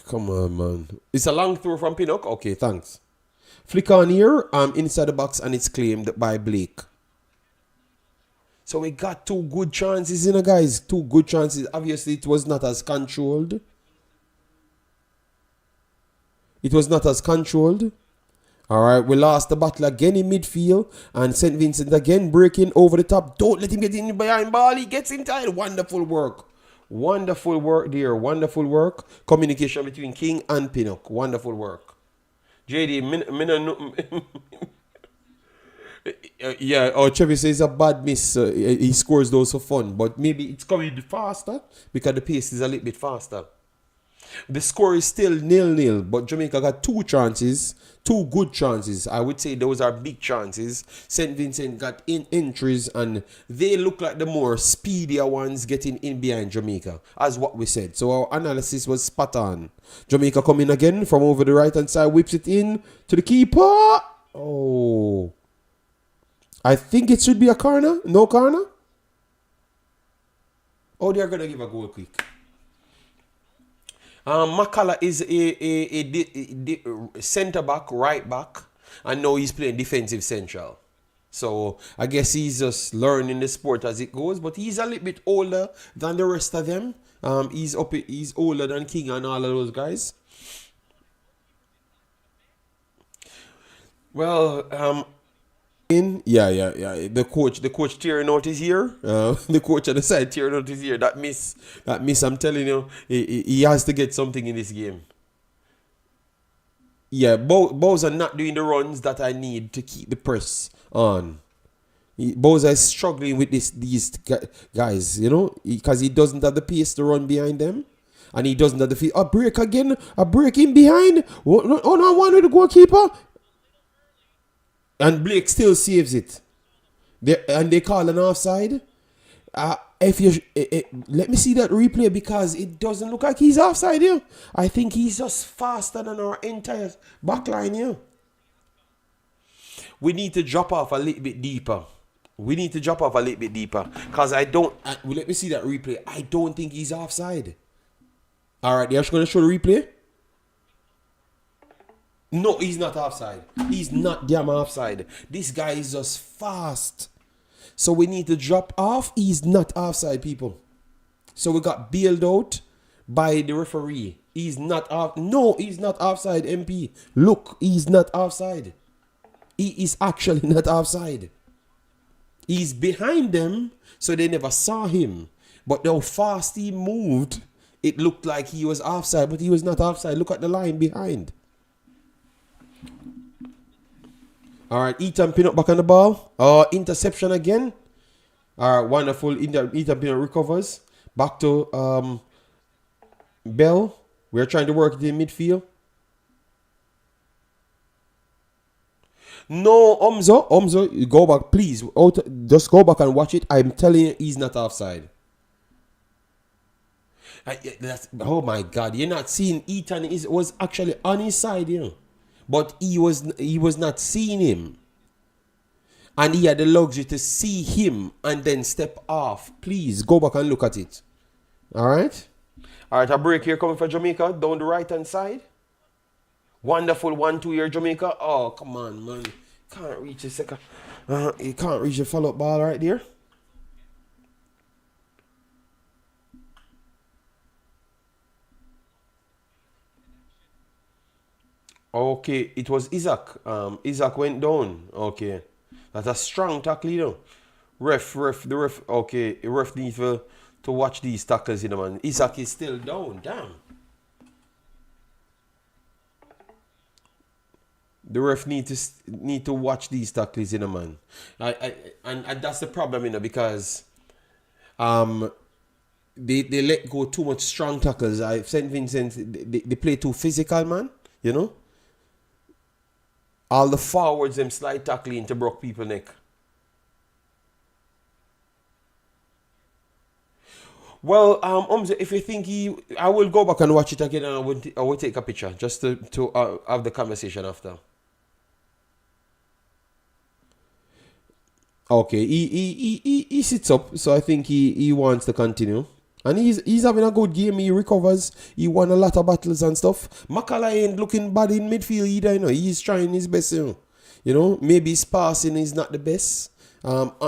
Come on, man. It's a long throw from Pinnock. Okay, thanks. Flick on here, inside the box, and it's claimed by Blake. So we got two good chances, you know, guys. Two good chances. Obviously, it was not as controlled. All right, we lost the battle again in midfield. And St. Vincent again breaking over the top. Don't let him get in behind ball. He gets inside. Wonderful work. Wonderful work there. Wonderful work. Communication between King and Pinnock. Wonderful work. JD, yeah, Chevy says a bad miss. He scores those for fun. But maybe it's coming faster because the pace is a little bit faster. The score is still 0-0, but Jamaica got two chances, two good chances. I would say those are big chances. St. Vincent got entries, and they look like the more speedier ones getting in behind Jamaica, as what we said. So our analysis was spot on. Jamaica coming again from over the right-hand side, whips it in to the keeper. Oh. I think it should be a corner. No corner? Oh, they're going to give a goal quick. Makala is a centre back, right back, and now he's playing defensive central. So I guess he's just learning the sport as it goes, but he's a little bit older than the rest of them. He's older than King and all of those guys. Well, yeah. The coach tearing out his ear. The coach on the side tearing out his ear. That miss. I'm telling you, he has to get something in this game. Yeah, Bows are not doing the runs that I need to keep the press on. Bows is struggling with these guys, you know, because he doesn't have the pace to run behind them, and he doesn't have the feet. A break again, a break in behind. Oh no, one with the goalkeeper. And Blake still saves it. They call an offside. If you let me see that replay because it doesn't look like he's offside here. I think he's just faster than our entire backline here. We need to drop off a little bit deeper. Because I don't. Let me see that replay. I don't think he's offside. All right, they're just going to show the replay. No, he's not offside. He's not damn offside. This guy is just fast. So we need to drop off. He's not offside, people. So we got bailed out by the referee. He's not off. No, he's not offside, MP. Look, he's not offside. He is actually not offside. He's behind them, so they never saw him. But how fast he moved, it looked like he was offside, but he was not offside. Look at the line behind. All right, Ethan Pinnock back on the ball. Interception again. All right, wonderful. Ethan Pinnock recovers. Back to Bell. We're trying to work it in midfield. No, Omzo, you go back, please. Just go back and watch it. I'm telling you, he's not offside. Oh my God, you're not seeing Ethan was actually on his side, you know. But he was not seeing him. And he had the luxury to see him and then step off. Please go back and look at it. Alright? Alright, a break here coming for Jamaica down the right hand side. Wonderful 1-2 here, Jamaica. Oh, come on, man. Can't reach the second. You can't reach the follow-up ball right there. Okay, it was Isaac. Isaac went down. Okay. That's a strong tackle, you know. The ref. Okay, the ref needs to watch these tackles, you know, man. Isaac is still down. Damn. The ref need to watch these tackles, you know, man. And that's the problem, you know, because they let go too much strong tackles. St. Vincent, they play too physical, man. You know. All the forwards them slide tackling to broke people neck. Well, if you think I will go back and watch it again, and I will take a picture just to have the conversation after. Okay, he sits up, so I think he wants to continue. And he's having a good game. He recovers. He won a lot of battles and stuff. Makala ain't looking bad in midfield either, you know. He's trying his best, you know. You know, maybe his passing is not the best at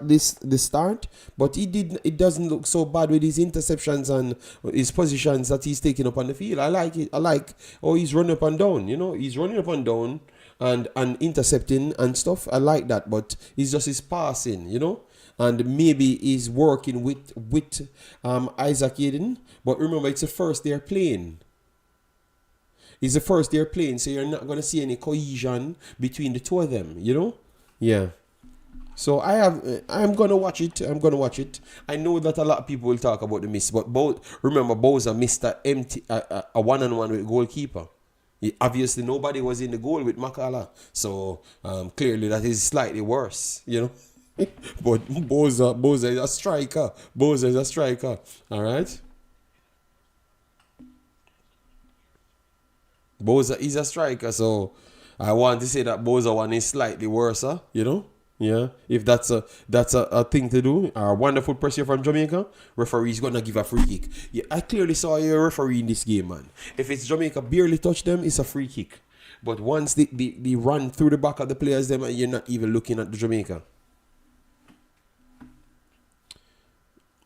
this start, but it doesn't look so bad with his interceptions and his positions that he's taking up on the field. I like it. I like he's running up and down, you know. He's running up and down and intercepting and stuff. I like that, but it's just his passing, you know. And maybe he's working with Isaac Aiden. But remember, it's the first they're playing. It's the first they're playing, so you're not going to see any cohesion between the two of them, you know? Yeah. So I'm going to watch it. I know that a lot of people will talk about the miss, but remember, Bowser missed a one-on-one with goalkeeper. Obviously, nobody was in the goal with Makala. So, clearly that is slightly worse, you know? But Boza is a striker. All right. Boza is a striker, so I want to say that Boza one is slightly worse, you know. Yeah, if that's a thing to do. Our wonderful pressure from Jamaica. Referee's gonna give a free kick. Yeah, I clearly saw a referee in this game, man. If it's Jamaica barely touch them, it's a free kick. But once they run through the back of the players, them you're not even looking at the Jamaica.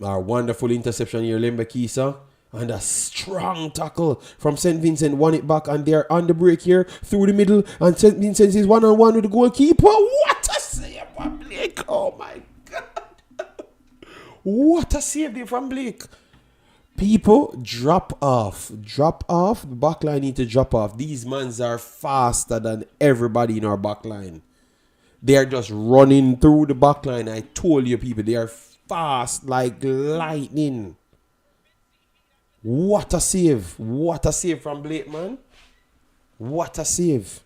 Our wonderful interception here, Lembe Kisa. And a strong tackle from St. Vincent. Won it back and they're on the break here through the middle. And St. Vincent is one-on-one with the goalkeeper. What a save from Blake. Oh my God. What a save there from Blake. People, drop off. The backline need to drop off. These mans are faster than everybody in our backline. They are just running through the backline. I told you, people, they are fast like lightning. What a save from Blake, man. What a save.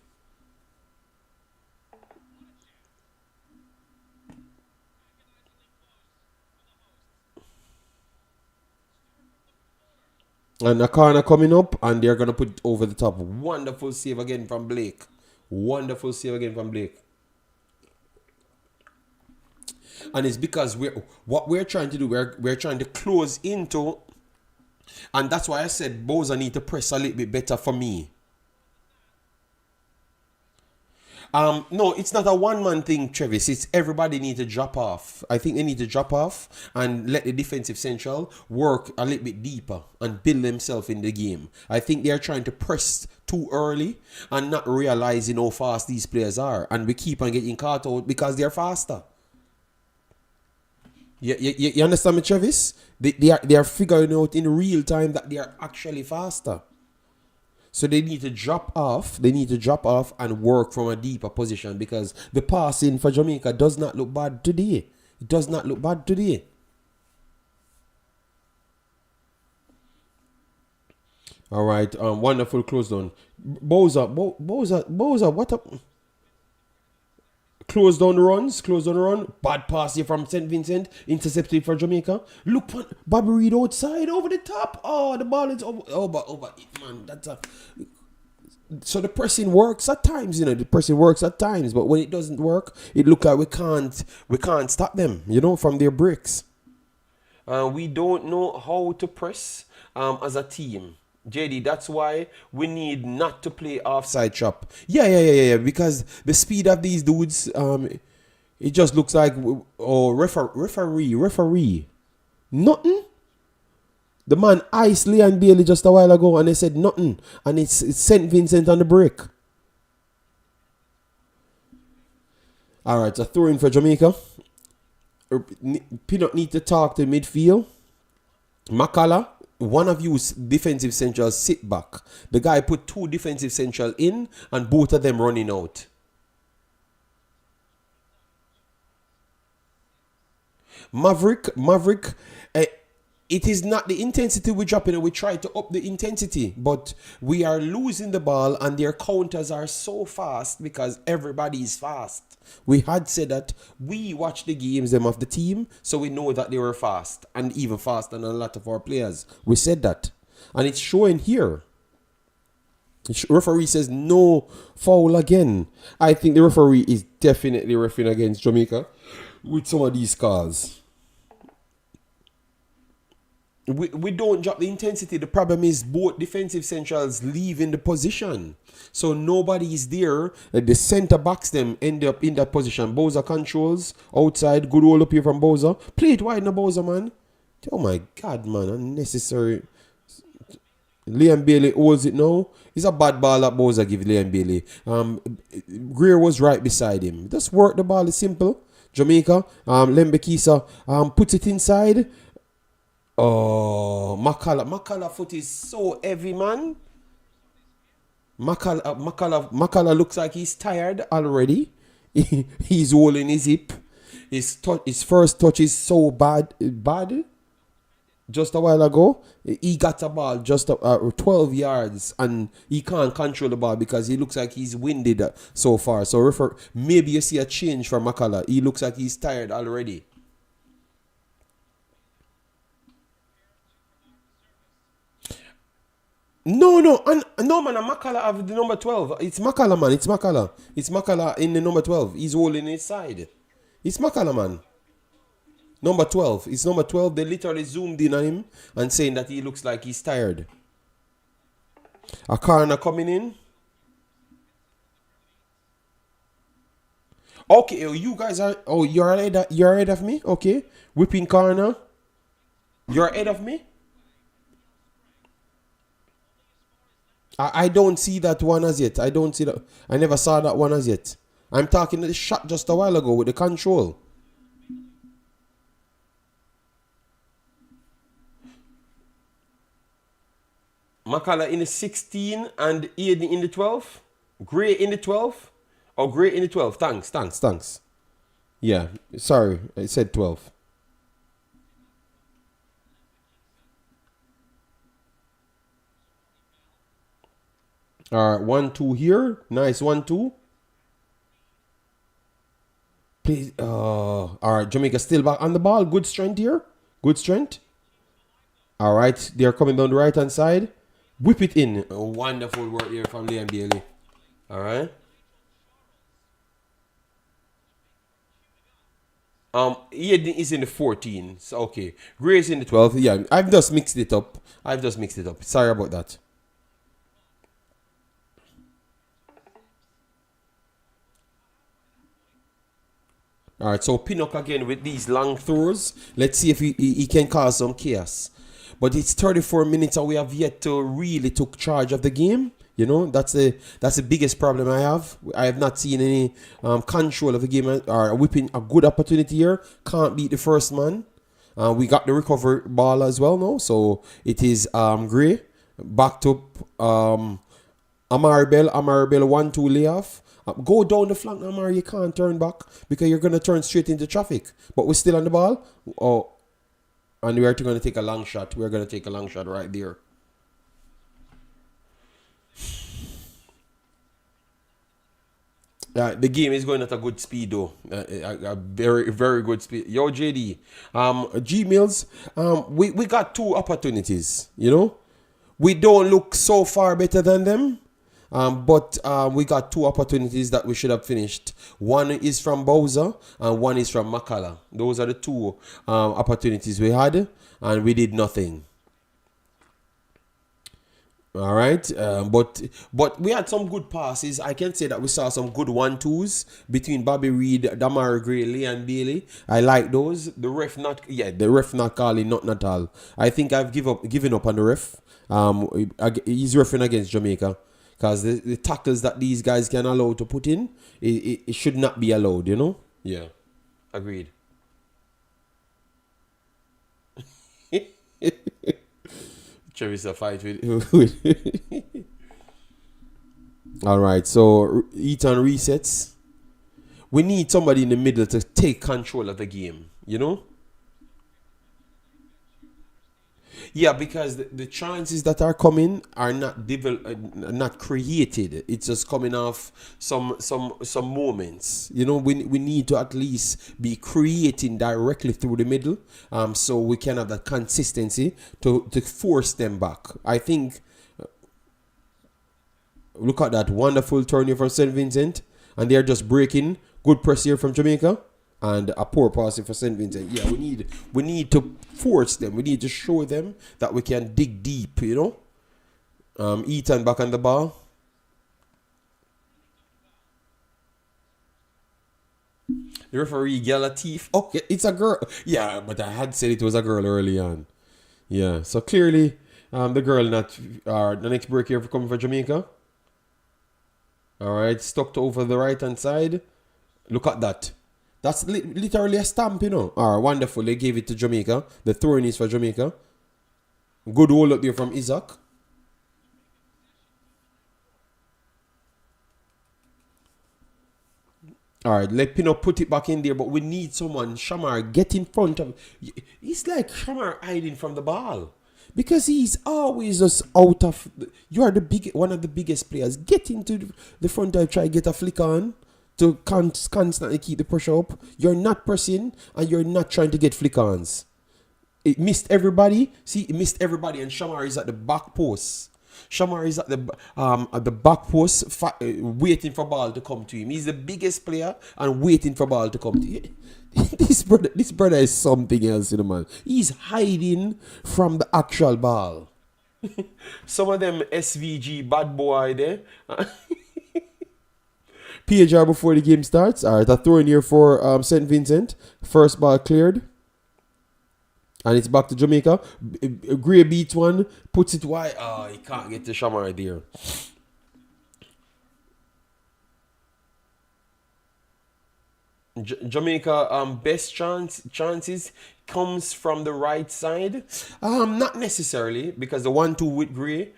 And a corner coming up, and they're going to put it over the top. Wonderful save again from Blake. And it's because we're trying to do, we're trying to close into, and that's why I said Boza need to press a little bit better for me. No, it's not a one-man thing, Travis. It's everybody need to drop off. I think they need to drop off and let the defensive central work a little bit deeper and build themselves in the game. I think they're trying to press too early and not realizing how fast these players are. And we keep on getting caught out because they're faster. You understand me, Travis? They are figuring out in real time that they are actually faster. So they need to drop off. And work from a deeper position because the passing for Jamaica does not look bad today. It does not look bad today. All right. Wonderful close down. Boza. What up? Close down the runs. Close down the run. Bad pass here from St. Vincent. Intercepted for Jamaica. Look, Bobby Reed outside over the top. Oh, the ball is over it, man. That's a. So the pressing works at times, The pressing works at times, but when it doesn't work, it looks like we can't stop them, from their breaks. We don't know how to press as a team. JD, that's why we need not to play offside trap. Yeah. Because the speed of these dudes, it just looks like referee. Nothing. The man iced Leon Bailey just a while ago and they said nothing. And it's St. Vincent on the break. All right, so throw in for Jamaica. Pinnock need to talk to midfield. Makala, one of you defensive centrals sit back. The guy put 2 defensive central in and both of them running out. Maverick, it is not the intensity we're dropping. We try to up the intensity, but we are losing the ball and their counters are so fast because everybody is fast. We had said that we watch the games them of the team, so we know that they were fast and even faster than a lot of our players. We said that, and it's showing here. The referee says no foul again. I think the referee is definitely refereeing against Jamaica with some of these calls. We don't drop the intensity. The problem is both defensive centrals leaving the position. So nobody is there. The centre backs them end up in that position. Boza controls outside. Good roll up here from Boza. Play it wide now, Boza, man. Oh my God, man. Unnecessary. Liam Bailey holds it now. It's a bad ball that Boza give Liam Bailey. Greer was right beside him. Just work the ball. It's simple. Jamaica. Lembekisa puts it inside. Oh, Makala foot is so heavy, man. Makala looks like he's tired already. He's holding his hip. His first touch is so bad. Just a while ago, he got a ball just 12 yards and he can't control the ball because he looks like he's winded so far. So maybe you see a change from Makala. He looks like he's tired already. No, man. Makala have the number 12. It's Makala, man. It's Makala in the number 12. He's holding his side. It's Makala, man. Number 12. It's number 12. They literally zoomed in on him and saying that he looks like he's tired. A corner coming in. Okay, you guys are... Oh, you're ahead of me? Okay. Whipping corner. You're ahead of me? I don't see that one as yet. I don't see that. I never saw that one as yet. I'm talking the shot just a while ago with the control. Makala in the 16 and Aiden in the 12. Gray in the 12. Oh, Gray in the 12. Thanks. Yeah, sorry. I said 12. All right, 1-2 here. Nice 1-2. Please. All right, Jamaica still back on the ball. Good strength here. Good strength. All right, they're coming down the right hand side. Whip it in. Wonderful work here from Liam Bailey. All right. Eden is in the 14. So okay. Gray is in the 12. Yeah, I've just mixed it up. Sorry about that. All right, so Pinnock again with these long throws. Let's see if he can cause some chaos. But it's 34 minutes and we have yet to really took charge of the game. You know, that's the biggest problem I have. I have not seen any control of the game or whipping a good opportunity here. Can't beat the first man. We got the recovery ball as well now. So it is Gray. Back to Amari Bell 1-2 layoff. Go down the flank, Amari. You can't turn back because you're going to turn straight into traffic. But we're still on the ball. And we're going to take a long shot. We're going to take a long shot right there. The game is going at a good speed though, a very very good speed. Yo JD, Gmails, we got two opportunities. You know, we don't look so far better than them, but we got two opportunities that we should have finished. One is from Bowser and one is from Makala. Those are the two opportunities we had, and we did nothing. All right, but we had some good passes. I can say that we saw some good 1-2s between Bobby Reed, Damar Gray, Leon Bailey. I like those. The ref not calling nothing at all. I think I've given up on the ref. He's referring against Jamaica because the tackles that these guys can allow to put in, it should not be allowed. You know? Yeah, agreed. Travis a fight with. All right, so Eton resets. We need somebody in the middle to take control of the game. You know. Yeah, because the chances that are coming are not created. It's just coming off some moments. You know, we need to at least be creating directly through the middle, so we can have that consistency to force them back. I think. Look at that wonderful turn here from St. Vincent, and they're just breaking. Good press here from Jamaica. And a poor passing for St. Vincent. Yeah, we need to force them. We need to show them that we can dig deep, you know. Eton back on the ball. The referee yell a thief. Oh, it's a girl. Yeah, but I had said it was a girl early on. Yeah, so clearly the girl not the next break here coming for Jamaica. All right, stuck to over the right hand side. Look at that. That's literally a stamp, you know. All right, wonderful. They gave it to Jamaica. The throwing is for Jamaica. Good hold up there from Isaac. All right, let Pinnock put it back in there, but we need someone. Shamar, get in front of. It's like Shamar hiding from the ball. Because he's always just out of. You are one of the biggest players. Get into the front and try to get a flick on to constantly keep the pressure up. You're not pressing and you're not trying to get flick-ons. It missed everybody. See, it missed everybody, and Shamar is at the back post. Shamar is at the back post waiting for ball to come to him. He's the biggest player and waiting for ball to come to him. This brother is something else, you know, man. He's hiding from the actual ball. Some of them SVG bad boy there. PHR before the game starts. All right, a throw in here for St. Vincent. First ball cleared. And it's back to Jamaica. Gray beats one. Puts it wide. Oh, he can't get the Shamar there. Jamaica best chances comes from the right side. Not necessarily, because the 1-2 with Gray,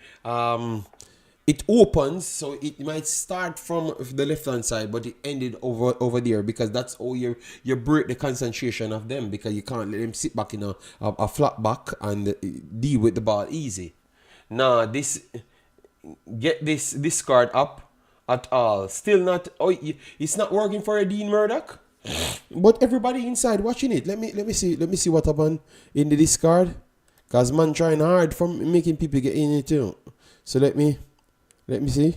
it opens, so it might start from the left hand side, but it ended over there, because that's how you break the concentration of them, because you can't let them sit back in a flat back and deal with the ball easy. Now get this card up at all. Still not. Oh, it's not working for a Dean Murdoch. But everybody inside watching it. Let me see what happened in the discard, cause man trying hard from making people get in it too. So let me see.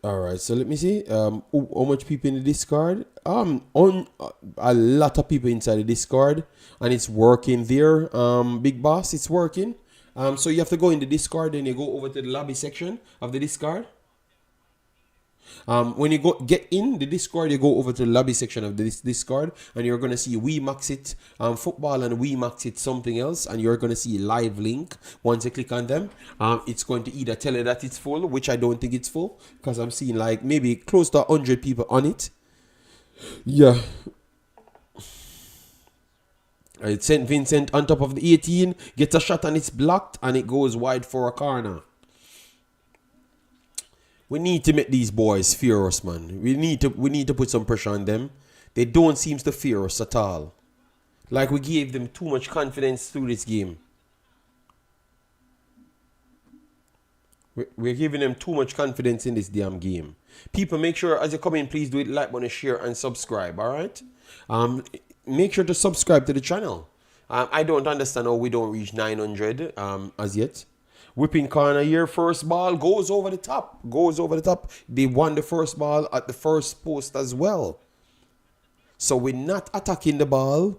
All right, so let me see. How much people in the Discord? On a lot of people inside the Discord, and it's working there. Big boss, it's working. So you have to go in the Discord, and you go over to the lobby section of the Discord. When you get in the Discord, you go over to the lobby section of this Discord, and you're gonna see Wemaxit football and Wemaxit something else, and you're gonna see a live link. Once you click on them, it's going to either tell you that it's full, which I don't think it's full, because I'm seeing like maybe close to 100 people on it. Yeah. It's St. Vincent on top of the 18, gets a shot and it's blocked, and it goes wide for a corner. We need to make these boys fear us, man. We need to put some pressure on them. They don't seem to fear us at all. Like we gave them too much confidence through this game. We're giving them too much confidence in this damn game. People, make sure as you come in, please do it, like button, share, and subscribe. All right. Um, Make sure to subscribe to the channel. I don't understand how we don't reach 900 as yet. Whipping corner here, first ball goes over the top. Goes over the top. They won the first ball at the first post as well. So we're not attacking the ball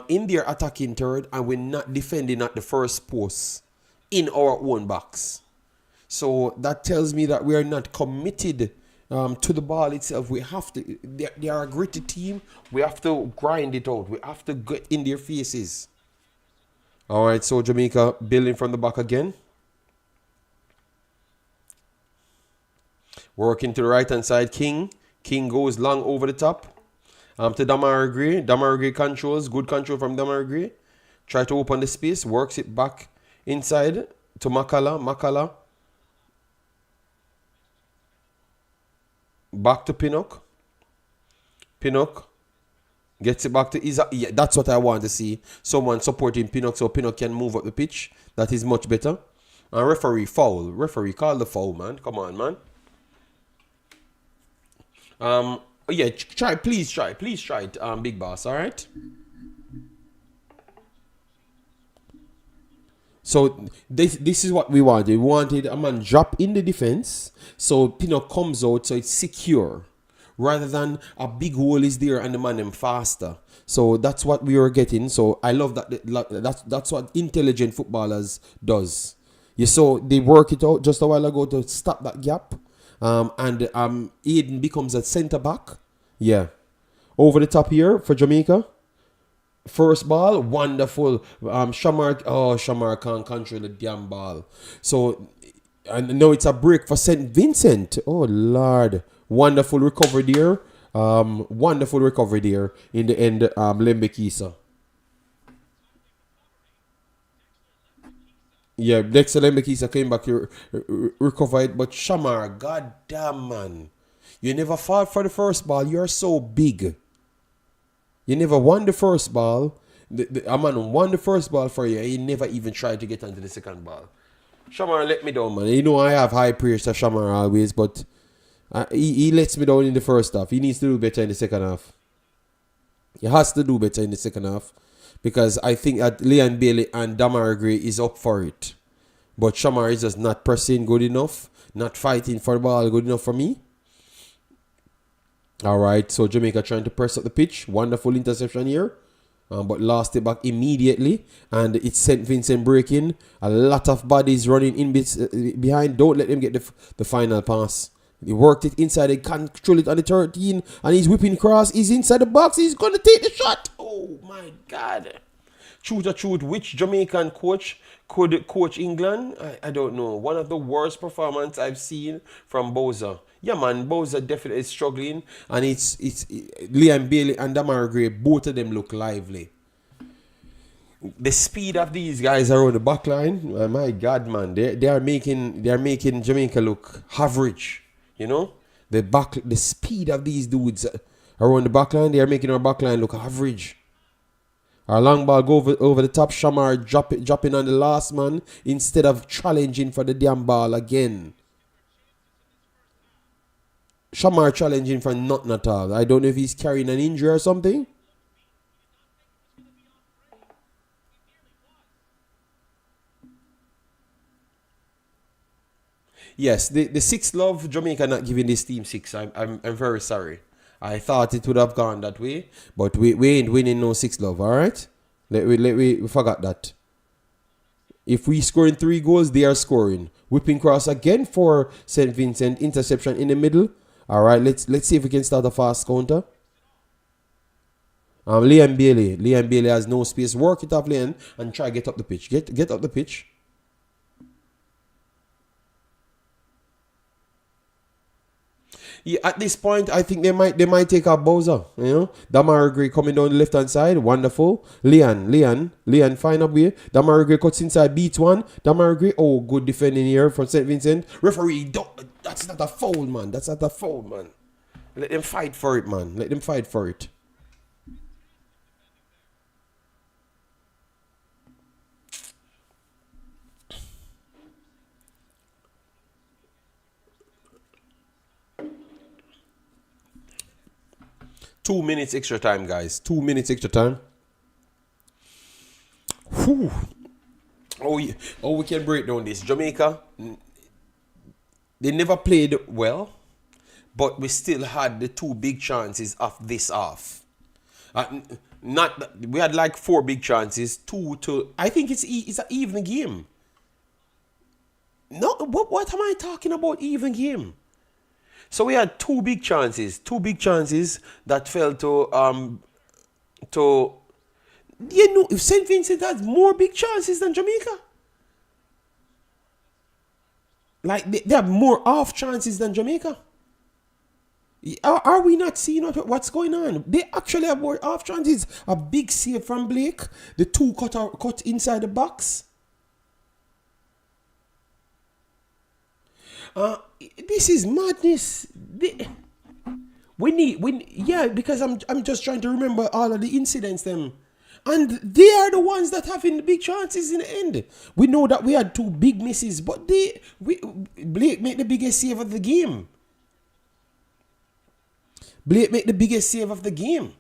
in their attacking third, and we're not defending at the first post in our own box. So that tells me that we are not committed to the ball itself. We have to. They are a gritty team. We have to grind it out. We have to get in their faces. All right. So Jamaica building from the back again. Working to the right hand side. King goes long over the top. To Damara Gray. Damara Gray controls. Good control from Damara Gray. Try to open the space. Works it back inside to Makala. Makala. Back to Pinnock. Pinnock gets it back to Isa. Yeah, that's what I want to see. Someone supporting Pinnock so Pinnock can move up the pitch. That is much better. And referee foul. Referee, call the foul, man. Come on, man. Yeah, please try it, big boss. All right. So this is what we wanted. We wanted a man drop in the defense, so Pinnock comes out, so it's secure, rather than a big hole is there and the man them faster. So that's what we were getting. So I love that. That's what intelligent footballers does. You saw they work it out just a while ago to stop that gap. And Aiden becomes a centre back. Yeah. Over the top here for Jamaica. First ball, wonderful. Shamar can't control the damn ball. So, and now it's a break for St. Vincent. Oh, Lord. Wonderful recovery there. Wonderful recovery there. In the end, Lembekisa. Yeah, Dexter Lembekisa came back here, recovered, but Shamar, goddamn man, you never fought for the first ball. You're so big. You never won the first ball. A man won the first ball for you. He never even tried to get onto the second ball. Shamar let me down, man. You know I have high praise to Shamar always, but he lets me down in the first half. He needs to do better in the second half. He has to do better in the second half. Because I think that Leon Bailey and Damara Gray is up for it. But Shamar is just not pressing good enough. Not fighting for the ball good enough for me. Alright, so Jamaica trying to press up the pitch. Wonderful interception here. But lost it back immediately. And it's St. Vincent breaking. A lot of bodies running in behind. Don't let them get the final pass. He worked it inside. They control it on the 13. And he's whipping cross. He's inside the box. He's going to take the shot. Oh, my God. Truth. Which Jamaican coach could coach England? I don't know. One of the worst performances I've seen from Bowser. Yeah, man. Bowser definitely is struggling. And it's Liam Bailey and Damara Gray. Both of them look lively. The speed of these guys around the back line. Oh, my God, man. They are making Jamaica look average. You know, the speed of these dudes around the backline, they are making our backline look average. Our long ball go over the top. Shamar dropping on the last man instead of challenging for the damn ball again. Shamar challenging for nothing at all. I don't know if he's carrying an injury or something. Yes, the 6 love, Jamaica not giving this team 6. I'm very sorry. I thought it would have gone that way, but we ain't winning no 6 love, alright? We forgot that. If we scoring 3 goals, they are scoring. Whipping cross again for St. Vincent. Interception in the middle. Alright, let's see if we can start a fast counter. Liam Bailey has no space. Work it off Liam and try get up the pitch. Get up the pitch. Yeah, at this point, I think they might take out Bowser. You know, Damara Gray coming down the left hand side, wonderful. Leon, fine up here. Damara Gray cuts inside, beats one. Damara Gray, oh, good defending here from St. Vincent. Referee, that's not a foul, man. That's not a foul, man. Let them fight for it, man. Let them fight for it. 2 minutes extra time, guys. 2 minutes extra time. Whew. We can break down this. Jamaica, they never played well, but we still had the 2 big chances of this half. We had like 4 big chances, 2 to. I think it's an even game. No, what am I talking about? Even game. So we had 2 big chances that fell to. You know, if St. Vincent has more big chances than Jamaica. Like, they have more off chances than Jamaica. Are we not seeing what's going on? They actually have more off chances. A big save from Blake. The 2 cut inside the box. This is madness. Because I'm just trying to remember all of the incidents them. And they are the ones that having the big chances in the end. We know that we had 2 big misses, but Blake made the biggest save of the game. Blake made the biggest save of the game.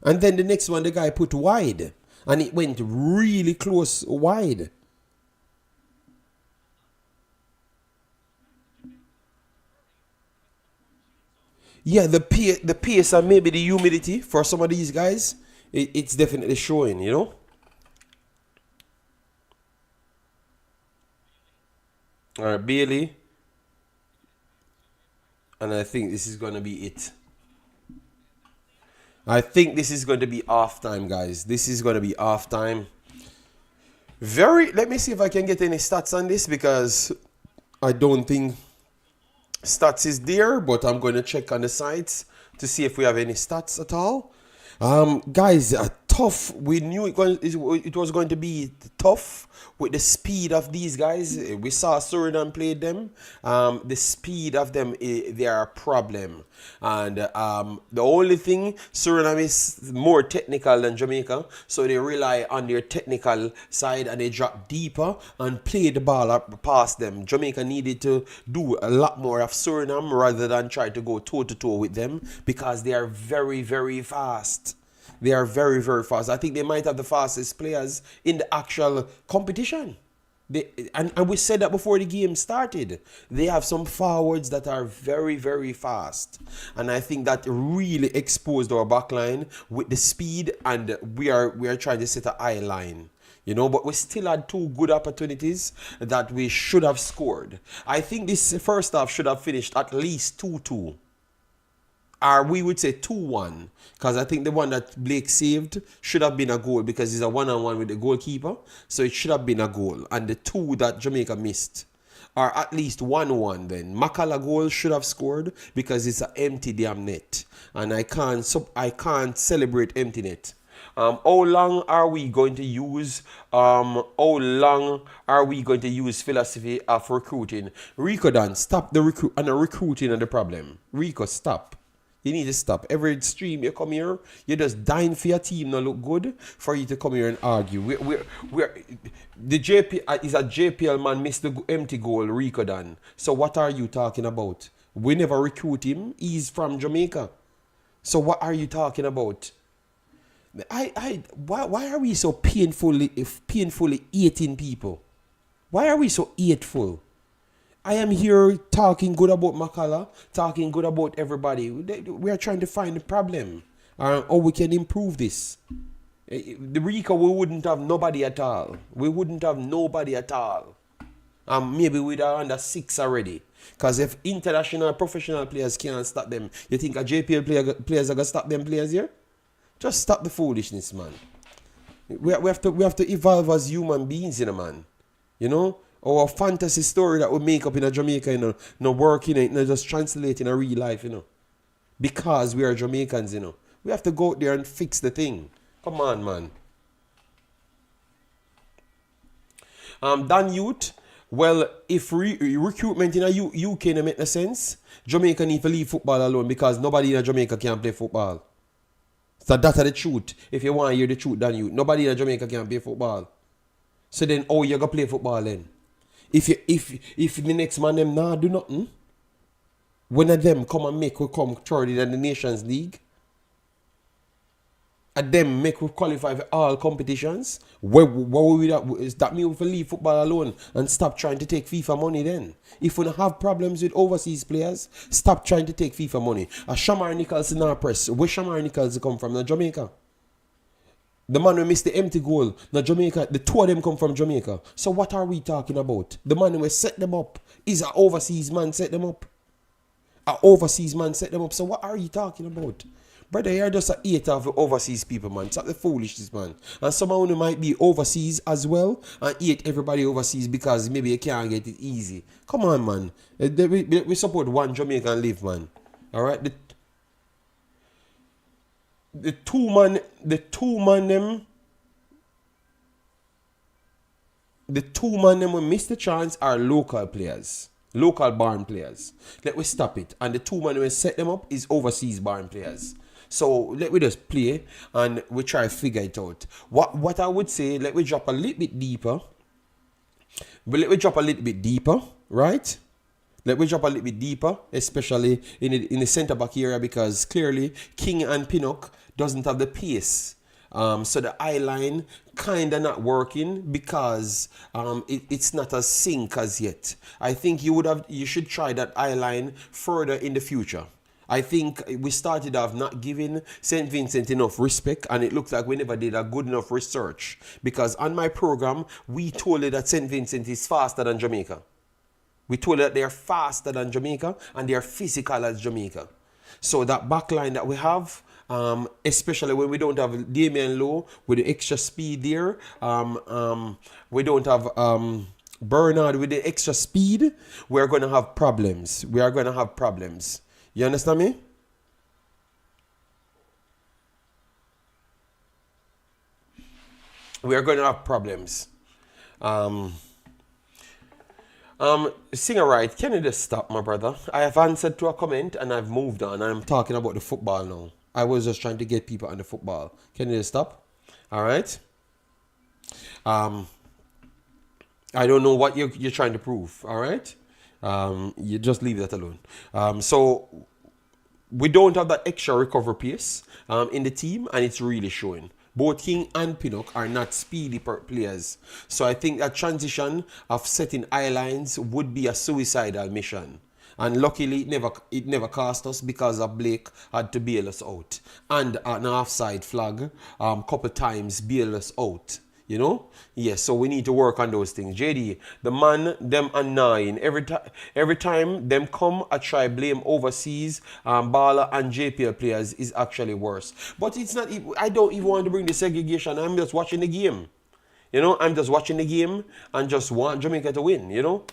And then the next one, the guy put wide. And it went really close wide. Yeah, the pace and maybe the humidity for some of these guys, it's definitely showing, you know. All right, Bailey. And I think this is going to be it. I think this is going to be half time, guys. This is going to be half time. Let me see if I can get any stats on this, because I don't think stats is there, but I'm going to check on the sites to see if we have any stats at all. Guys, tough. We knew it was going to be tough with the speed of these guys. We saw Suriname played them. The speed of them, they are a problem. And the only thing, Suriname is more technical than Jamaica, so they rely on their technical side and they drop deeper and play the ball up past them. Jamaica needed to do a lot more of Suriname rather than try to go toe-to-toe with them, because they are very, very fast. They are very, very fast. I think they might have the fastest players in the actual competition. And we said that before the game started. They have some forwards that are very, very fast. And I think that really exposed our backline with the speed, and we are trying to set an eye line. You know, but we still had 2 good opportunities that we should have scored. I think this first half should have finished at least 2-2. Or we would say 2-1, because I think the one that Blake saved should have been a goal, because he's a 1-on-1 with the goalkeeper, so it should have been a goal. And the 2 that Jamaica missed are at least 1-1 then. Makala goal should have scored, because it's an empty damn net, and I can't celebrate empty net. How long are we going to use philosophy of recruiting? Rico, Dan, stop the recruiting and the problem. Rico, stop. You need to stop. Every stream you come here, you're just dying for your team not look good for you to come here and argue. The JP is a JPL man missed the empty goal, Rico Dan. So what are you talking about? We never recruit him. He's from Jamaica. So what are you talking about? Why are we so painfully hating people? Why are we so hateful? I am here talking good about Makala, talking good about everybody. We are trying to find the problem, or we can improve this. The Rico, we wouldn't have nobody at all. Maybe we'd have under 6 already. Because if international professional players can't stop them, you think a JPL players are going to stop them players here? Just stop the foolishness, man. We have to evolve as human beings, man. You know? Our fantasy story that we make up in Jamaica, no working, just translating a real life, because we are Jamaicans, we have to go out there and fix the thing. Come on, man. Dan Youth, well, if recruitment in a UK don't make no sense, Jamaica need to leave football alone, because nobody in Jamaica can play football. So that's the truth. If you want to hear the truth, Dan Youth, nobody in Jamaica can play football. So then, you going to play football then? If the next man them nah do nothing, when of them come and make we come third in the Nations League, and them make we qualify for all competitions, where we is that mean we have to leave football alone and stop trying to take FIFA money then? If we don't have problems with overseas players, stop trying to take FIFA money. A Shamar Nichols in our press, where Shamar Nichols come from? Now Jamaica. The man who missed the empty goal, now Jamaica, the two of them come from Jamaica. So what are we talking about? The man who set them up is an overseas man set them up. An overseas man set them up. So what are you talking about? Brother, you're just a hater of the overseas people, man. Stop the foolishness, man. And someone who might be overseas as well and hate everybody overseas because maybe you can't get it easy. Come on, man. We support one Jamaican live, man. All right? The two man them who miss the chance are local players. Local barn players. Let we stop it. And the two man who set them up is overseas barn players. So let we just play and we try to figure it out. What I would say, let we drop a little bit deeper. But let we drop a little bit deeper, right? Let me drop a little bit deeper, especially in the centre back area, because clearly King and Pinnock doesn't have the pace. So the eye line kind of not working because it's not as sync as yet. I think you should try that eye line further in the future. I think we started off not giving St. Vincent enough respect, and it looks like we never did a good enough research, because on my program we told you that St. Vincent is faster than Jamaica. We told you that they are faster than Jamaica and they are physical as Jamaica. So that back line that we have, especially when we don't have Damian Lowe with the extra speed there, we don't have Bernard with the extra speed, we're going to have problems. We are going to have problems. You understand me? We are going to have problems. Singer right, can you just stop, my brother? I have answered to a comment and I've moved on. I'm talking about the football now. I was just trying to get people on the football. Can you just stop? All right. I don't know what you're trying to prove. All right. You just leave that alone. So we don't have that extra recovery pace in the team, and it's really showing. Both King and Pinnock are not speedy players. So I think that transition of setting eye lines would be a suicidal mission. And luckily, it never cost us, because of Blake had to bail us out. And an offside flag, couple times bail us out. You know? Yes, so we need to work on those things. JD, the man, them annoying. Every time them come, I try blame overseas, baller and JPL players is actually worse. But it's not, I don't even want to bring the segregation. I'm just watching the game. You know, I'm just watching the game and just want Jamaica to win, you know?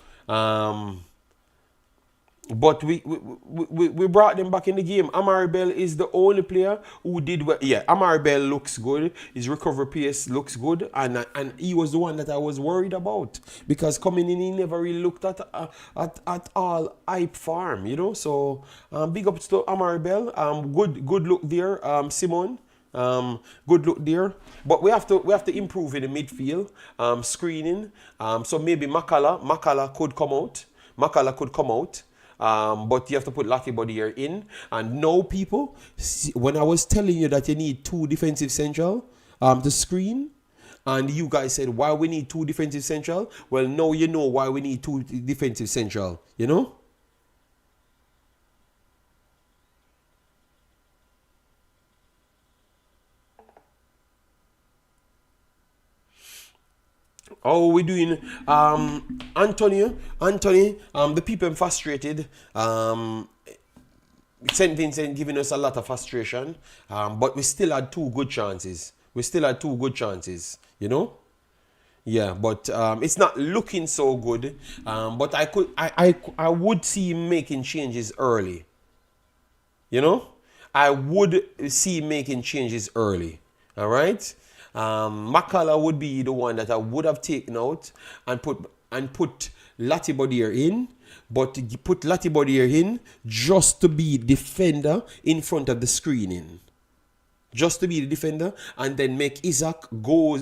But we brought them back in the game. Amari Bell is the only player who did well. Yeah, Amari Bell looks good. His recovery pace looks good. And he was the one that I was worried about. Because coming in, he never really looked at all hype farm, you know. So, big ups to Amari Bell. Good look there, Simon. Good look there. But we have to improve in the midfield. Screening. So maybe Makala could come out. But you have to put Lottie Bodier in. And now, people, when I was telling you that you need two defensive central to screen, and you guys said, why we need two defensive central? Well, now you know why we need two defensive central, you know? How are we doing? Anthony, the people are frustrated. St. Vincent giving us a lot of frustration. But we still had two good chances. You know? Yeah, but it's not looking so good. But I would see him making changes early. You know? I would see him making changes early. All right? Makala would be the one that I would have taken out and put Latibodier in, but put Latibodier in just to be defender in front of the screening. just to be the defender, and then make Isaac go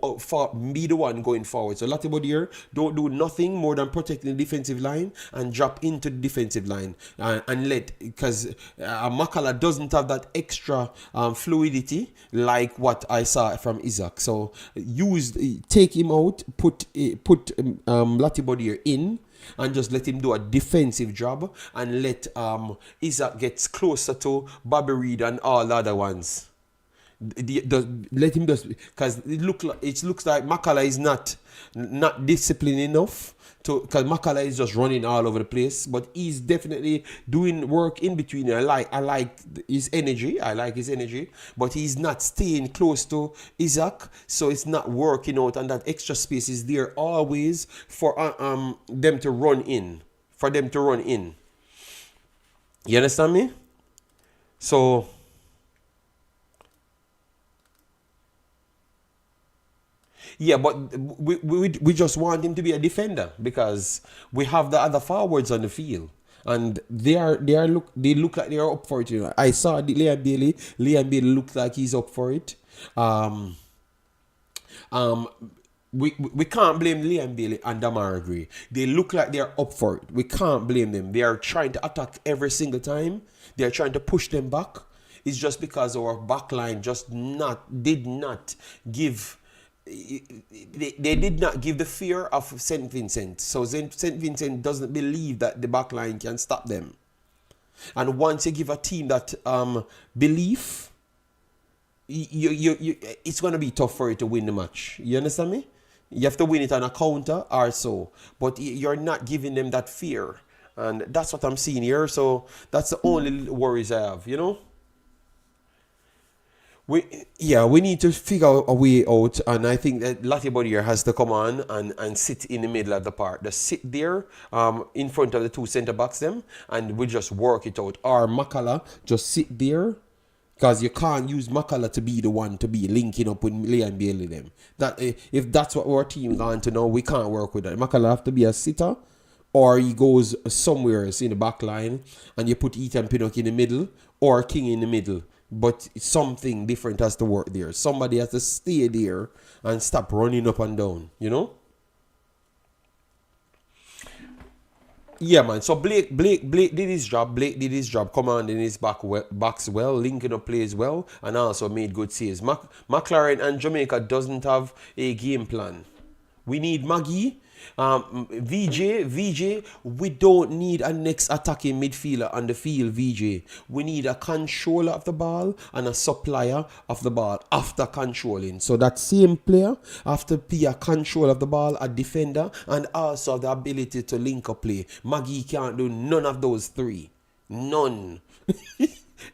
up for be the one going forward. So Latibodier don't do nothing more than protecting the defensive line and drop into the defensive line and let, because Makala doesn't have that extra fluidity like what I saw from Isaac. So take him out, put Latibodier in, and just let him do a defensive job, and let Isaac gets closer to Bobby Reed and all the other ones. Let him just, because it looks like Makala is not disciplined enough to, because Makala is just running all over the place, but he's definitely doing work in between. I like his energy, but he's not staying close to Isaac, so it's not working out, and that extra space is there always for them to run in. You understand me? So yeah, but we just want him to be a defender because we have the other forwards on the field, and they look like they are up for it. You know, I saw Liam Bailey. Liam Bailey looks like he's up for it. We can't blame Liam Bailey and Damar Gray. They look like they're up for it. We can't blame them. They are trying to attack every single time. They are trying to push them back. It's just because our backline did not give. They did not give the fear of St. Vincent. So St. Vincent doesn't believe that the backline can stop them. And once you give a team that belief, it's going to be tough for you to win the match. You understand me? You have to win it on a counter or so. But you're not giving them that fear. And that's what I'm seeing here. So that's the only worries I have, you know? We need to figure a way out, and I think that Latibodier has to come on and sit in the middle of the park. Just sit there in front of the two centre backs them, and we just work it out. Or Makala just sit there, because you can't use Makala to be the one to be linking up with Liam Bailey them. That if that's what our team going to know, we can't work with that. Makala have to be a sitter, or he goes somewhere in the back line, and you put Ethan Pinnock in the middle or King in the middle. But something different has to work there. Somebody has to stay there and stop running up and down, you know? Yeah, man. So Blake did his job. Blake did his job, commanding his backs well, linking up plays well, and also made good saves. McLaren and Jamaica doesn't have a game plan. We need Maggie. VJ, we don't need a next attacking midfielder on the field, VJ. We need a controller of the ball and a supplier of the ball after controlling. So that same player have to be a control of the ball, a defender, and also the ability to link up play. Maggie can't do none of those three. None.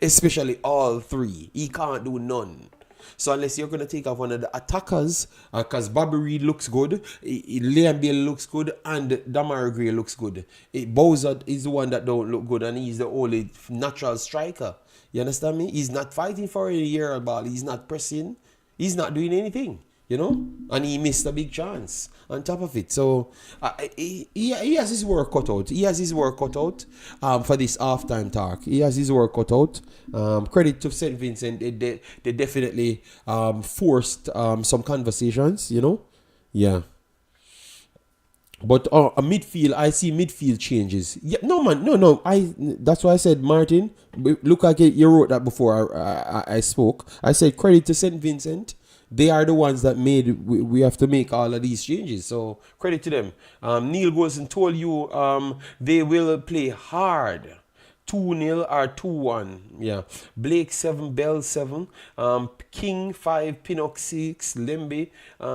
Especially all three. He can't do none. So unless you're going to take off one of the attackers, because Bobby Reed looks good, Liam Bailey looks good, and Damar Gray looks good. Bowser is the one that don't look good, and he's the only natural striker. You understand me? He's not fighting for a year ball. He's not pressing. He's not doing anything, you know? And he missed a big chance on top of it. So he has his work cut out. He has his work cut out for this halftime talk. He has his work cut out. Credit to St. Vincent. They definitely forced some conversations, you know? Yeah. But a midfield, I see midfield changes. Yeah, no, man, no. That's why I said, Martin, look like you wrote that before I spoke. I said credit to St. Vincent. They are the ones that made, we have to make all of these changes. So credit to them. Neil Golson told you they will play hard. 2-0 or 2-1. Yeah. Blake 7, Bell 7, King 5, Pinnock 6, Lembe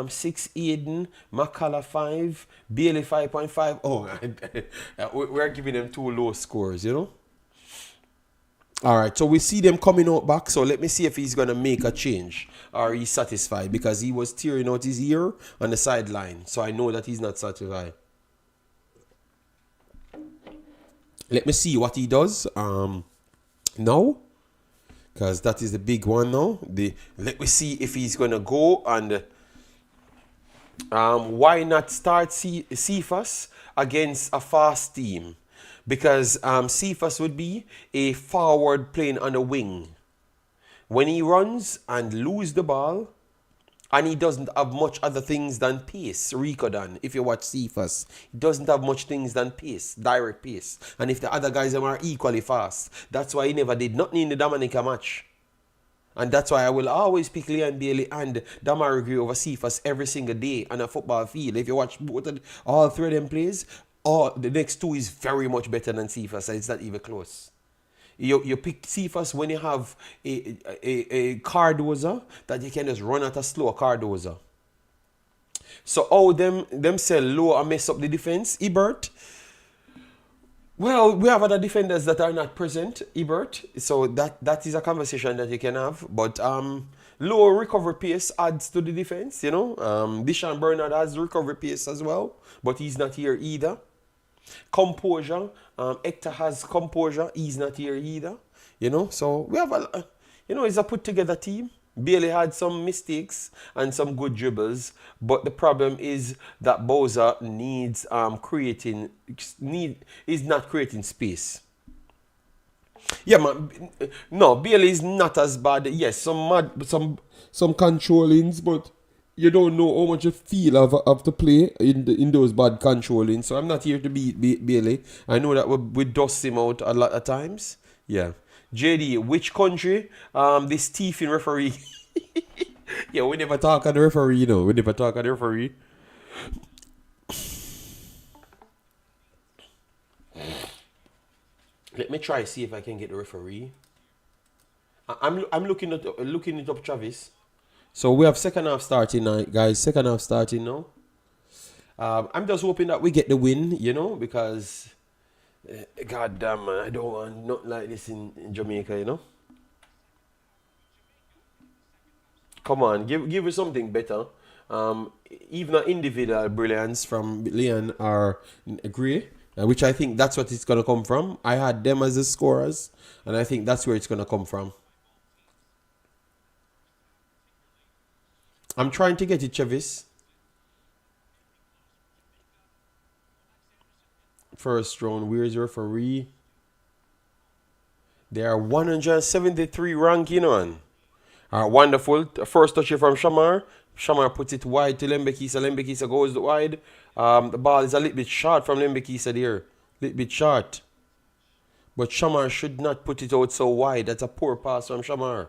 6, Aiden, Makala 5, Bailey 5.5. Oh, we're giving them too low scores, you know? All right, so we see them coming out back. So let me see if he's going to make a change or he's satisfied, because he was tearing out his ear on the sideline. So I know that he's not satisfied. Let me see what he does now, because that is the big one now. Let me see if he's going to go and why not start Cephas against a fast team? Because Cephas would be a forward playing on the wing. when he runs and lose the ball, and he doesn't have much other things than pace, Rico done. If you watch Cephas, he doesn't have much things than pace, direct pace. And if the other guys are equally fast, that's why he never did nothing in the Dominica match. And that's why I will always pick Leon Bailey and Damari over Cephas every single day on a football field. If you watch all three of them plays, the next two is very much better than Cephas. It's not even close. You pick Cephas when you have a Cardoza that you can just run at a slow Cardoza. So how them sell low and mess up the defense, Ebert? Well, we have other defenders that are not present, Ebert. So that is a conversation that you can have. But low recovery pace adds to the defense, you know. Deshaun Bernard has recovery pace as well, but he's not here either. Composure, Hector has composure, he's not here either, you know. So we have it's a put together team. Bailey had some mistakes and some good dribbles, but the problem is that Bowser is not creating space. Yeah, man. No, Bailey is not as bad. Yes, some controllings, but you don't know how much you feel of the play in those bad controllings. So I'm not here to beat Bailey. I know that we dust him out a lot of times. Yeah. JD, which country? This thieving referee. Yeah, we never talk on the referee, you know. We never talk on the referee. Let me try see if I can get the referee. I'm looking it up, Travis. So we have second half starting now, guys. Second half starting now. I'm just hoping that we get the win, you know, because God damn, man, I don't want nothing like this in Jamaica, you know. Come on, give us something better. Even an individual brilliance from Leon or Gray, which I think that's what it's gonna come from. I had them as the scorers, and I think that's where it's gonna come from. I'm trying to get it, Chavis. First round, where's your referee? They are 173 ranking on. Wonderful. First touch from Shamar. Shamar puts it wide to Lembekisa. Lembekisa goes wide. The ball is a little bit short from Lembekisa there. Little bit short. But Shamar should not put it out so wide. That's a poor pass from Shamar.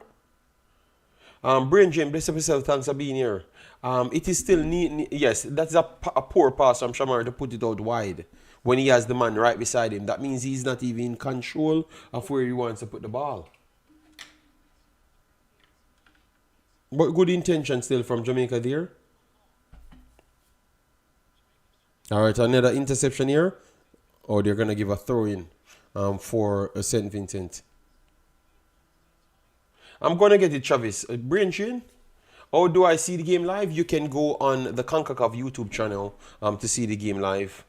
Brain Jim, bless up yourself. Thanks for being here. It is still yes, that's a poor pass from Shamar to put it out wide when he has the man right beside him. That means he's not even in control of where he wants to put the ball. But good intention still from Jamaica there. All right, another interception here. Oh, they're going to give a throw-in for St. Vincent. I'm going to get it, Travis. Brain Chain. How do I see the game live? You can go on the Concacaf YouTube channel to see the game live.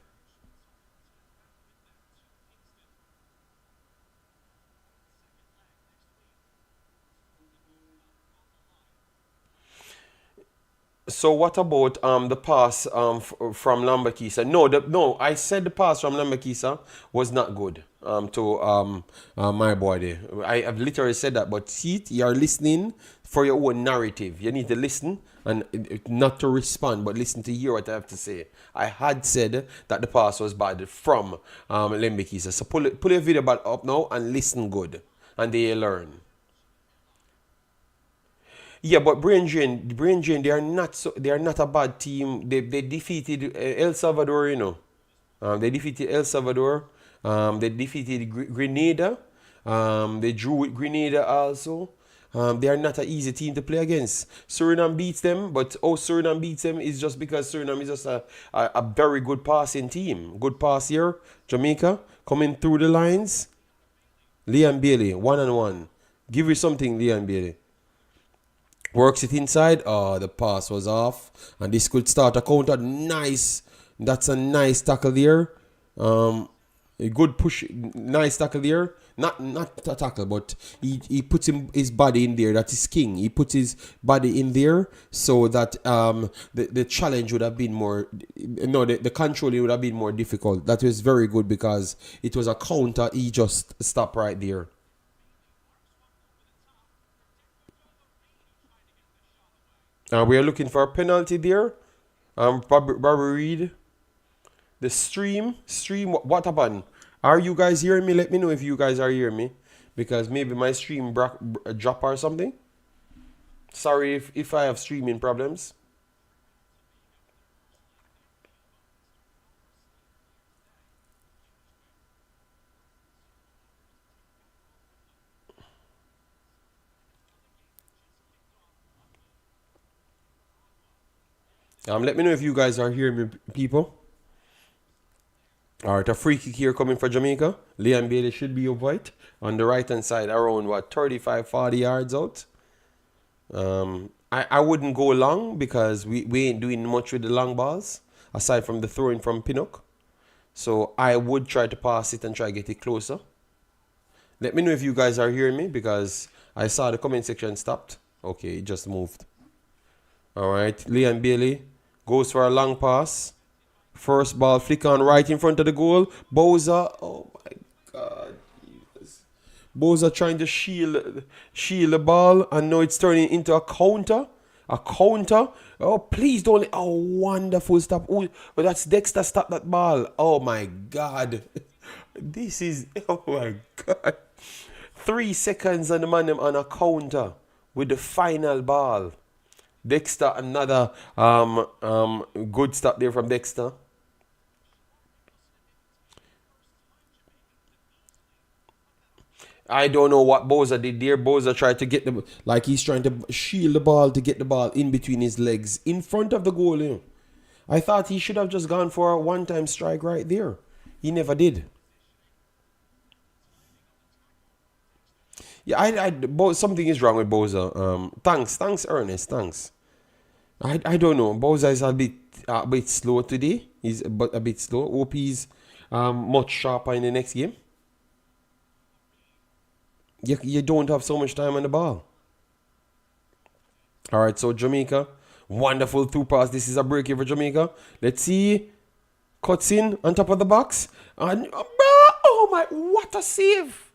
So what about the pass from Lambakisa? No, I said the pass from Lambakisa was not good to my boy there. I have literally said that, but see, you are listening for your own narrative. You need to listen and not to respond, but listen to hear what I have to say. I had said that the pass was bad from Lambakisa. So pull your video back up now and listen good, and they learn. Yeah, but Brain Drain, they are not a bad team. They defeated El Salvador, you know. They defeated El Salvador. They defeated Grenada. They drew with Grenada also. They are not an easy team to play against. Suriname beats them, but Suriname beats them is just because Suriname is just a very good passing team. Good pass here. Jamaica coming through the lines. Leon Bailey, 1-on-1. Give you something, Leon Bailey. Works it inside. Oh, the pass was off. And this could start a counter. Nice. That's a nice tackle there. A good push. Nice tackle there. Not a tackle, but he puts his body in there. That is king. He puts his body in there so that the challenge would have been more... No, the controlling would have been more difficult. That was very good because it was a counter. He just stopped right there. We are looking for a penalty there. Barbara Reed. The stream. What happened? Are you guys hearing me? Let me know if you guys are hearing me. Because maybe my stream drop or something. Sorry if I have streaming problems. Let me know if you guys are hearing me, people. All right, a free kick here coming for Jamaica. Liam Bailey should be upright on the right hand side, around 35, 40 yards out. I wouldn't go long because we ain't doing much with the long balls aside from the throwing from Pinnock. So I would try to pass it and try to get it closer. Let me know if you guys are hearing me because I saw the comment section stopped. Okay, it just moved. All right, Liam Bailey goes for a long pass. First ball flick on right in front of the goal. Bowser, oh my God. Bowser trying to shield the ball, and now it's turning into a counter. A counter. Oh, please don't. Oh, wonderful stop. Oh, but that's Dexter stop that ball. Oh my God. This is, oh my God. 3 seconds and the man on a counter with the final ball. Dexter, another good stop there from Dexter. I don't know what Bowser did there. Bowser tried to get the, like he's trying to shield the ball to get the ball in between his legs in front of the goal. You know? I thought he should have just gone for a one-time strike right there. He never did. Yeah, something is wrong with Bowser. Thanks, Ernest, thanks. I don't know. Bowser is a bit slow today. He's a bit slow. Hope he's much sharper in the next game. You don't have so much time on the ball. All right, so Jamaica, wonderful through pass. This is a break here for Jamaica. Let's see. Cuts in on top of the box. And oh my, what a save.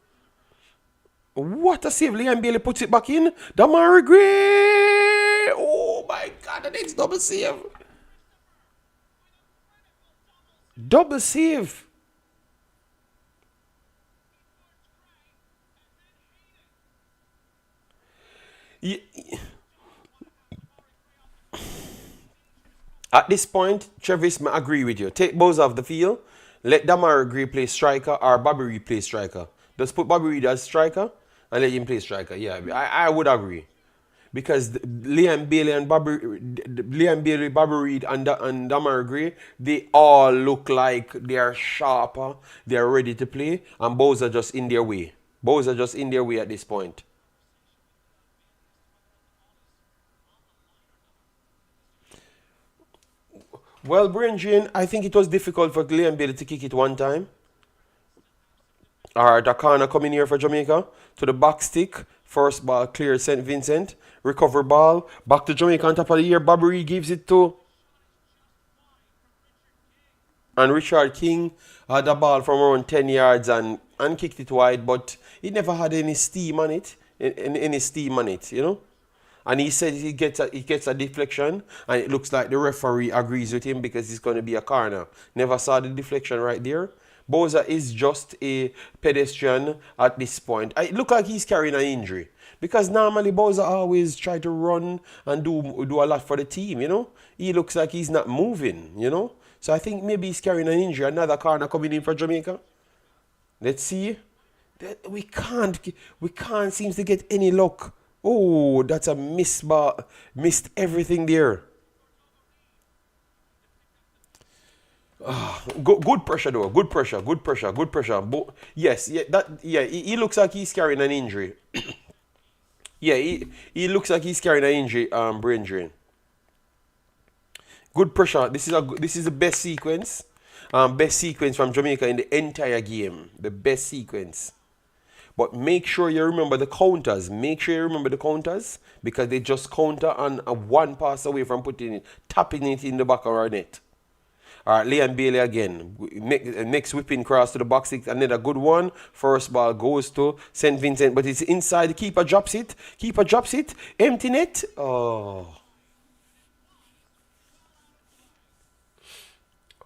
What a save. Liam Bailey puts it back in. Damari Gray. Oh my God, the next double save. Double save. At this point, Travis, I agree with you. Take Bowser off the field. Let Damari Gray play striker or Bobby Reed play striker. Just put Bobby Reed as striker and let him play striker. Yeah, I would agree. Because Liam Bailey, Bobby Reed, and Damari Gray, they all look like they are sharper, they are ready to play, and Bowser just in their way. Bowser just in their way at this point. Well, Brain Jane, I think it was difficult for Liam Bailey to kick it one time. Alright, a corner coming here for Jamaica. To the back stick. First ball clear St. Vincent. Recover ball. Back to Jamaica on top of the year. Bobby Reed gives it to. And Richard King had the ball from around 10 yards and kicked it wide. But he never had any steam on it. Any steam on it, you know. And he said he gets a deflection. And it looks like the referee agrees with him because it's going to be a corner. Never saw the deflection right there. Bowser is just a pedestrian at this point. It looks like he's carrying an injury. Because normally Bowser always try to run and do a lot for the team, you know. He looks like he's not moving, you know. So I think maybe he's carrying an injury. Another corner coming in for Jamaica. Let's see. We can't seem to get any luck. Oh, that's a miss bar. Missed everything there. Good pressure though. Good pressure. Yes, he looks like he's carrying an injury. Yeah, he looks like he's carrying an injury, brain drain. Good pressure. This is the best sequence. Best sequence from Jamaica in the entire game. The best sequence. But make sure you remember the counters. Because they just counter on a one pass away from tapping it in the back of our net. All right, Liam Bailey again. Next whipping cross to the box. Another good one. First ball goes to St. Vincent, but it's inside. Keeper drops it. Empty net. Oh.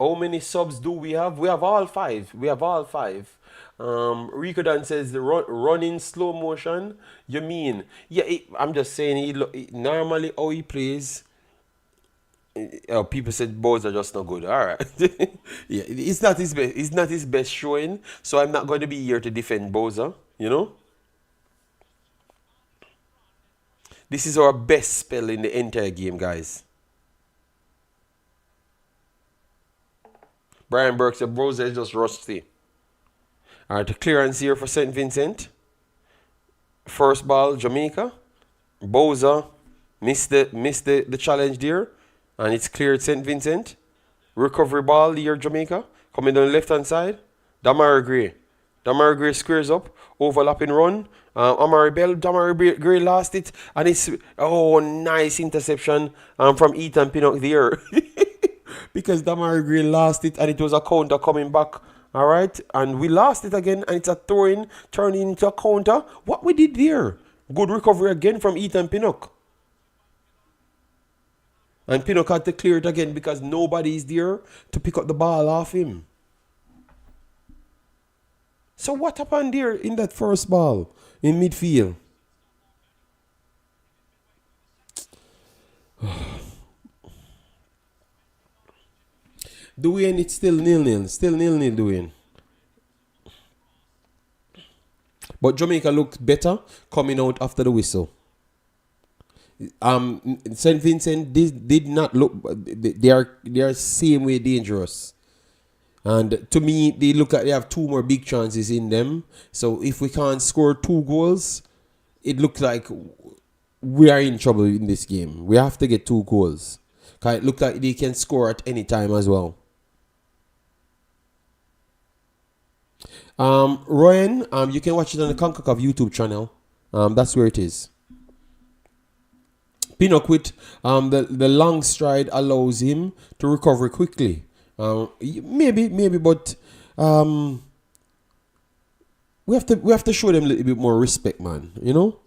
How many subs do we have? We have all five. We have all five. Rico Dan says the run in slow motion. You mean? Yeah, I'm just saying. Normally how he plays. People said balls are just not good. All right. Yeah, it's not his best. It's not his best showing. So I'm not going to be here to defend Boza. You know, this is our best spell in the entire game, guys. Brian Burke said Boza is just rusty. All right, the clearance here for St. Vincent. First ball, Jamaica. Boza missed the challenge there. And it's cleared St. Vincent. Recovery ball here, Jamaica. Coming down the left-hand side. Damari Gray. Damari Gray squares up. Overlapping run. Amari Bell. Damari Gray lost it. And it's, oh, nice interception from Ethan Pinnock there. Because Damari Gray lost it and it was a counter coming back. All right. And we lost it again. And it's a throw-in turning into a counter. What we did there? Good recovery again from Ethan Pinnock. And Pinnock had to clear it again because nobody is there to pick up the ball off him. So what happened there in that first ball in midfield? Dwayne, it's still 0-0. Still 0-0, Dwayne. But Jamaica looked better coming out after the whistle. St. Vincent did not look. They are same way dangerous, and to me they have two more big chances in them. So if we can't score 2 goals, it looks like we are in trouble in this game. We have to get 2 goals. Cause it looks like they can score at any time as well. Ryan, you can watch it on the Concacaf YouTube channel. That's where it is. Pinnock with the long stride allows him to recover quickly. Maybe, but we have to show them a little bit more respect, man. You know.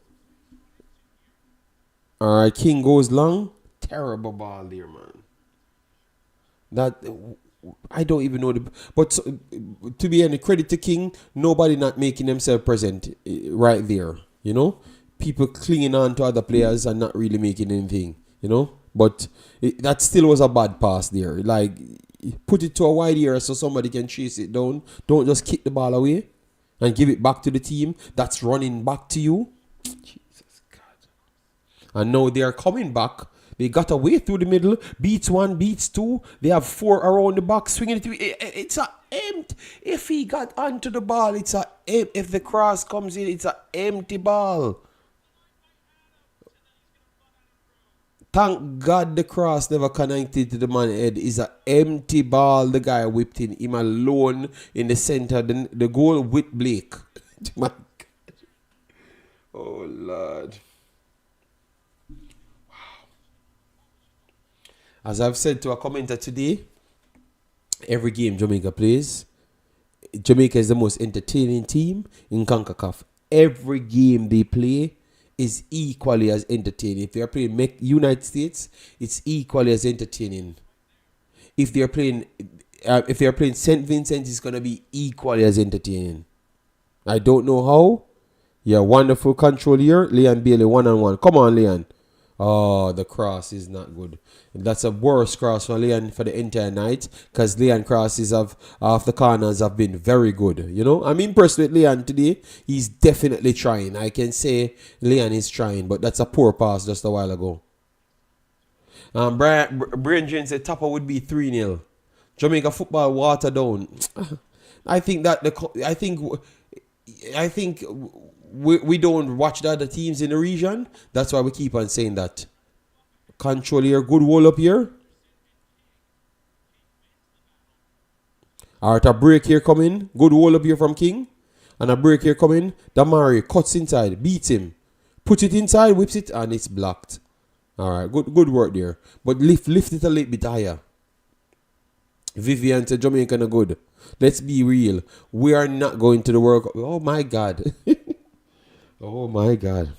All right, King goes long. Terrible ball there, man. That I don't even know but to be any credit to King, nobody not making themselves present right there. You know. People clinging on to other players and not really making anything, you know. But that still was a bad pass there. Like, put it to a wide area so somebody can chase it down. Don't just kick the ball away and give it back to the team that's running back to you. Jesus God. And now they are coming back. They got away through the middle. Beats 1, beats 2. They have 4 around the back. Swinging it. It's a empty. If he got onto the ball, it's a if the cross comes in, it's a empty ball. Thank God the cross never connected to the man's head. It's an empty ball. The guy whipped in him alone in the center. The goal with Blake. My God. Oh, Lord. Wow. As I've said to a commenter today, every game Jamaica plays, Jamaica is the most entertaining team in CONCACAF. Every game they play is equally as entertaining. If they are playing United States, it's equally as entertaining. If they are playing St. Vincent, it's gonna be equally as entertaining. I don't know how. Yeah, wonderful control here. Leon Bailey 1-on-1. Come on, Leon. Oh, the cross is not good. That's a worse cross for Leon for the entire night, because Leon crosses off the corners have been very good. You know, I'm impressed with Leon today. He's definitely trying. I can say Leon is trying, but that's a poor pass just a while ago. Brian Jane said Tapa would be 3-0. Jamaica football water down. I think we don't watch the other teams in the region. That's why we keep on saying that. Control here. Good wall up here. Alright, a break here coming. Good wall up here from King. And a break here coming. Damari cuts inside. Beats him. Puts it inside. Whips it. And it's blocked. Alright. Good work there. But lift it a little bit higher. Vivian said Jamaica no good. Let's be real. We are not going to the World Cup. Oh my God. Oh my God.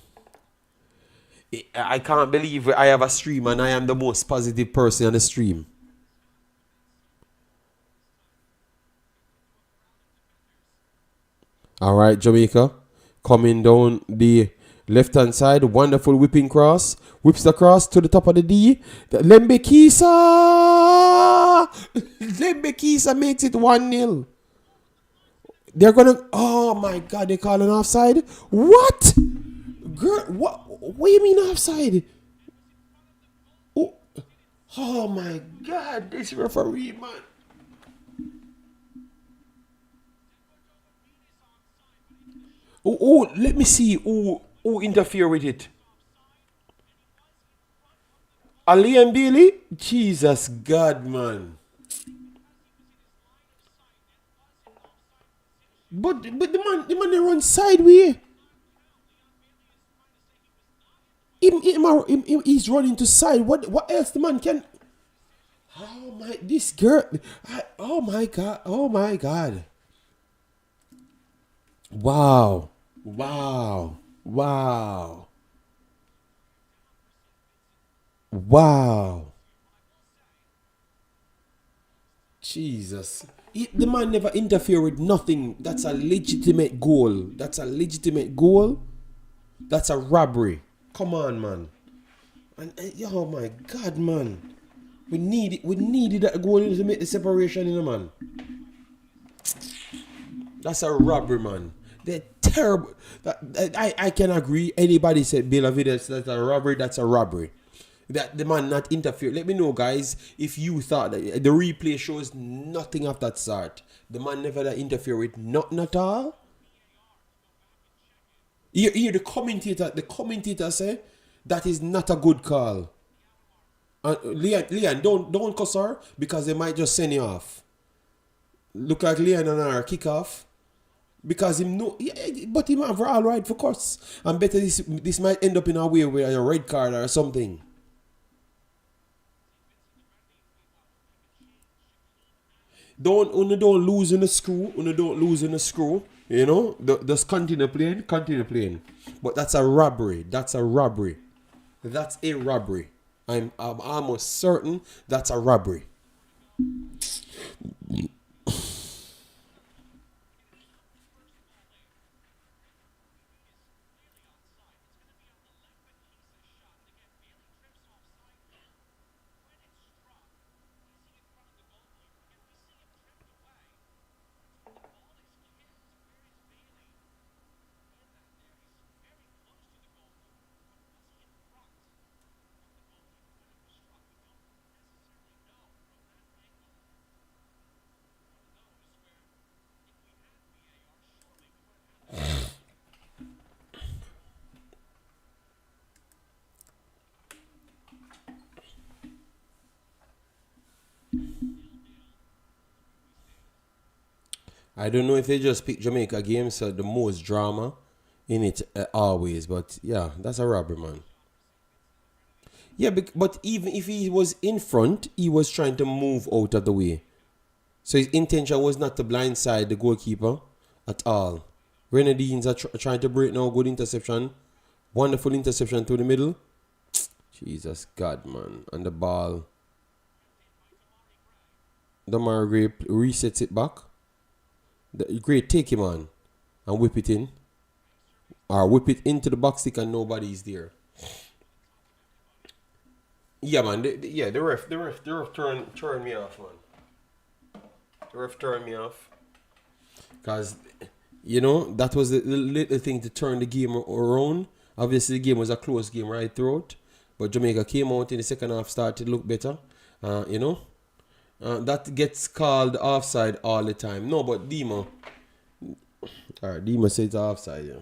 I can't believe I have a stream and I am the most positive person on the stream. All right, Jamaica. Coming down the left hand side. Wonderful whipping cross. Whips the cross to the top of the D. Lembe Kisa! Lembe Kisa makes it 1-0. They're gonna. Oh my God! They call an offside. What? Girl, what? What do you mean offside? Oh, oh my God! This referee, man. Oh, oh, let me see. Who interfere with it? Ali and Bailey? Jesus God, man. But the man they run sideways. He's running to side. What else the man can? Oh my, this girl. Oh my God. Oh my God. Wow. Wow. Wow. Wow. Jesus. The man never interfere with nothing. That's a legitimate goal. That's a legitimate goal. That's a robbery. Come on, man. And oh my God, man. We needed that goal to make the separation in the man. That's a robbery, man. They're terrible. I can agree. Anybody said Bill of that's a robbery, that's a robbery. That the man not interfere. Let me know, guys, if you thought that the replay shows nothing of that sort. The man never that interfere with nothing at all. Hear the commentator say that is not a good call. Leon, don't cuss her because they might just send you off. Look like Leon and her kick off. Because him no, yeah, but him have all right for cuss. And better this might end up in a way where a red card or something. Don't lose in the screw. Don't lose in the screw. You know, just continue playing. But that's a robbery. That's a robbery. That's a robbery. I'm almost certain that's a robbery. I don't know if they just pick Jamaica games, so the most drama in it always. But yeah, that's a robbery, man. Yeah, but even if he was in front, he was trying to move out of the way. So his intention was not to blindside the goalkeeper at all. Grenadines are trying to break now. Good interception. Wonderful interception to the middle. Jesus God, man. And the ball. The Margrave resets it back. Great, take him on. And whip it in. Or whip it into the box stick and nobody's there. Yeah, man. The ref turned me off, man. The ref turned me off. Because, that was the little thing to turn the game around. Obviously, the game was a close game right throughout. But Jamaica came out in the second half, started to look better. That gets called offside all the time. No, but Dima. Alright, Dima says it's offside, yeah.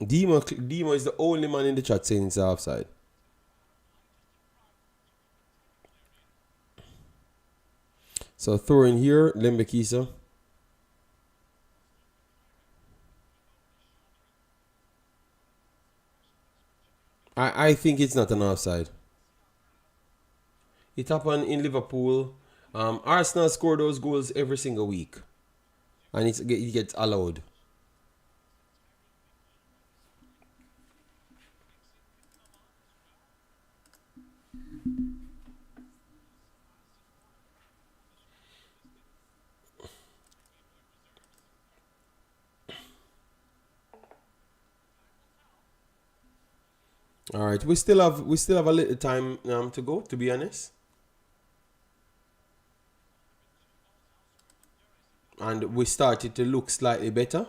Dima is the only man in the chat saying it's offside. So throw in here, Lembekisa. I think it's not an offside. It happened in Liverpool. Arsenal score those goals every single week. And it gets allowed. All right, we still have a little time to go. To be honest, and we started to look slightly better.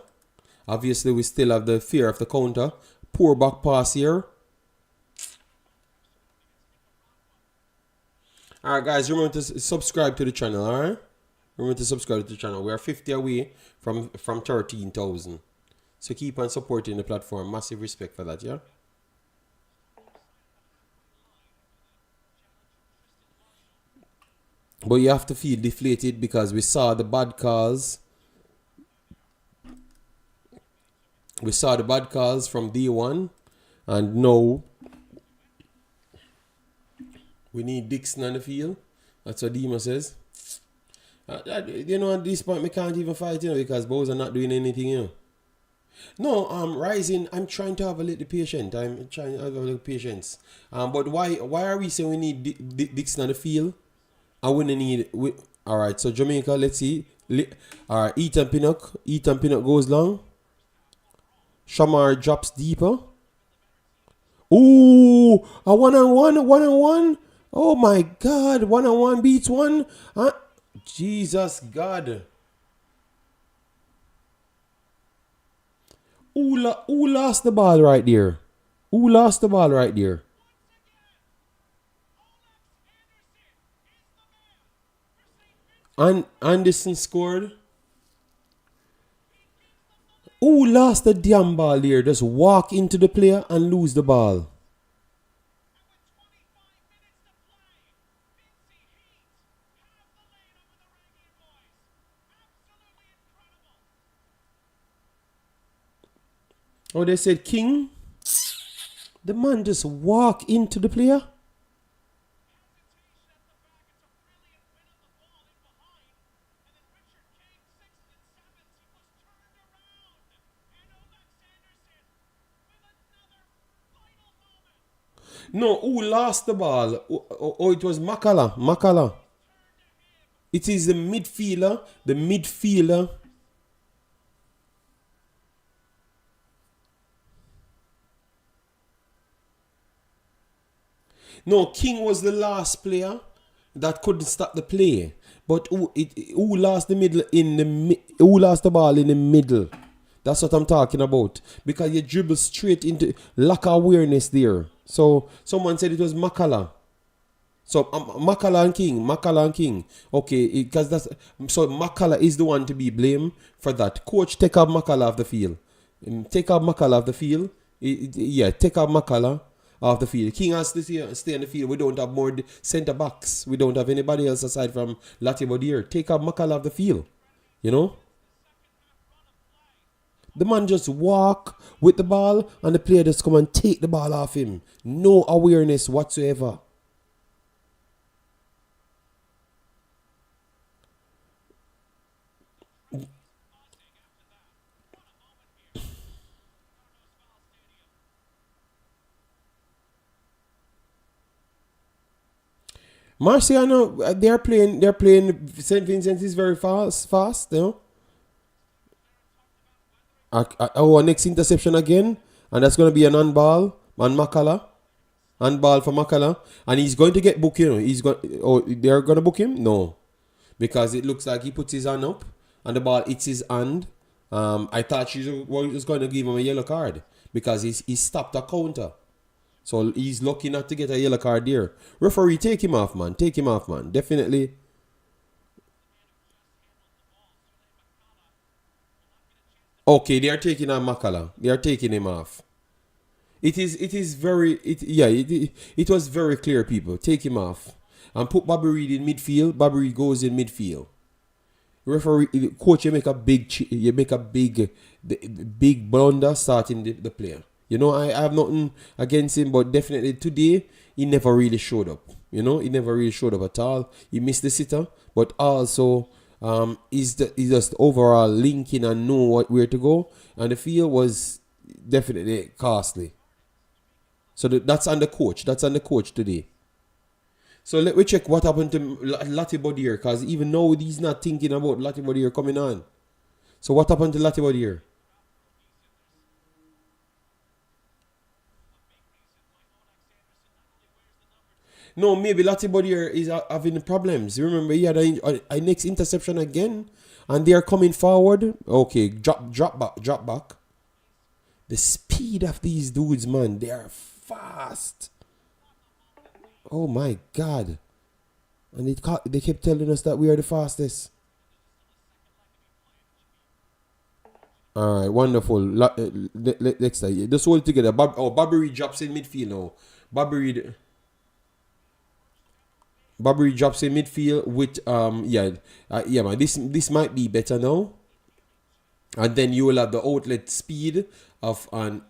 Obviously, we still have the fear of the counter. Poor back pass here. All right, guys, remember to subscribe to the channel. All right, remember to subscribe to the channel. We are 50 away from 13,000. So keep on supporting the platform. Massive respect for that, yeah. But you have to feel deflated because we saw the bad calls. We saw the bad calls from day one, and now we need Dixon on the field. That's what Dima says. You know, at this point, we can't even fight, you know, because Bows are not doing anything, you know. No, Rising, I'm trying to have a little patience. I'm trying to have a little patience. But why are we saying we need Dixon on the field? And we need... all right, so Jamaica, let's see. All right, Ethan Pinnock. Ethan Pinnock goes long. Shamar drops deeper. Ooh, a one-on-one. Oh my God, one-on-one beats one. Jesus God. Who lost the ball right there? Who lost the ball right there? And Anderson scored. Who lost the damn ball there? Just walk into the player and lose the ball. Oh, they said King. The man just walk into the player. No, who lost the ball? Oh, it was Makala. It is the midfielder. The midfielder. No, King was the last player that couldn't stop the play. But who lost the middle who lost the ball in the middle? That's what I'm talking about. Because you dribble straight into lack of awareness there. So someone said it was Makala. So Makala and King. Okay, because that's so Makala is the one to be blamed for that. Coach, take out Makala off the field. Take out Makala off the field. Take out Makala off the field. King has to stay on the field. We don't have more centre backs. We don't have anybody else aside from Latibodier. Take out Makala off the field. You know? The man just walk with the ball and the player just come and take the ball off him. No awareness whatsoever. Marciano, they're playing St. Vincent is very fast, you know. Our next interception again, and that's going to be an on-ball on Makala. On-ball for Makala. And he's going to get booked, you know. They're going to book him? No. Because it looks like he puts his hand up, and the ball hits his hand. I thought she was going to give him a yellow card, because he stopped a counter. So he's lucky not to get a yellow card there. Referee, take him off, man. Take him off, man. Definitely. Okay, they are taking on Makala. They are taking him off. It was very clear, people. Take him off. And put Bobby Reed in midfield. Bobby Reed goes in midfield. Referee, coach, you make a big blunder starting the player. You know, I have nothing against him, but definitely today, he never really showed up. You know, he never really showed up at all. He missed the sitter, but also he's just overall linking and know where to go. And the field was definitely costly. So that's on the coach. That's on the coach today. So let me check what happened to Latibodier, because even now he's not thinking about Latibodier coming on. So what happened to Latibodier? No, maybe Latibody is having problems. Remember, he had a next interception again, and they are coming forward. Okay, drop back. The speed of these dudes, man, they are fast. Oh my God! And they kept telling us that we are the fastest. All right, wonderful. Next time, just hold it together. Bobby Reed drops in midfield now. Bobby Reed drops in midfield with yeah man. This might be better now. And then you will have the outlet speed of an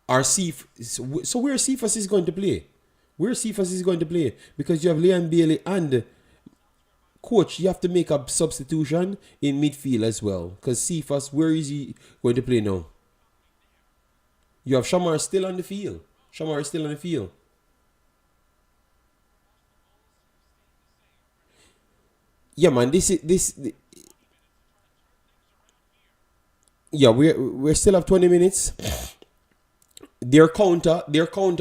RC. So where Cephas is going to play? Where Cephas is going to play? Because you have Leon Bailey and coach, you have to make a substitution in midfield as well. Because Cephas, where is he going to play now? You have Shamar still on the field. Yeah, man. Yeah, we still have 20 minutes. Their counter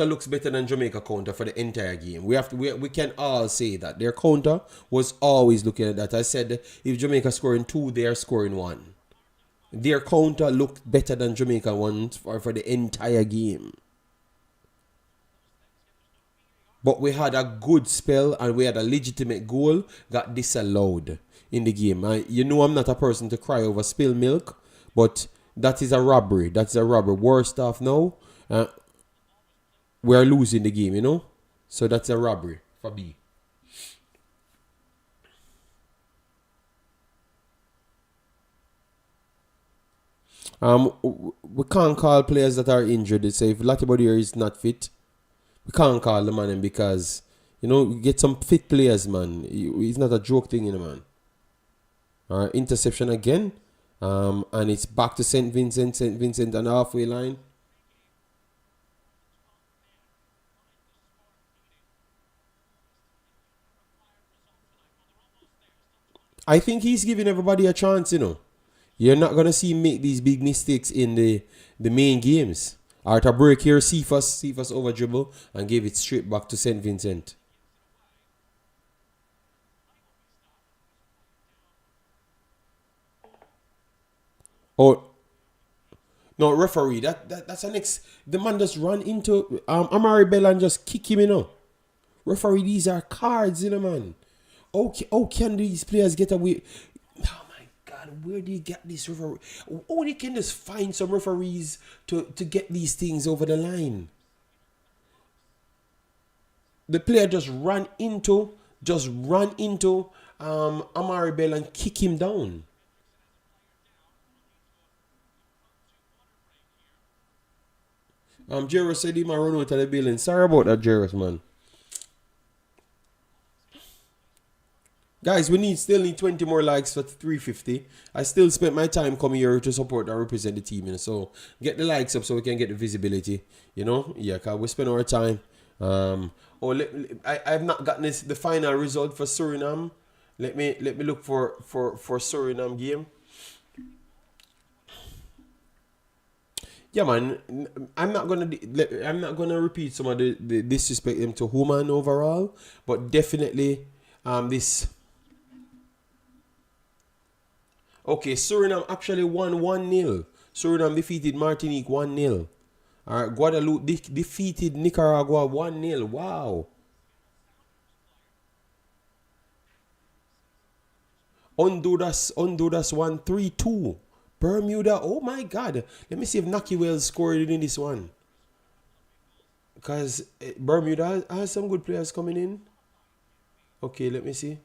looks better than Jamaica counter for the entire game. We can all say that their counter was always looking at that. I said if Jamaica scoring 2, they are scoring 1. Their counter looked better than Jamaica one for the entire game. But we had a good spell and we had a legitimate goal got disallowed in the game. You know I'm not a person to cry over spilled milk, but that is a robbery. That's a robbery. Worst off now. We're losing the game, you know? So that's a robbery for B. We can't call players that are injured. They say if Latibody is not fit, we can't call the man because, you know, you get some fit players, man. It's not a joke thing, you know, man. Alright, interception again. And it's back to St. Vincent on the halfway line. I think he's giving everybody a chance, you know. You're not going to see him make these big mistakes in the main games. At a break here, Cephas over dribble and gave it straight back to St. Vincent. Oh, no, referee, that's an next. The man just run into Amari Bell and just kick him, you know. Referee, these are cards, you know, man. Okay, how can these players get away? Oh my God, where do you get this referee? Only can just find some referees to get these things over the line. The player just ran into Amari Bell and kick him down. Jairus said he might run out of the building. Sorry about that, Jairus, man. Guys, still need 20 more likes for 350. I still spent my time coming here to support and represent the team, you know, so get the likes up so we can get the visibility, you know. Yeah, cause we spend our time. I've not gotten the final result for Suriname. Let me look for Suriname game. Yeah, man. I'm not gonna repeat some of the disrespect them to Human overall, but definitely this. Okay, Suriname actually won 1-0. Suriname defeated Martinique 1-0. Alright, Guadeloupe defeated Nicaragua 1-0. Wow. Honduras won 3-2. Bermuda, oh my God. Let me see if Naki Wells scored in this one. Because Bermuda has some good players coming in. Okay, let me see.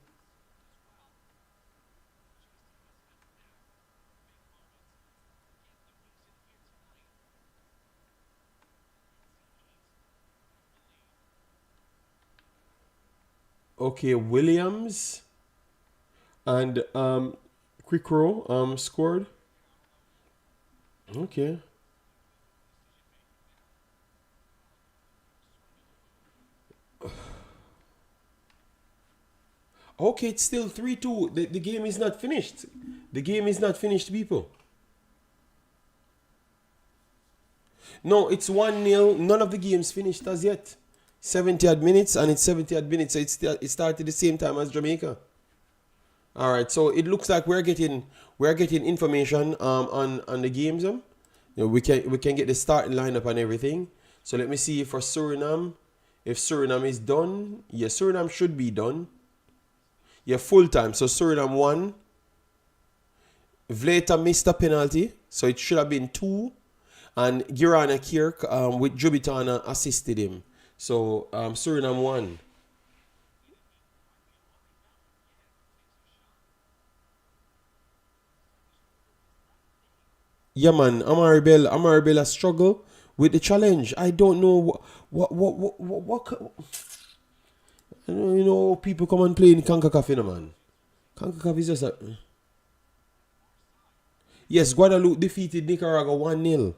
Okay, Williams and Quickrow scored. Okay. Okay, it's still 3-2. The game is not finished. The game is not finished, people. No, it's 1-0. None of the games finished as yet. 70 odd minutes, and it's 70 odd minutes, so it started the same time as Jamaica. All right, so it looks like we're getting information on the games. We can get the starting lineup and everything. So let me see for Suriname. If Suriname is done, yeah, Suriname should be done. Yeah, full time. So Suriname won. Vleta missed a penalty, so it should have been 2. And Girana Kirk with Jubitana assisted him. So Suriname won. Yeah, man, Amari Bell has struggled with the challenge. I don't know what I don't know people come and play in Concacaf, man. Concacaf is just a... Yes, Guadeloupe defeated Nicaragua 1-0.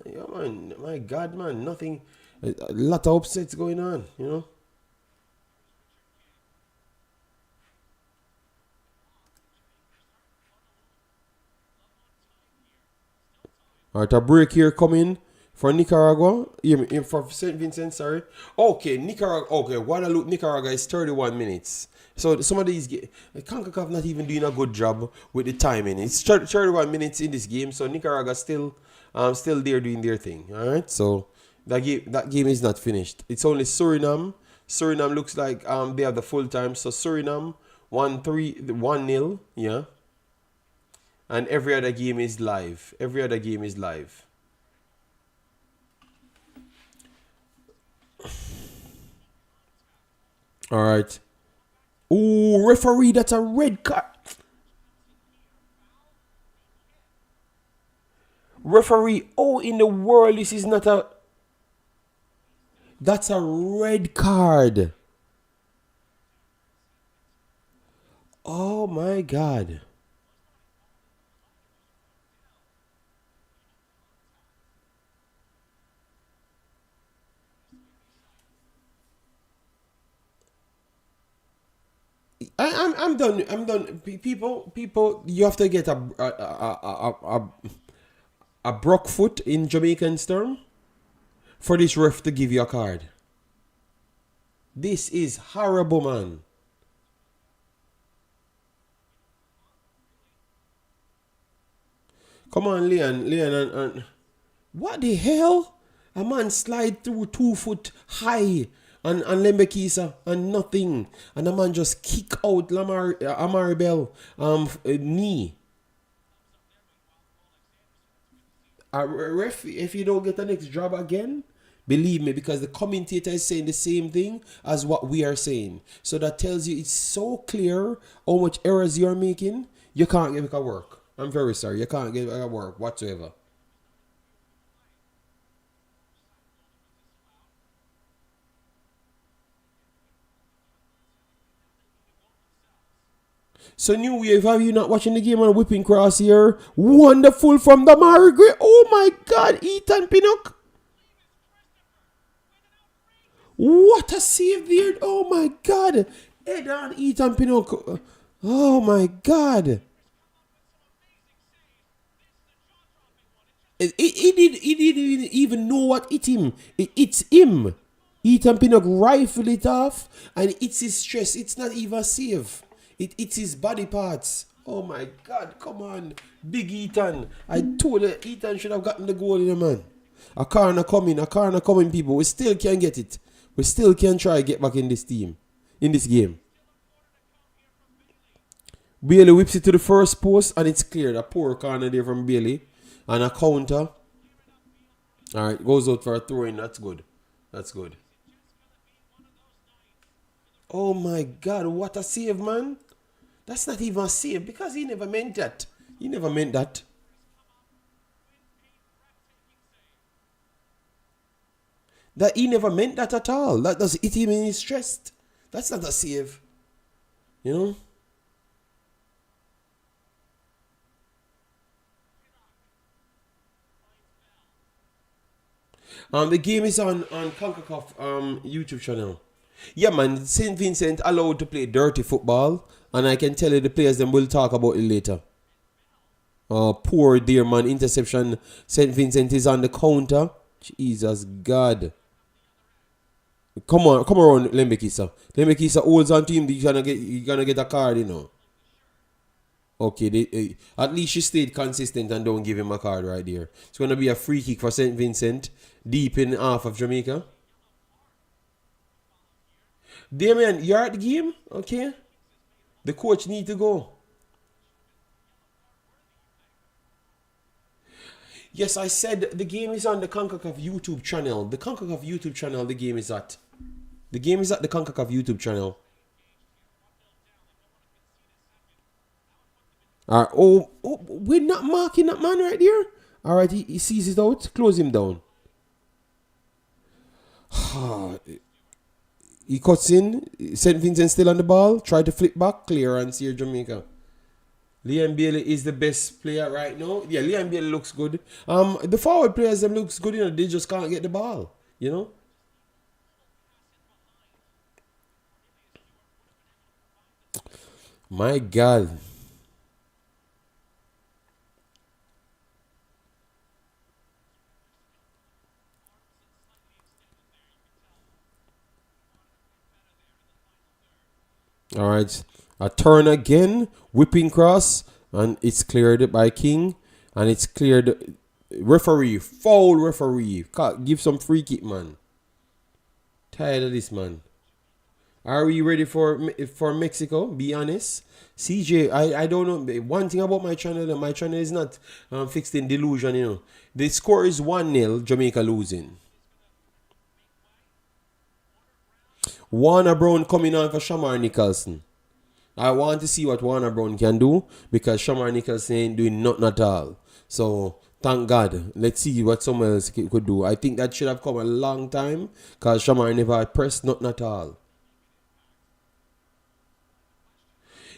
Yeah, man, my God, man, nothing... A lot of upsets going on. Alright, a break here coming for Nicaragua. For St. Vincent, sorry. Okay, Nicaragua. Okay, Guadeloupe, Nicaragua is 31 minutes. So some of these Concacaf not even doing a good job with the timing. It's 31 minutes in this game, so Nicaragua still there doing their thing. Alright, so that game is not finished. It's only Suriname. Suriname looks like they have the full time. So Suriname 1-0, yeah. And every other game is live. All right. Ooh, referee, that's a red card. Referee, oh, in the world, this is not a... That's a red card. Oh, my God. I'm done. People, you have to get a broke foot in Jamaican term for this ref to give you a card. This is horrible, man. Come on, Leon, and what the hell? A man slide through 2 foot high and Lembekisa and nothing, and a man just kick out Amari Bell knee. Ref, if you don't get the next job again, believe me, because the commentator is saying the same thing as what we are saying. So that tells you it's so clear how much errors you're making. You can't get a work. I'm very sorry. You can't get a work whatsoever. So New Wave, have you not watching the game on Whipping Cross here? Wonderful from the Margaret. Oh my God, Ethan Pinnock. What a save there. Oh my God. Head on Ethan Pinnock. Oh my God. He didn't even know what hit him. It's him. Ethan Pinnock rifle it off, and it's his stress. It's not even a save. It's his body parts. Oh my God, come on. Big Ethan. I told you Ethan should have gotten the goal in the man. A corner coming, people. We still can't get it. We still can try to get back in this team, in this game. Bailey whips it to the first post, and it's cleared. A poor corner there from Bailey. And a counter. Alright, goes out for a throw in. That's good. Oh my God, what a save, man. That's not even a save because he never meant that. That he never meant that at all. That does hit him in his chest. That's not a save. You know? The game is on Concacaf YouTube channel. Yeah, man, St. Vincent allowed to play dirty football, and I can tell you the players them will talk about it later. Poor dear man, interception. St. Vincent is on the counter. Jesus God. Come on, come around, Lembekisa. Lembekisa holds on to him. You gonna get a card, you know. Okay, at least she stayed consistent and don't give him a card right there. It's gonna be a free kick for St. Vincent, deep in half of Jamaica. Damien, you're at the game, okay? The coach need to go. Yes, I said the game is on the Concacaf YouTube channel. The Concacaf YouTube channel, the game is at. The game is at the Concacaf YouTube channel. We're not marking that man right there. All right, he sees it out. Close him down. He cuts in. St. Vincent still on the ball. Try to flip back. Clear and see Jamaica. Liam Bailey is the best player right now. Yeah, Liam Bailey looks good. The forward players them looks good. You know, they just can't get the ball. You know. My God. All right. A turn again. Whipping cross. And it's cleared by King. And it's cleared. Referee. Foul referee. Give some free kick, man. Tired of this, man. Are we ready for Mexico? Be honest. CJ, I don't know. One thing about my channel is not fixed in delusion, you know. The score is 1-0, Jamaica losing. Warner Brown coming on for Shamar Nicholson. I want to see what Warner Brown can do because Shamar Nicholson ain't doing nothing at all. So, thank God. Let's see what someone else could do. I think that should have come a long time because Shamar never pressed nothing at all.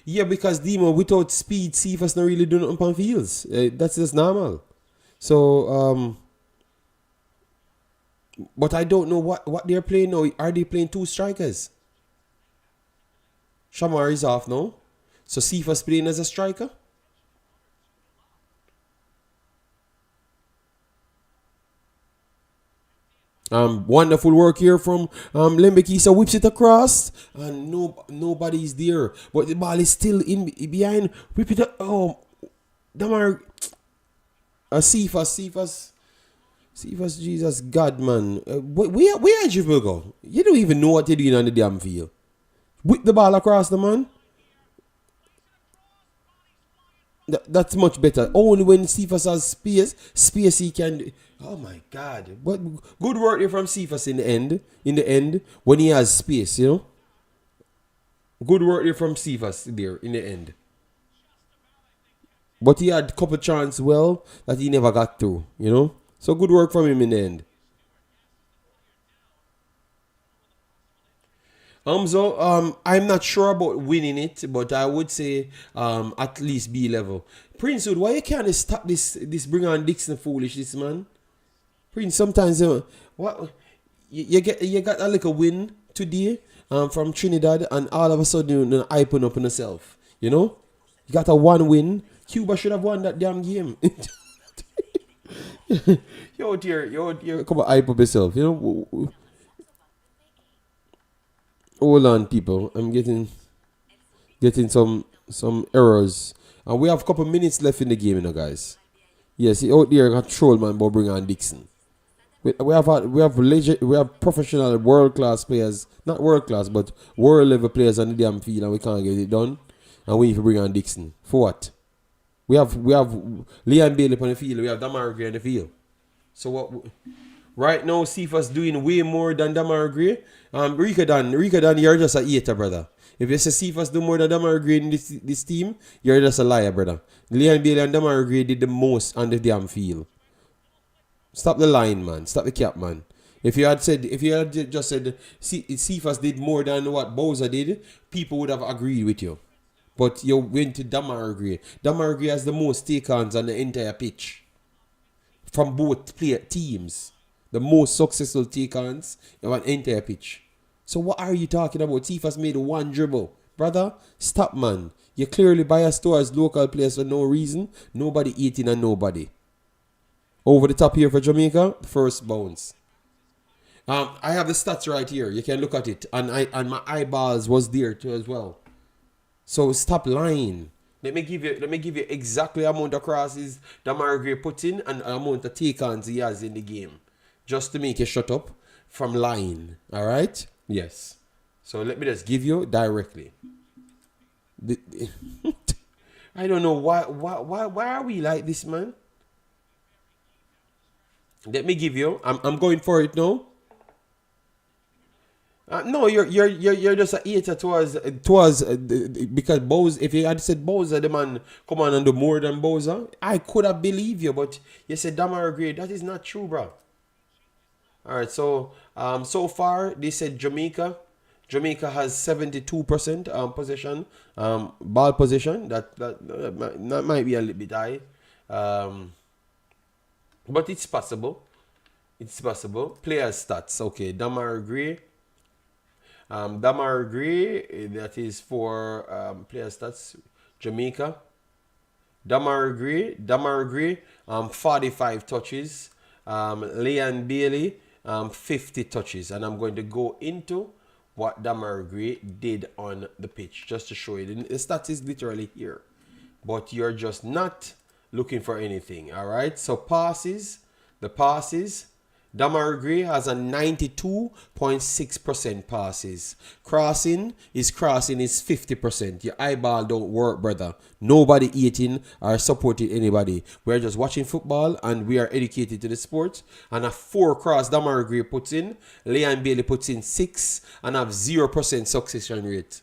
Yeah, because Demo, without speed, Cephas not really do nothing on fields. That's just normal. So, but I don't know what they're playing now. Are they playing two strikers? Shamar is off now. So Cephas playing as a striker? Wonderful work here from Lembekisa, whips it across and nobody's there, but the ball is still in behind. Whip it up. Oh, Damar, Cephas, Jesus God, man. Where did you go? You don't even know what you're doing on the damn field. Whip the ball across the man. That's much better. Only when Cephas has space he can. Oh my God! But good work there from Cephas in the end. In the end, when he has space, you know. Good work there from Cephas there in the end. But he had a couple chances that he never got through, you know. So good work from him in the end. I'm not sure about winning it, but I would say at least B level. Princewood, why you can't stop this bring on Dixon foolishness, man? Prince, sometimes what you got a little win today from Trinidad, and all of a sudden you hyping up on yourself. You know, you got a one win. Cuba should have won that damn game. yo, dear, come on, hype up yourself. You know. Hold on, people. I'm getting some errors, and we have a couple minutes left in the game, you know, guys. Yes, he out there got troll man, but bring on Dixon. We have professional world class players, not world class, but world level players on the damn field, and we can't get it done. And we need to bring on Dixon for what? We have Liam Bailey on the field. We have Damar Gray on the field. So what? Right now, Cephas doing way more than Damar Gray. Rika Dan, you're just a hater, brother. If you say Cephas do more than Damar Gray in this team, you're just a liar, brother. Liam Bailey and Damar Gray did the most on the damn field. Stop the line, man. Stop the cap, man. If you had just said Cephas did more than what Bowser did, people would have agreed with you. But you went to Damar Gray. Damar Gray has the most take-ons on the entire pitch. From both teams. The most successful take-ons on the entire pitch. So what are you talking about? Cephas made one dribble. Brother, stop, man. You clearly biased towards local players for no reason. Nobody eating and nobody. Over the top here for Jamaica. First bounce. I have the stats right here. You can look at it, and my eyeballs was there too as well. So stop lying. Let me give you exactly the amount of crosses that Margaret put in and the amount of take-ons he has in the game. Just to make you shut up from lying. Alright? Yes. So let me just give you directly. The- I don't know why are we like this, man? Let me give you. I'm going for it now. No, you're just a hater towards because Bowser. If you had said Bowser, the man come on and do more than Bowser, I could have believed you. But you said Damar grade. That is not true, bro. All right, so so far they said Jamaica. Jamaica has 72% possession, ball possession. That might be a little bit high, um, but it's possible. It's possible. Player stats. Okay, Damar Gray. Damar Gray, that is for player stats. Jamaica. Damar Gray, 45 touches. Leon Bailey, 50 touches. And I'm going to go into what Damar Gray did on the pitch just to show you. The stats is literally here. But you're just not looking for anything. All right. So the passes. Damar Gray has a 92.6% passes. Crossing is 50%. Your eyeball don't work, brother. Nobody eating or supporting anybody. We're just watching football and we are educated to the sport. And a 4 cross Damar Gray puts in. Leon Bailey puts in 6 and have 0% succession rate.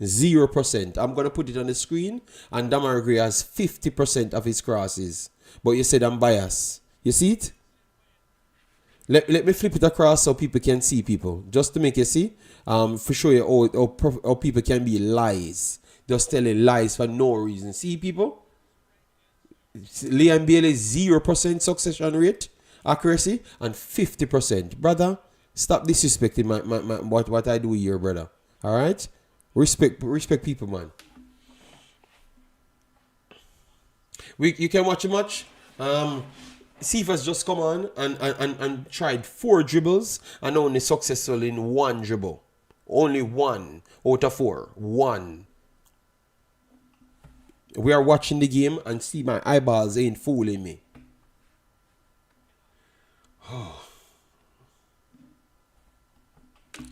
0%. I'm going to put it on the screen. And Damar Gray has 50% of his crosses. But you said I'm biased. You see it? Let me flip it across so people can see people. Just to make you see. For show you how people can be lies. Just telling lies for no reason. See people? Liam Bailey 0% succession rate, accuracy, and 50%. Brother, stop disrespecting what I do here, brother. Alright? Respect people, man. You can watch a match. Cephas just come on and tried 4 dribbles and only successful in 1 dribble. Only 1 out of 4. 1. We are watching the game and see my eyeballs ain't fooling me.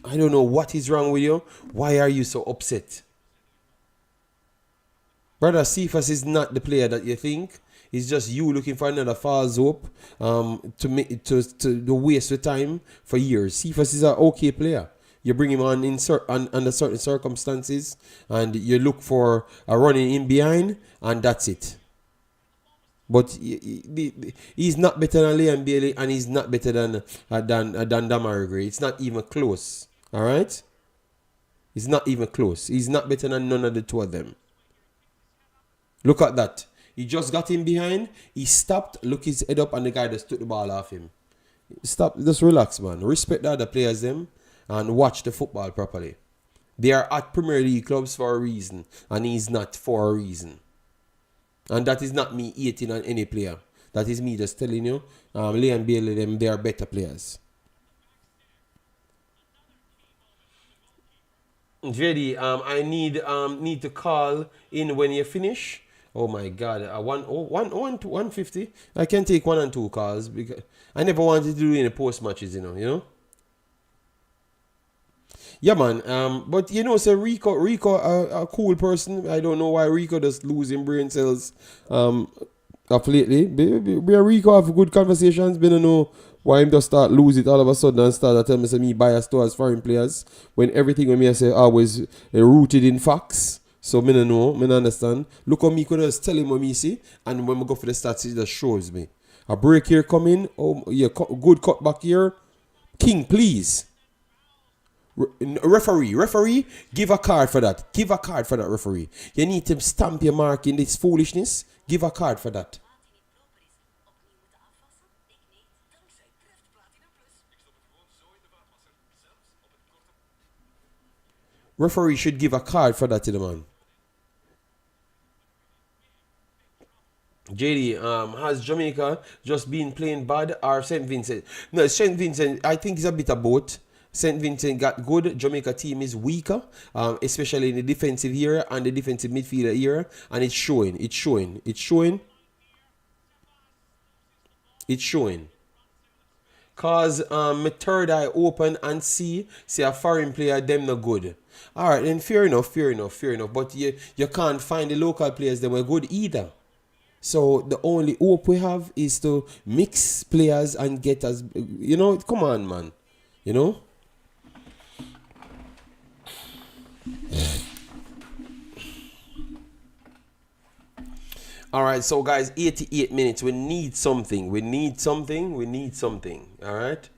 I don't know what is wrong with you. Why are you so upset? Brother, Cephas is not the player that you think. It's just you looking for another false hope to waste your time for years. Cephas is an okay player. You bring him on under certain circumstances and you look for a running in behind and that's it. But he's not better than Liam Bailey and he's not better than Damar Gray. It's not even close. Alright? It's not even close. He's not better than none of the two of them. Look at that. He just got him behind. He stopped, looked his head up, and the guy just took the ball off him. Stop. Just relax, man. Respect the other players, them, and watch the football properly. They are at Premier League clubs for a reason, and he's not for a reason. And that is not me hating on any player. That is me just telling you, Liam Bailey, them, they are better players. JD, I need to call in when you finish. Oh my God, 150. I can take 1 and 2 calls because I never wanted to do any post matches, you know. Yeah, man. But you know, so Rico, a cool person. I don't know why Rico just losing brain cells. Of lately, me and Rico have good conversations. But I don't know why him just start lose it all of a sudden and start to tell me say me biased towards foreign players when everything when me I say always rooted in facts. So me don't know, me don't understand. Look how me could just tell him what me see, and when we go for the stats, it just shows me. A break here coming. Oh yeah, good cut back here. King, please. Referee, give a card for that. Give a card for that, referee. You need to stamp your mark in this foolishness. Give a card for that. Referee should give a card for that to the man. JD, has Jamaica just been playing bad or St. Vincent? No, St. Vincent, I think it's a bit of both. St. Vincent got good. Jamaica team is weaker, especially in the defensive area and the defensive midfielder area, and it's showing. It's showing. It's showing. It's showing. Cause my third eye open and see a foreign player, them no good. Alright, then fair enough, fair enough, fair enough. But you can't find the local players that were good either. So the only hope we have is to mix players and get us, come on, man. You know? All right, so guys, 88 minutes. We need something. We need something. We need something. All right?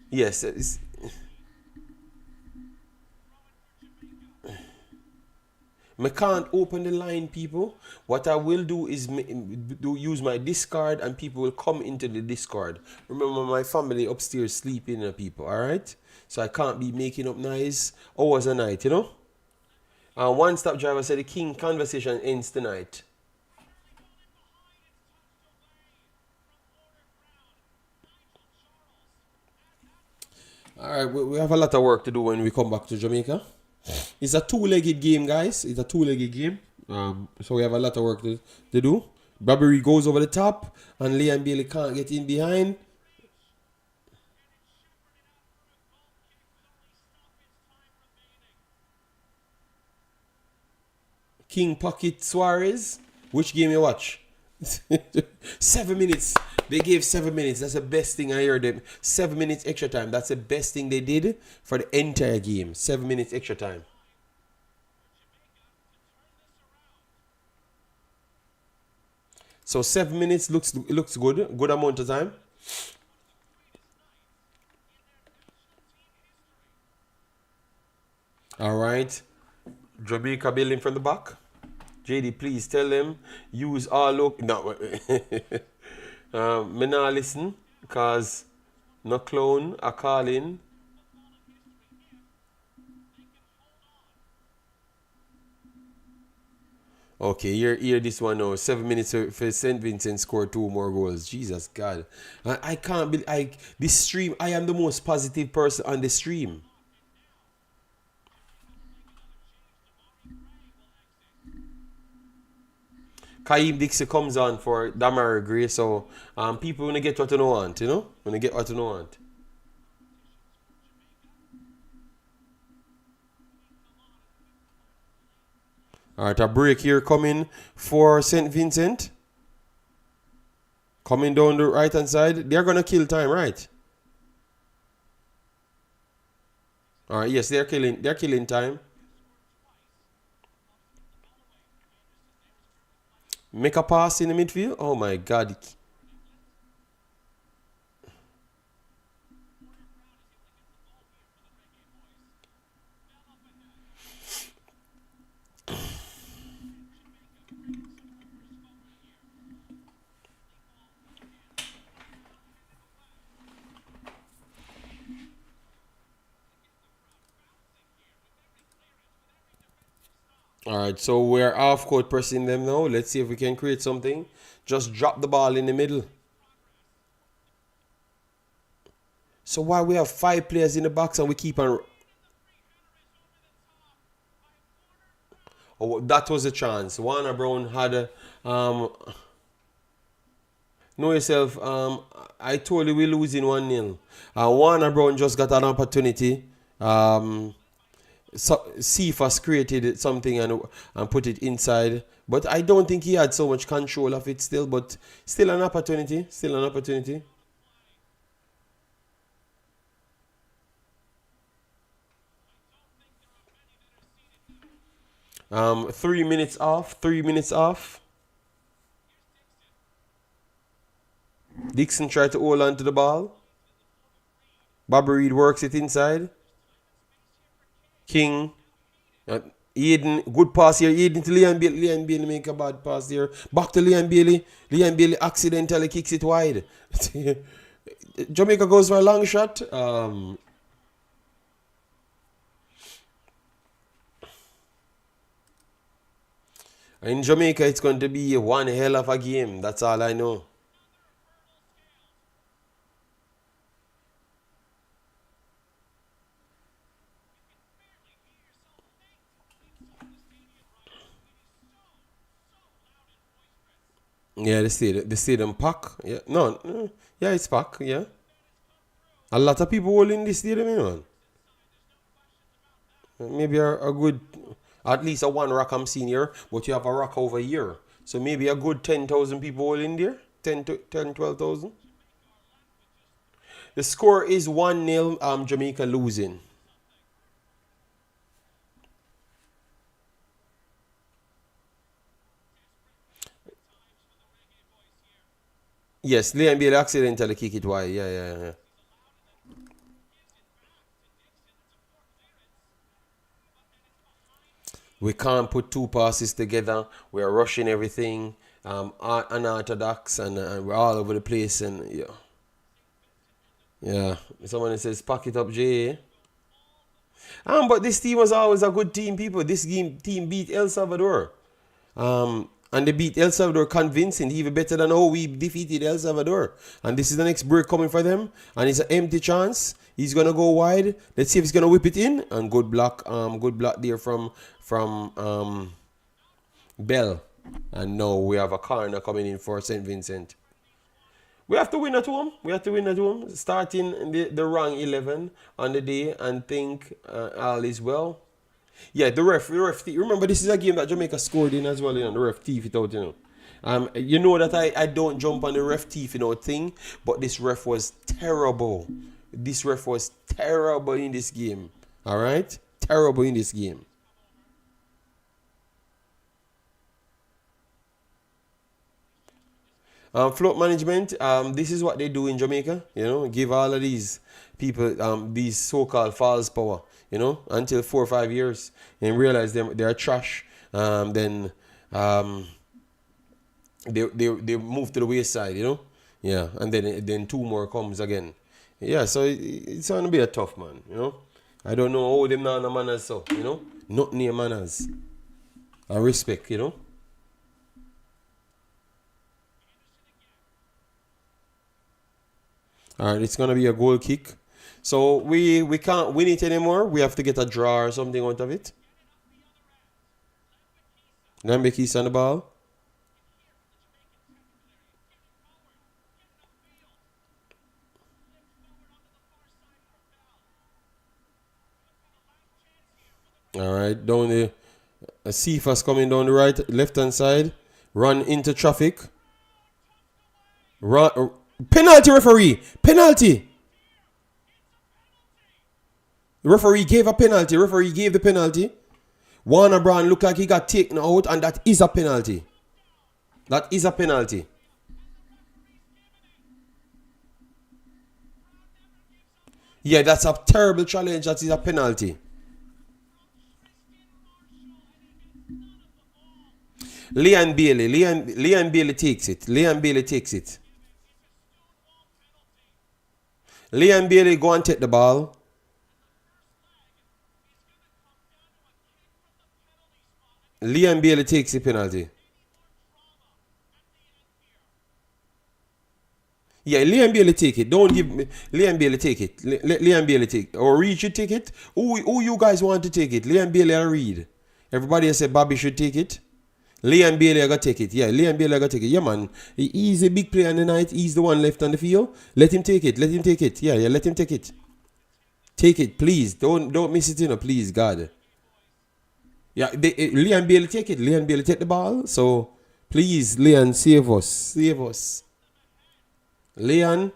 Yes. I can't open the line, people. What I will do is use my Discord, and people will come into the Discord. Remember, my family upstairs sleeping, people. All right? So I can't be making up noise hours a night, you know? One Stop Driver said the King conversation ends tonight. All right, we have a lot of work to do when we come back to Jamaica. It's a two-legged game, guys. It's a two-legged game. So we have a lot of work to do. Barbary goes over the top, and Liam Bailey can't get in behind. King pocket Suarez. Which game you watch? 7 minutes. They gave 7 minutes. That's the best thing I heard them. 7 minutes extra time. That's the best thing they did for the entire game. 7 minutes extra time. So 7 minutes looks good. Good amount of time. All right. Jamaica building from the back. JD, please tell them use all look. No, me not listen because no clone a calling. Okay, hear this one now. 7 minutes for St. Vincent score 2 more goals. Jesus God, I can't be this stream. I am the most positive person on the stream. Kaib Dixie comes on for Damara Gray, so people wanna get what you don't want, you know? Wanna get what you don't want. Alright, a break here coming for St. Vincent. Coming down the right hand side. They're gonna kill time, right? Alright, yes, they're killing time. Make a pass in the midfield. Oh my God. Alright, so we're half court pressing them now. Let's see if we can create something. Just drop the ball in the middle. So why we have 5 players in the box and we keep on... Oh, that was a chance. Warner Brown had a... know yourself, I told you we're losing 1-0. Warner Brown just got an opportunity. Cephas created something and put it inside. But I don't think he had so much control of it still. But still an opportunity. Still an opportunity. 3 minutes off. 3 minutes off. Dixon tried to hold on to the ball. Bobby Reed works it inside. King. Eden, good pass here. Eden to Liam Bailey. Liam Bailey make a bad pass here. Back to Liam Bailey. Liam Bailey accidentally kicks it wide. Jamaica goes for a long shot. In Jamaica, it's going to be one hell of a game. That's all I know. Yeah, the stadium pack. Yeah, no, yeah, it's pack. Yeah, a lot of people will in the stadium, you know. Maybe a good, at least a one rack I'm seeing here, but you have a rack over here. So maybe a good 10,000 people all in there. 12,000. The score is 1-0, Jamaica losing. Yes, Liam Bailey accidentally kick it wide. Yeah, yeah, yeah. We can't put two passes together. We're rushing everything. Unorthodox, and we're all over the place. And yeah, yeah. Someone says, "Pack it up, Jay." But this team was always a good team, people. This team beat El Salvador. And they beat El Salvador convincing, even better than how we defeated El Salvador. And this is the next break coming for them. And it's an empty chance. He's gonna go wide. Let's see if he's gonna whip it in. And good block there from Bell. And now we have a corner coming in for St. Vincent. We have to win at home. We have to win at home. Starting the wrong 11 on the day and think all is well. Yeah, the ref. Remember, this is a game that Jamaica scored in as well. You know, the ref thief it out. You know that I don't jump on the ref thief thing, but this ref was terrible. This ref was terrible in this game. All right, terrible in this game. Float management. This is what they do in Jamaica. You know, give all of these people these so-called false power. You know, until 4 or 5 years, and realize they're trash. Then they move to the wayside. You know, yeah, and then two more comes again. Yeah, so it's gonna be a tough man. You know, I don't know how them now manners so. You know, not near manners and respect. You know. All right, it's gonna be a goal kick. So we can't win it anymore. We have to get a draw or something out of it. Gambekis on the ball. All right, down the Cephas coming down the left hand side. Run into traffic. Run, penalty, referee. Penalty. The referee gave a penalty. Referee gave the penalty. Warner Brown looked like he got taken out, and that is a penalty. That is a penalty. Yeah, that's a terrible challenge. That is a penalty. Leon Bailey takes it. Leon Bailey takes it. Leon Bailey go and take the ball. Leon Bailey takes the penalty. Yeah, Leon Bailey take it. Don't give me Leon Bailey take it. Let Leon Bailey take it. Or Reed should take it. Who you guys want to take it? Leon Bailey or Reed? Everybody has said Bobby should take it. Leon Bailey got take it. Yeah, Leon Bailey got take it. Yeah, man. He's a big player in the night. He's the one left on the field. Let him take it. Let him take it. Yeah, let him take it. Take it, please. Don't miss it, please, God. Yeah, Leon Bailey take it. Leon Bailey take the ball. So, please, Leon, save us. Save us. Leon.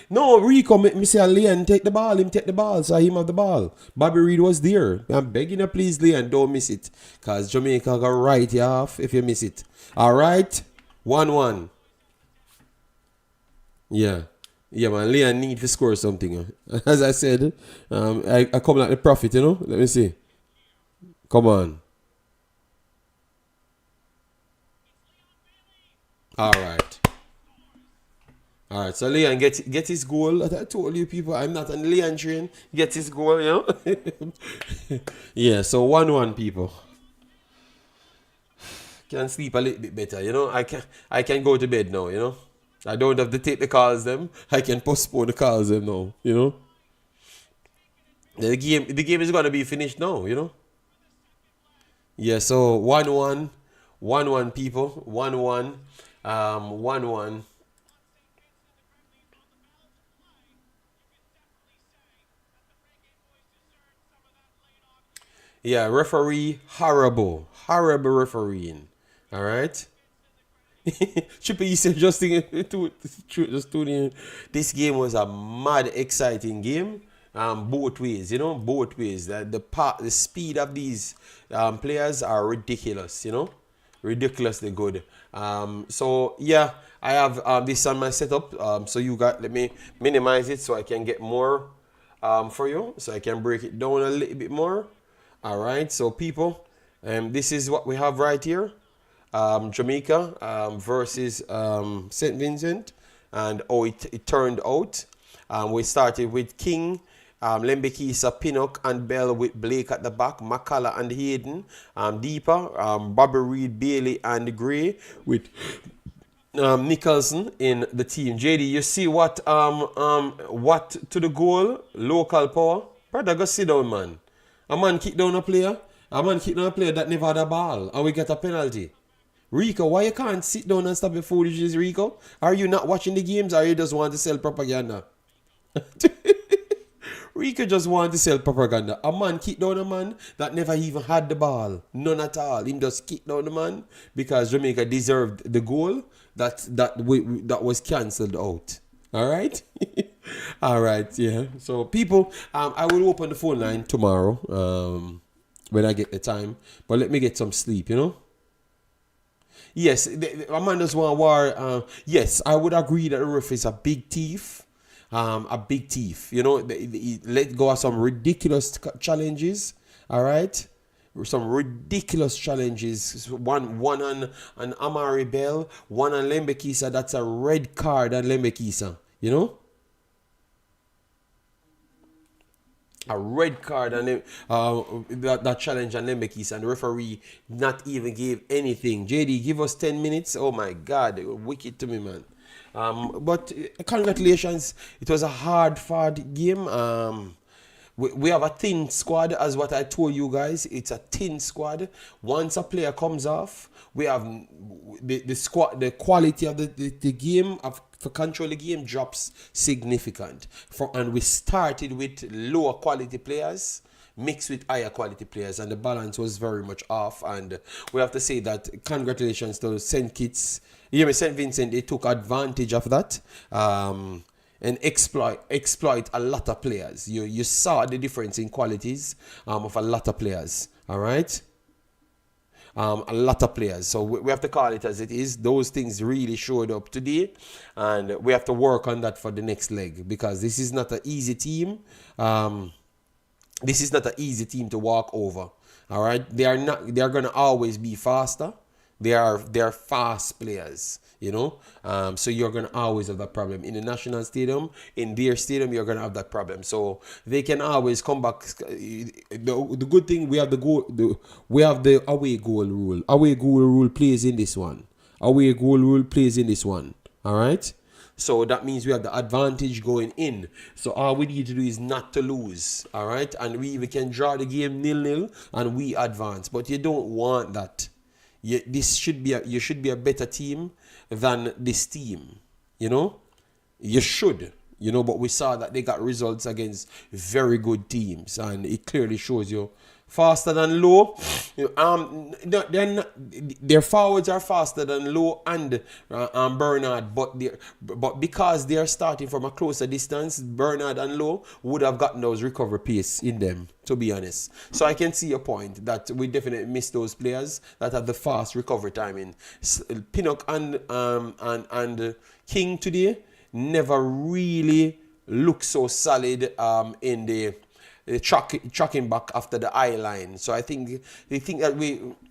No, Rico, me say Leon take the ball. Him take the ball. So him have the ball. Bobby Reed was there. I'm begging you, please, Leon, don't miss it. Because Jamaica got right you off if you miss it. All right? 1-1. Yeah. Yeah, man. Leon need to score something. As I said, I come like the prophet, Let me see. Come on. All right. All right. So Leon get his goal. I told you people, I'm not on the Leon train. Get his goal, Yeah. So 1-1, people. Can sleep a little bit better. I can go to bed now. I don't have to take the calls them. I can postpone the calls them now. The game is gonna be finished now. Yeah, so 1-1, 1-1 people, 1-1, 1-1. Yeah, referee horrible, horrible refereeing. All right. Triple E said just tuning in. This game was a mad exciting game. Both ways, both ways. The speed of these players are ridiculous, ridiculously good. So yeah, I have this on my setup. So let me minimize it so I can get more for you, so I can break it down a little bit more. All right, so people, this is what we have right here. Jamaica versus St. Vincent, and it turned out. We started with King, Lembekisa, Pinnock, and Bell, with Blake at the back, Makala and Hayden, Deeper, Bobby Reed, Bailey, and Gray, with Nicholson in the team. JD, you see what to the goal, local power. Brother, go sit down, man. A man kick down a player. A man kick down a player that never had a ball, and we get a penalty. Rico, why you can't sit down and stop your foolishness, Rico? Are you not watching the games, or you just want to sell propaganda? Rico just want to sell propaganda. A man kick down a man that never even had the ball. None at all. Him just kick down the man because Jamaica deserved the goal that was cancelled out. All right? All right, yeah. So, people, I will open the phone line tomorrow when I get the time. But let me get some sleep. Yes, Amanda's one war. Yes, I would agree that the ref is a big thief. A big thief. Let go of some ridiculous challenges. All right, some ridiculous challenges. One on Amari Bell, one on Lembekisa. That's a red card on Lembekisa. A red card and that challenge and Lembekis, and the referee not even gave anything. JD, give us 10 minutes. Oh my God, wicked to me, man. But congratulations. It was a hard game. We have a thin squad, as what I told you guys. It's a thin squad. Once a player comes off, we have the squad. The quality of the game for control the game drops significant. And we started with lower quality players mixed with higher quality players, and the balance was very much off. And we have to say that congratulations to St. Kitts. St. Vincent, they took advantage of that. And exploit a lot of players. You saw the difference in qualities of a lot of players. All right, a lot of players. So we have to call it as it is. Those things really showed up today, and we have to work on that for the next leg, because this is not an easy team. This is not an easy team to walk over. All right, they are not. They are gonna always be faster. They are fast players, so you're going to always have that problem. In the national stadium, in their stadium, you're going to have that problem. So they can always come back. The good thing, we have the away goal rule. Away goal rule plays in this one. Away goal rule plays in this one. All right? So that means we have the advantage going in. So all we need to do is not to lose. All right? And we can draw the game 0-0 and we advance. But you don't want that. You should be a better team than this team. You should. But we saw that they got results against very good teams, and it clearly shows you faster than Low. Their forwards are faster than Low and Bernard, but because they are starting from a closer distance, Bernard and Low would have gotten those recovery pace in them, to be honest. So I can see your point that we definitely miss those players that have the fast recovery timing. Pinnock and King today never really looked so solid in the tracking back after the eye line. So I think that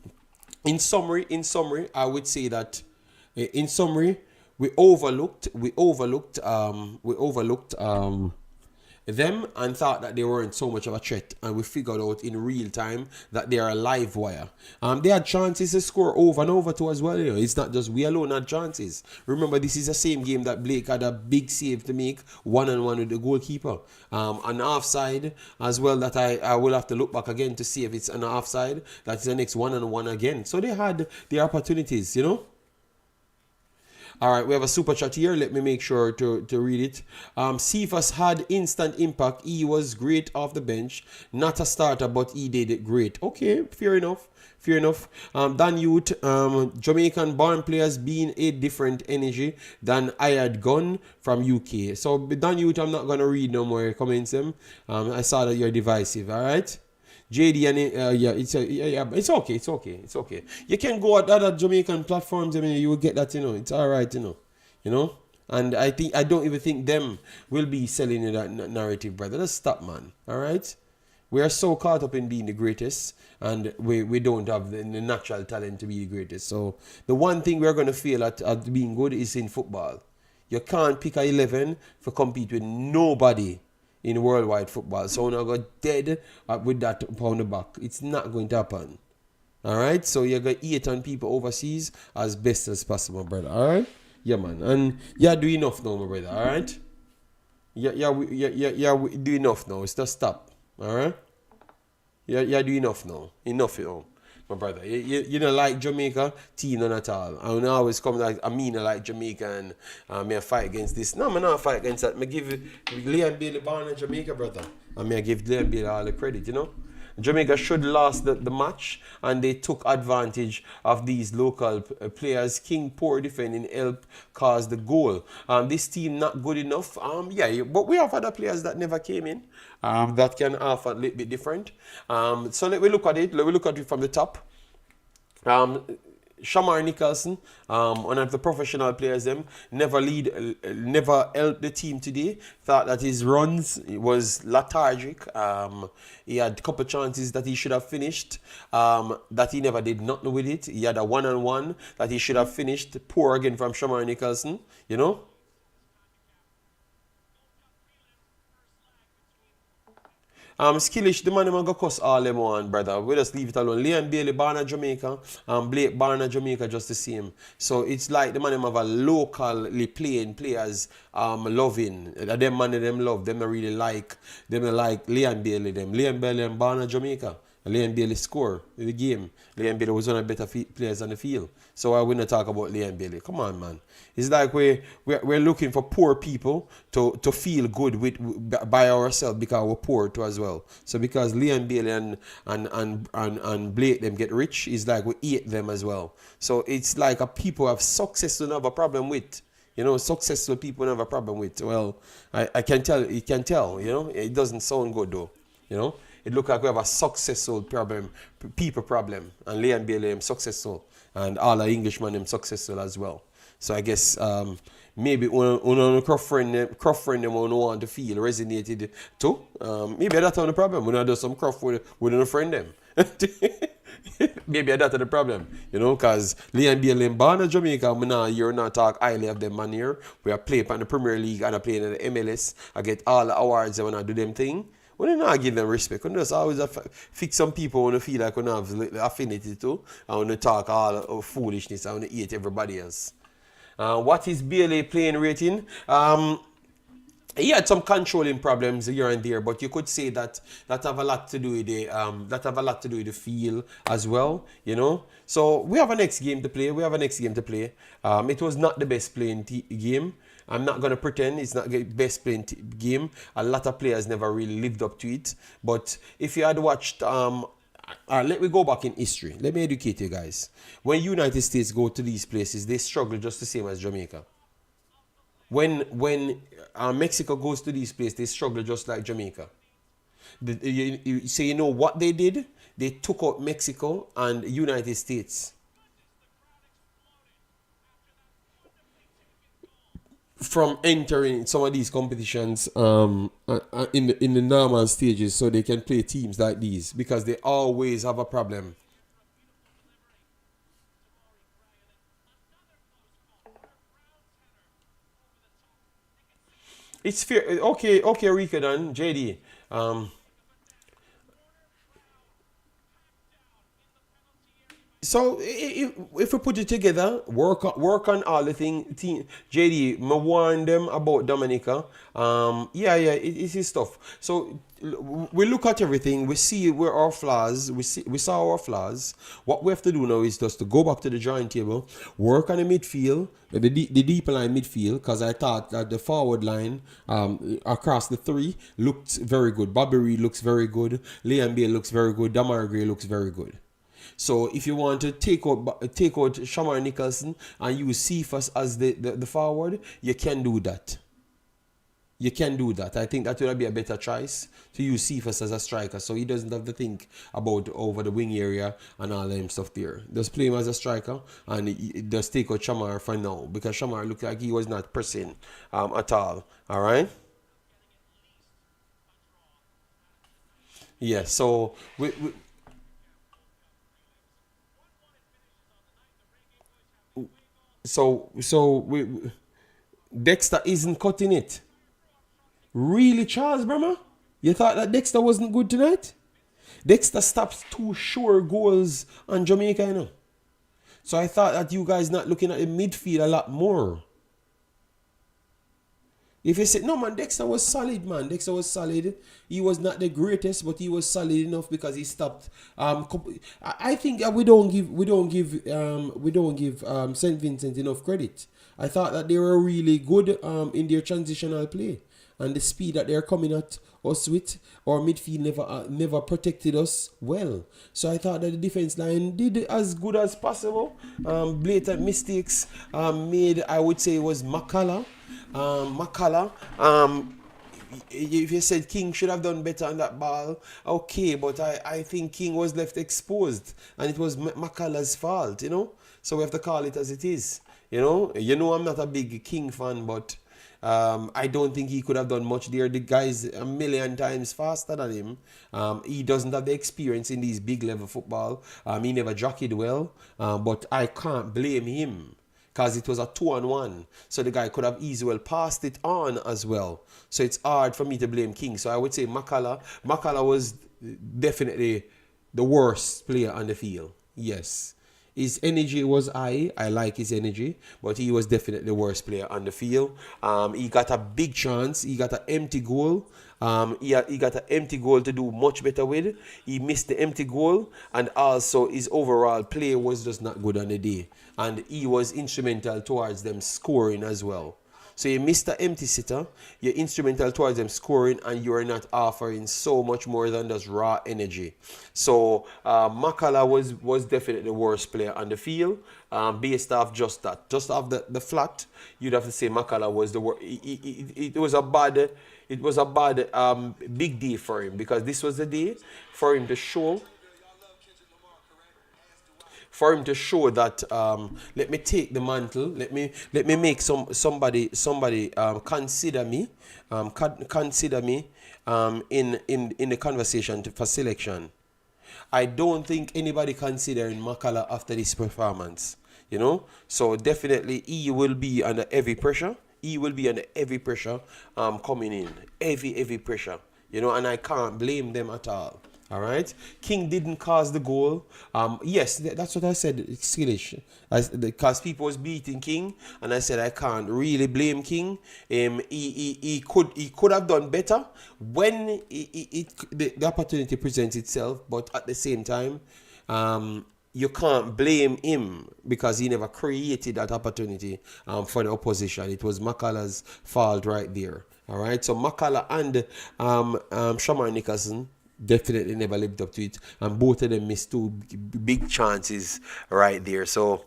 in summary, I would say that in summary, we overlooked them and thought that they weren't so much of a threat, and we figured out in real time that they are a live wire. They had chances to score over and over too as well. You know, it's not just we alone had chances. Remember, this is the same game that Blake had a big save to make one-on-one with the goalkeeper. An offside as well that I will have to look back again to see if it's an offside. That's the next one-on-one again. So they had the opportunities, you know. All right, we have a super chat here. Let me make sure to read it. Cephas had instant impact. He was great off the bench. Not a starter, but he did it great. Okay, fair enough. Fair enough. Dan Youth, Jamaican born players being a different energy than I had gone from UK. So, Dan Youth, I'm not going to read no more comments. I saw that you're divisive, all right? JD and yeah, it's okay, it's okay. You can go at other Jamaican platforms. I mean, you will get that, you know. It's all right, you know. And I don't even think them will be selling you that narrative, brother. Let's stop, man. All right. We are so caught up in being the greatest, and we don't have the natural talent to be the greatest. So the one thing we're going to fail at being good is in football. You can't pick a 11 for compete with nobody in worldwide football. So now go dead with that pound the back. It's not going to happen. All right. So you're going to eat on people overseas as best as possible, brother. All right. Yeah, man. And you're doing enough now, my brother. All right. We do enough now. It's just stop. All right. You're doing enough now. Enough, you know, my brother. You don't like Jamaica, team none at all. I don't always come like I mean I like Jamaica and I fight against this. No, I'm not fight against that. I give Leon Bailey born in Jamaica, brother. And I give Leon Bailey all the credit, you know. Jamaica should lost the match, and they took advantage of these local players. King poor defending help cause the goal. This team not good enough. But we have other players that never came in that can offer a little bit different. So let me look at it. Let me look at it from the top. Shamar Nicholson, one of the professional players, never helped the team today. Thought that his runs was lethargic. He had a couple chances that he should have finished, that he never did nothing with it. He had a one-on-one that he should have finished. Poor again from Shamar Nicholson, you know. Skillish, the man them go cuss all them on, brother. We just leave it alone. Liam Bailey, born in Jamaica, and Blake, born in Jamaica, just the same. So it's like the man them have a locally playing players loving. Them man them love, them really like Liam Bailey them. Liam Bailey born in Jamaica. Liam Bailey score in the game. Liam Bailey was one of the better players on the field. So I wouldn't talk about Liam Bailey. Come on, man. It's like we're looking for poor people to feel good by ourselves because we're poor too as well. So because Liam Bailey and Blake them get rich, it's like we eat them as well. So it's like a people have success to have a problem with. You know, successful people have a problem with. Well, I can tell, you can tell, you know, it doesn't sound good though, you know. It looks like we have a successful problem, people problem, and Liam Bailey is successful, and all the Englishmen are successful as well. So I guess maybe one Croft friend them want to feel resonated too. Maybe that's the problem. We do some Croft with a friend them. Maybe that's the problem, you know, because Liam Bailey born in Jamaica, you're not talk highly of them man here. We are playing in the Premier League and I play in the MLS. I get all the awards when I do them thing. We don't not give them respect. We just always fix some people when they feel like we have affinity to, and when they talk all foolishness and when they hate everybody else. What is Bailey playing rating? He had some controlling problems here and there, but you could say that have a lot to do with the feel as well, you know. So we have a next game to play. It was not the best playing game. I'm not going to pretend it's not the best playing game. A lot of players never really lived up to it. But if you had watched, let me go back in history. Let me educate you guys. When United States go to these places, they struggle just the same as Jamaica. When Mexico goes to these places, they struggle just like Jamaica. So you know what they did? They took out Mexico and United States from entering some of these competitions in the normal stages, so they can play teams like these because they always have a problem. It's fair. Okay, Rika then, JD. So if we put it together, work on all the thing. JD, me warn them about Dominica. Yeah, it is tough. So we look at everything. We see where our flaws. We saw our flaws. What we have to do now is just to go back to the drawing table, work on the midfield, the deep line midfield, because I thought that the forward line across the three looked very good. Bobby Reed looks very good. Liam Bale looks very good. Damar Gray looks very good. So if you want to take out Shamar Nicholson and use Cephas as the forward, you can do that. You can do that. I think that would be a better choice to use Cephas as a striker, so he doesn't have to think about over the wing area and all them stuff there. Just play him as a striker and just take out Shamar for now, because Shamar looked like he was not pressing at all. All right. Yeah. So we Dexter isn't cutting it. Really, Charles Bremer? You thought that Dexter wasn't good tonight? Dexter stops two sure goals on Jamaica, you know. So I thought that you guys not looking at the midfield a lot more. If you say no, man, Dexter was solid, man. Dexter was solid. He was not the greatest, but he was solid enough because he stopped. I think we don't give Saint Vincent enough credit. I thought that they were really good in their transitional play, and the speed that they're coming at us with, our midfield never protected us well. So I thought that the defense line did as good as possible. Blatant mistakes made. I would say it was Makala. If you said King should have done better on that ball, okay, but I think King was left exposed, and it was Makala's fault, you know. So we have to call it as it is, you know. I'm not a big King fan, but I don't think he could have done much there. The guy's a million times faster than him. He doesn't have the experience in these big level football. He never jockeyed well, but I can't blame him, because it was a 2-on-1. So the guy could have easily well passed it on as well. So it's hard for me to blame King. So I would say Makala was definitely the worst player on the field. Yes. His energy was high. I like his energy, but he was definitely the worst player on the field. He got a big chance. He got an empty goal. He got an empty goal to do much better with. He missed the empty goal, and also his overall play was just not good on the day. And he was instrumental towards them scoring as well. So you missed the empty sitter, you're instrumental towards them scoring, and you're not offering so much more than just raw energy. So Makala was definitely the worst player on the field, based off just that. Just off the flat, you'd have to say Makala was the worst. It was a bad big day for him, because this was the day for him to show that let me take the mantle, let me make somebody consider me in the conversation for selection. I don't think anybody considering Makala after this performance, you know. So definitely he will be under heavy pressure. Coming in, heavy pressure, you know, and I can't blame them at all. All right, King didn't cause the goal. Yes, that's what I said. It's Skillish, because people was beating King, and I said I can't really blame King. He could have done better when the opportunity presents itself, but at the same time, you can't blame him because he never created that opportunity for the opposition. It was Makala's fault right there. All right, so Makala and Shamar Nicholson definitely never lived up to it, and both of them missed two big chances right there. So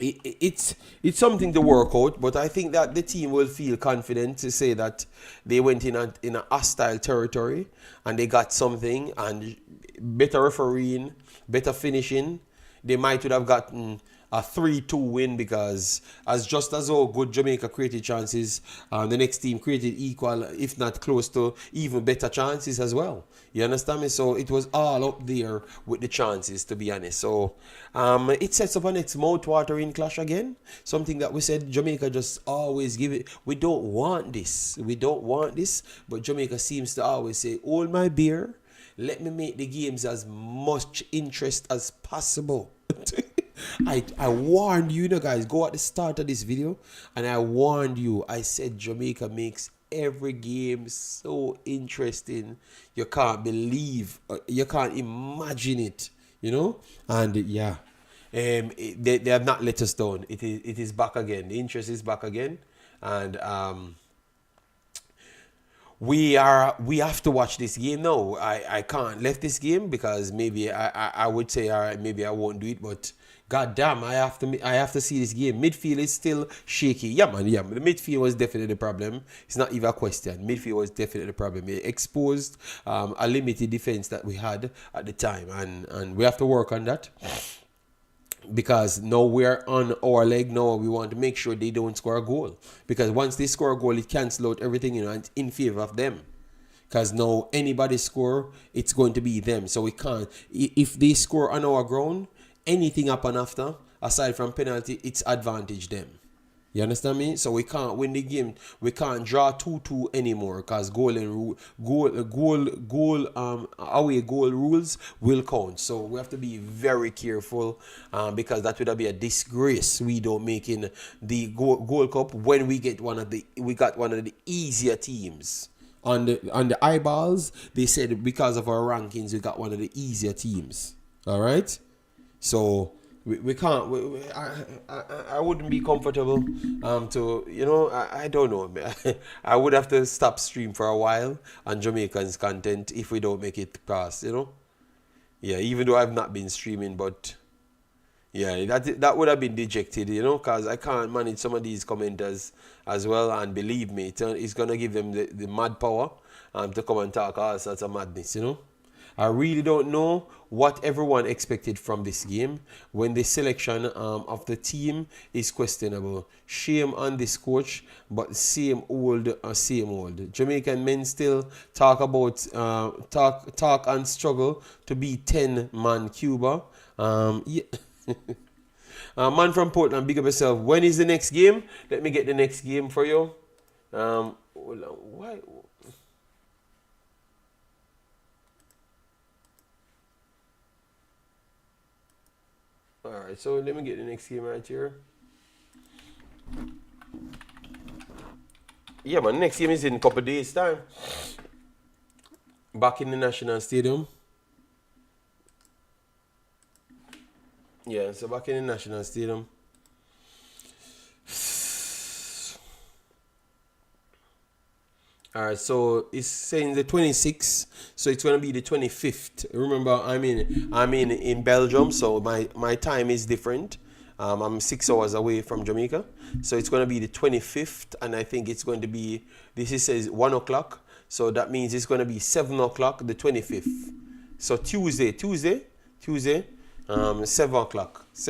it's something to work out, but I think that the team will feel confident to say that they went in a hostile territory and they got something, and better refereeing, better finishing. They might would have gotten a 3-2 win, because as just as how good Jamaica created chances, the next team created equal, if not close to even better chances as well. You understand me? So it was all up there with the chances, to be honest. So it sets up a next mouth-watering clash again. Something that we said Jamaica just always give it. We don't want this. We don't want this. But Jamaica seems to always say, hold my beer. Let me make the games as much interest as possible. I warned you, guys, go at the start of this video, and I warned you. I said Jamaica makes every game so interesting. You can't believe, you can't imagine it, And yeah, they have not let us down. It is back again. The interest is back again, and we have to watch this game now. I can't left this game because maybe I would say, all right, maybe I won't do it, but god damn, I have to see this game. Midfield is still shaky. Yeah, man, yeah. The midfield was definitely the problem. It's not even a question. Midfield was definitely the problem. It exposed a limited defense that we had at the time, and we have to work on that. Because now we're on our leg now, we want to make sure they don't score a goal. Because once they score a goal, it cancels out everything, and in favor of them. Because now anybody score, it's going to be them. So we can't. If they score on our ground, anything happen after, aside from penalty, it's advantage them. You understand me? So we can't win the game. We can't draw 2-2 anymore, because away goal rules will count. So we have to be very careful, because that would be a disgrace. We don't make in the Gold Cup when we got one of the easier teams. On the eyeballs, they said because of our rankings, we got one of the easier teams. All right? So we can't. I wouldn't be comfortable to I don't know. I would have to stop stream for a while on Jamaican's content if we don't make it past. Yeah. Even though I've not been streaming, but yeah, that would have been dejected. Because I can't manage some of these commenters as well. And believe me, it's gonna give them the mad power to come and talk all sorts of madness. I really don't know what everyone expected from this game when the selection of the team is questionable. Shame on this coach, but same old. Jamaican men still talk about talk and struggle to beat 10-man Cuba. Yeah. Man from Portland, big up yourself. When is the next game? Let me get the next game for you. Why? Alright, so let me get the next game right here. Yeah, man, next game is in a couple of days' time. Back in the National Stadium. Yeah, so back in the National Stadium. Alright, so it's saying the 26th, so it's gonna be the 25th. Remember, I'm in Belgium, so my time is different. I'm 6 hours away from Jamaica, so it's gonna be the 25th, and I think it's going to be. This says 1 o'clock, so that means it's gonna be 7 o'clock the 25th. So Tuesday. 7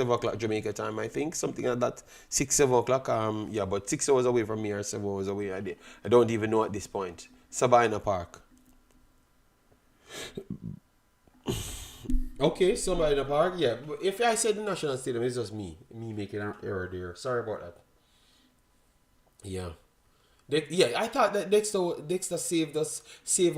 o'clock Jamaica time, I think, something like that. 7 o'clock. Yeah, but 6 hours away from me or 7 hours away. I don't even know at this point. Sabina Park. Okay, Sabina Park. Yeah, but if I said the National Stadium, it's just me making an error there. Sorry about that. Yeah. I thought that Dexter saved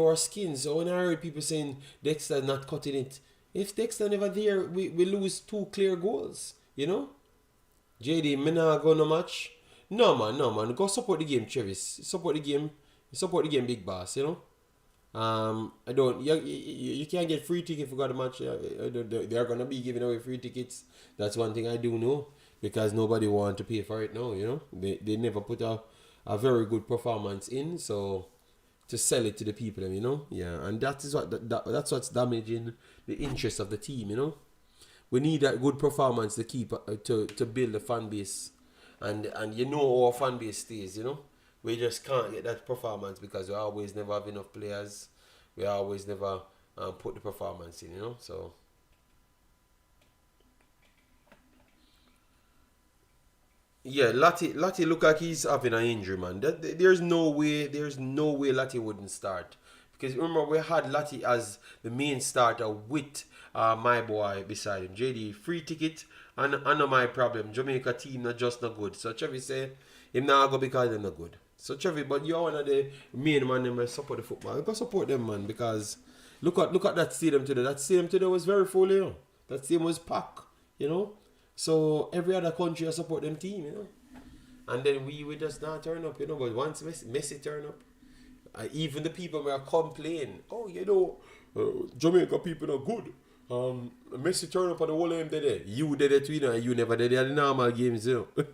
our skin. So when I heard people saying Dexter not cutting it, if Dexter never there, we lose 2 clear goals. JD, me not go no match. No man. Go support the game, Travis. Support the game, big boss. I don't. You can't get free ticket if you got a match. They are gonna be giving away free tickets. That's one thing I do know, because nobody want to pay for it now. They never put a very good performance in, so to sell it to the people, yeah, and that is that's what's damaging the interest of the team. We need that good performance to keep to build the fan base, and our fan base stays. We just can't get that performance because we always never have enough players. We always never put the performance in. So Yeah, Lati look like he's having an injury, man. There's no way Lati wouldn't start. Because remember, we had Lati as the main starter with my boy beside him. JD, free ticket, and no my problem. Jamaica team not just not good. So Chevy say, him not go because they're not good. So Chevy, but you're one of the main man them support the football. Go support them, man, because look at that stadium today. That stadium today was very full, you know. That stadium was packed, you know. So every other country I support them team, you know. And then we just not turn up, you know. But once Messi turn up, even the people were complaining, oh, you know, Jamaica people are good. Messi turn up on the whole of them there. You did it too, you know, and you never did it in the normal games, you know.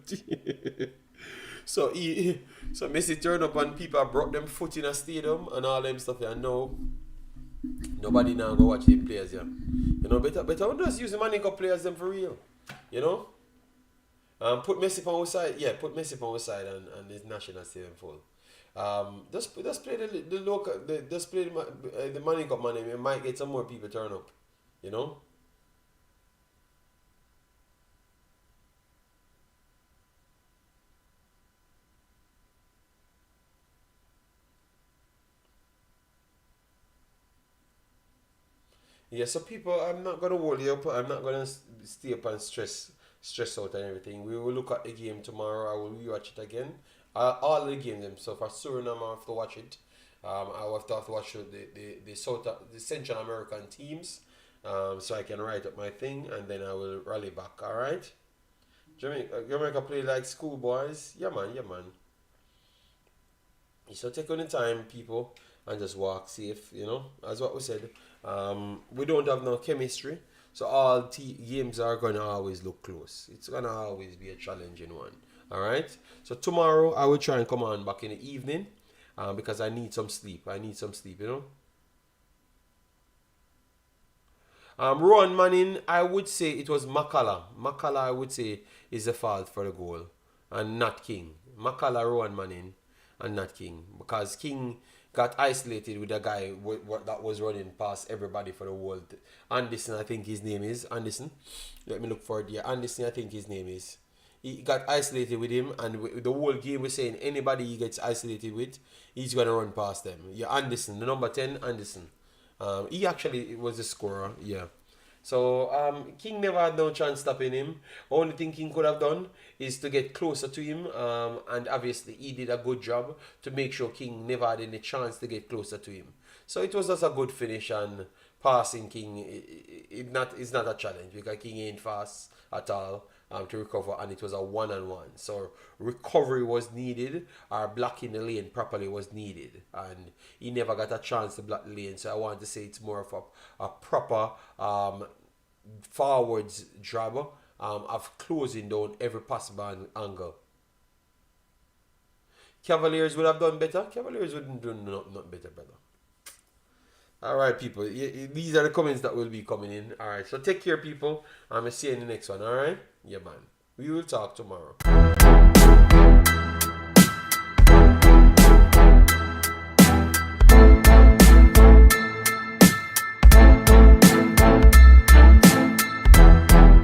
So Messi turn up and people brought them foot in a stadium and all them stuff, and now nobody now go watch the players, yeah. You know, better just use the money go players them for real. You know? Put Messi on our side. Yeah, put Messi on our side and his national stadium full. Just play the local, just play the money cup money. We might get some more people turn up. You know? Yeah, so people, I'm not gonna hold you up. I'm not gonna stay up and stress out and everything. We will look at the game tomorrow. I will rewatch it again. All the games. So for Suriname, I have to watch it. I will have to watch the Central American teams. So I can write up my thing and then I will rally back. All right. Jamaica play like schoolboys. Yeah, man. Yeah, man. So take on the time, people, and just walk safe, you know, as what we said. We don't have no chemistry, so all games are going to always look close. It's going to always be a challenging one. All right? So tomorrow, I will try and come on back in the evening because I need some sleep. You know. Rowan Manning, I would say it was Makala. Makala, I would say, is the fault for the goal, and not King. Makala, Rowan Manning, and not King. Because King got isolated with a guy that was running past everybody for the world. Anderson, I think his name is. Anderson. Let me look for it. Yeah, Anderson, I think his name is. He got isolated with him, and the whole game was saying anybody he gets isolated with, he's going to run past them. Yeah, Anderson, the number 10, Anderson. He actually was the scorer, yeah. So King never had no chance stopping him. Only thing King could have done is to get closer to him, and obviously he did a good job to make sure King never had any chance to get closer to him. So it was just a good finish, and passing King it's not a challenge because King ain't fast at all to recover, and it was a one-on-one. So recovery was needed, or blocking the lane properly was needed, and he never got a chance to block the lane. So I want to say it's more of a proper forwards job of closing down every possible angle. Cavaliers would have done better. Cavaliers wouldn't do not better, brother. All right, people. These are the comments that will be coming in. All right, so take care, people. I'm see you in the next one. All right, yeah, man. We will talk tomorrow.